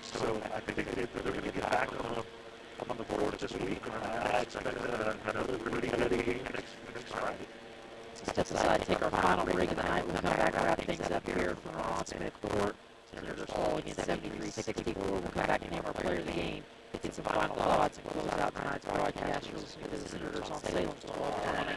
so I think they're going to get back on the board this week. I expect another really good game next Friday. Steps aside, take our final break of the night. We'll come back, wrap things up here from Ron Smith Court. Senators fall against 73-64. We'll come back and name our player of the game, get some final thoughts, and close out tonight's broadcast. You're listening to the Senators on Salem's 1220.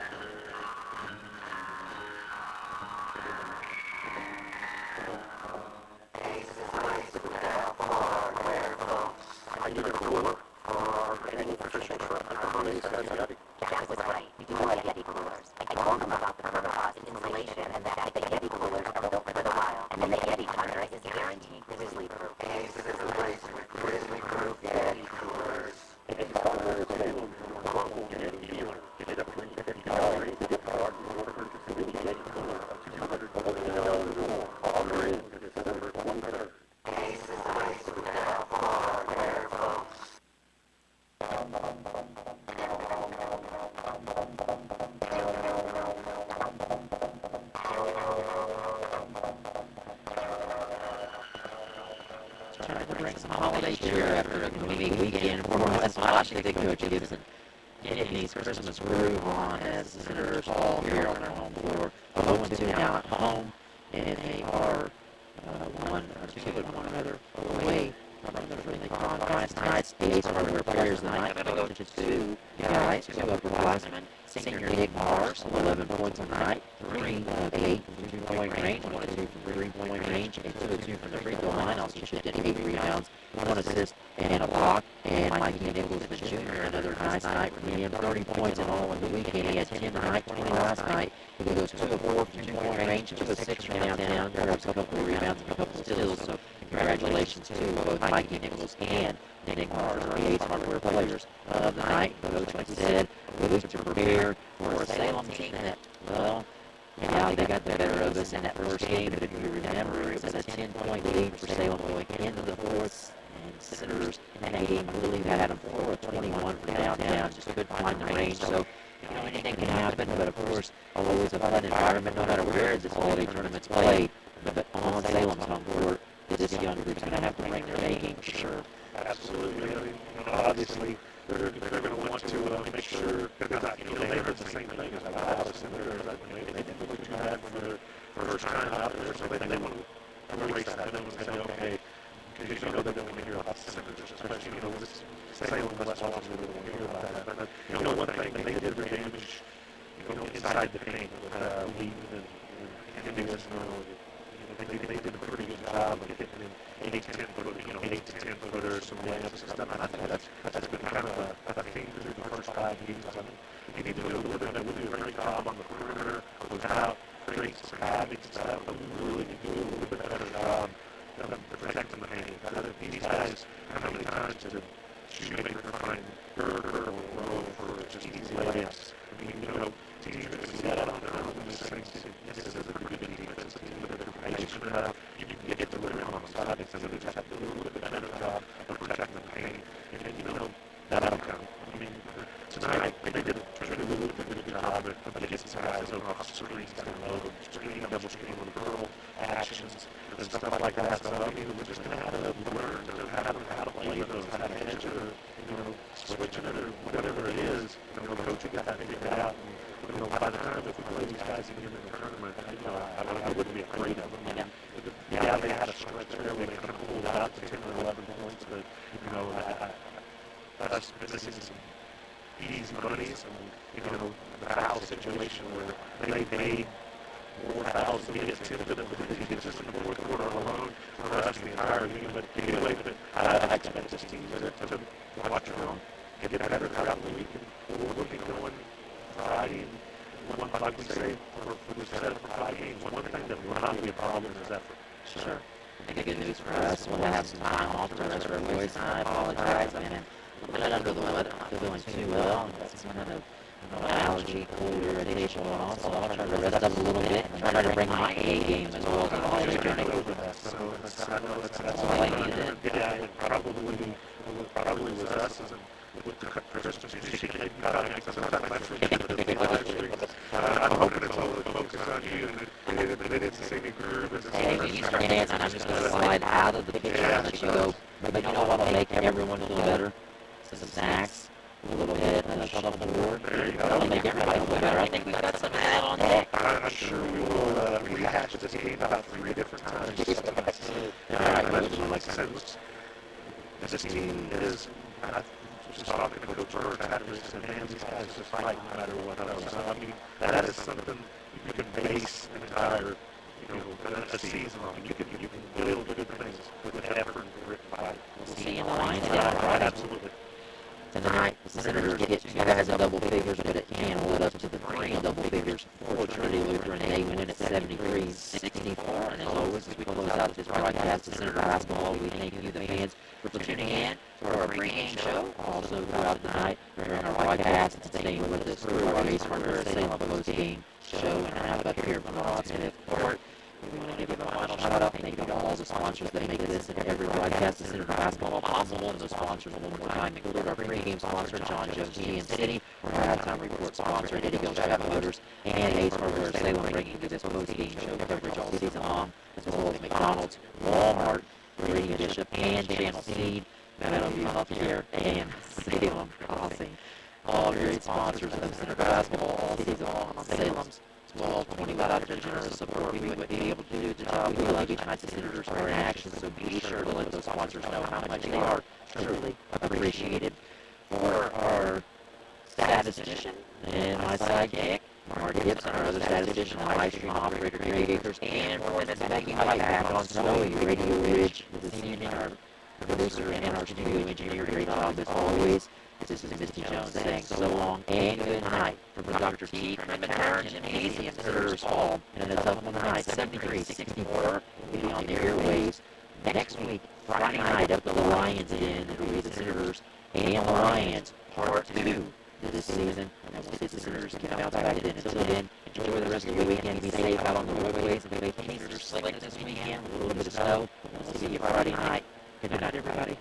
Are you the cooler for any official trip? How many says Yeti? Yes, that's right. We do like Yeti coolers. I told them about the permafrost insulation and that the Yeti coolers are built for the wild. And then the Yeti Thunder is guaranteed grizzly proof. Ace is a place with grizzly proof Yeti coolers. If you partner with Salem, your local Yeti dealer, get a free $50 gift card in order to purchase any Yeti cooler of $240 or more. Order in to December 23rd. Ace is a place with the help for hardware folks. Trying to bring some holiday cheer after a gloomy weekend for West Washington. Coach Gibson getting his Christmas groove on as the Senators fall here on their home floor. 0-2 now at home, and they are 1-2 away from the friendly confines. Tonight's 8 hardware players tonight have devoted to 2 guys, 2 upperclassmen. Senior Nick Mars, 11 points on the night, 3 of 8 from 2-point range, 1 of 2 from 3-point range, and 2 of 2 from the free throw line. Also chipped in 8 rebounds, 1 assist, and a block. And Mikey Nichols, the junior, another nice night for him, 30 points in all in the weekend. He had 10 tonight, 20 last night. He goes 2 of 4 from 2-point range, 2 of 6 from downtown, grabs a couple of rebounds and a couple of steals. So congratulations to both Mikey Nichols and Nick Mars, our 8 hardware players of the night. Coach, like I said, moved to prepare for a Salem team that, well, yeah, they got the better of us in that first game, but if you remember, it was a 10-point lead for Salem going into the fourth, and Senators in that game, I believe, had them 4 of 21 from downtown, just couldn't find the range, so, anything can happen, but of course, always a fun environment, no matter where this holiday tournament's played, but on Salem's home court, this young group's going to have to bring their A game for sure. Absolutely. I mean, obviously, they're going to want to make sure, because they heard the same thing as Dallas, and they didn't look too bad for their first time out there, so they want to erase that. They want to say, okay, because they don't want to hear about the Senators, especially, this Salem West Washington, they don't want to hear about that. But, one thing, they did their damage, inside the paint with Lee and Davis. They did a pretty good job of getting in 8 to 10 footers, some layups and stuff. And I think that's been kind of a theme through the first 5 games. I mean, you need to do a little bit. We do a great job on the perimeter, close out, create some habits and stuff. But we really need to do a little bit better job of protecting the paint. These guys, how many times did Shoemaker find Berger or Rowe for just easy layups? I mean, teams are going to see that on their own. This is a pretty good defensive team, but they're patient enough. You can get the rim on the side, and they just have to do a little bit better job of protecting the paint. And that'll come. I mean, tonight they did a really good job of getting some guys over off screens down low, double screen with curl actions and stuff like that. So, I mean, we're just going to have to learn how to play those, how to edge or, switching it or whatever it is. Coach, you got that figured out. And, by the time if we play these guys again in the tournament, I wouldn't be afraid of them. Yeah, they had a stretch there where they kind of pulled out to 10 11 points, but, you know, us missing some easy bunnies and, you know, the foul situation where they made more fouls than we attempted them just in the fourth quarter alone for us the entire game. But anyway, I expect this team to watch around, get better throughout the week, and we'll be going Friday. And like we say, we've set up for 5 games. One thing that will not be a problem is effort. Sure. The good news for us, we'll have some time off to rest our voice, and I apologize. I've been a little bit under the weather, not feeling too well. I've got some kind of allergy, cold, irritation going on, so I'll try to rest up a little bit and try to bring my A game as well to the holiday journey. So that's all I needed. Yeah, it probably was us with the Christmas music sometimes I forget the live streams. I'm hoping it's all the focus on you and it's the same groove. Hey, when you start dancing, I'm just going to slide out of the picture and let you go. But you know what will make everyone feel better? Some snacks, a little bit of shuffleboard. That'll make everybody feel better. I think we've got some of that on deck. I'm sure we will rehash this game about 3 different times. All right, but like I said, this team is, just talking to Coach Burke after this, and man, these guys just fight no matter what else. So, I mean, that is something you can base an entire, you know, a season on. You can build good things with effort and grit and fight. We'll see you in the lines down Friday. Absolutely. Tonight, the Senators get 2 guys in double figures, but it can't hold up to the 3 in double figures for Trinity Lutheran. They win it at 73-64. And as always, as we close out this broadcast of Senator Basketball, we thank you, the fans, for tuning in to our pregame show. Also, throughout the night, during our broadcast, and staying with us through our Ace Hardware Salem postgame show and wrap up here from the Rod Smith Court. We want to give a final shout-out. Thank you to all the sponsors that make this and every broadcast of Senator Basketball possible. And those sponsors, one more time, include our pregame sponsor, John Jones GM City, our halftime report sponsor, Eddie Gill Chapman Motors, and Ace Hardware Salem, bringing you this postgame show coverage all season long, as well as McDonald's, Walmart, Radio Bishop, and Channel Seed, Meadowview Healthcare, and Salem Crossing. All great sponsors of Senator Basketball all season long on Salem's 12-20 without your generous support, we wouldn't be able to do the job we love each night. The Senators are in action, so be sure to let those sponsors know how much they are truly appreciated. For our statistician and my sidekick, Mark Gibson, our other statistician, live stream operator, Greg Akers, and for Miss Becky White back on Snowy Radio Ridge this evening, our producer and our studio engineer, great job as always. This is Misty Jones saying so long and good night from Dr. T, from Tarrant, Gymnasium, and Senators Hall. And a tough one tonight, 73-64, will be on the airwaves next week, Friday night, up to the Lions Den. It'll be the Senators and the Lions, part 2 this season. And we'll see the Senators get out back then. Until then, enjoy the rest of the weekend. Be safe out on the roadways. The vacations are slick this weekend with a little bit of snow. We'll see you Friday night. Good night, everybody.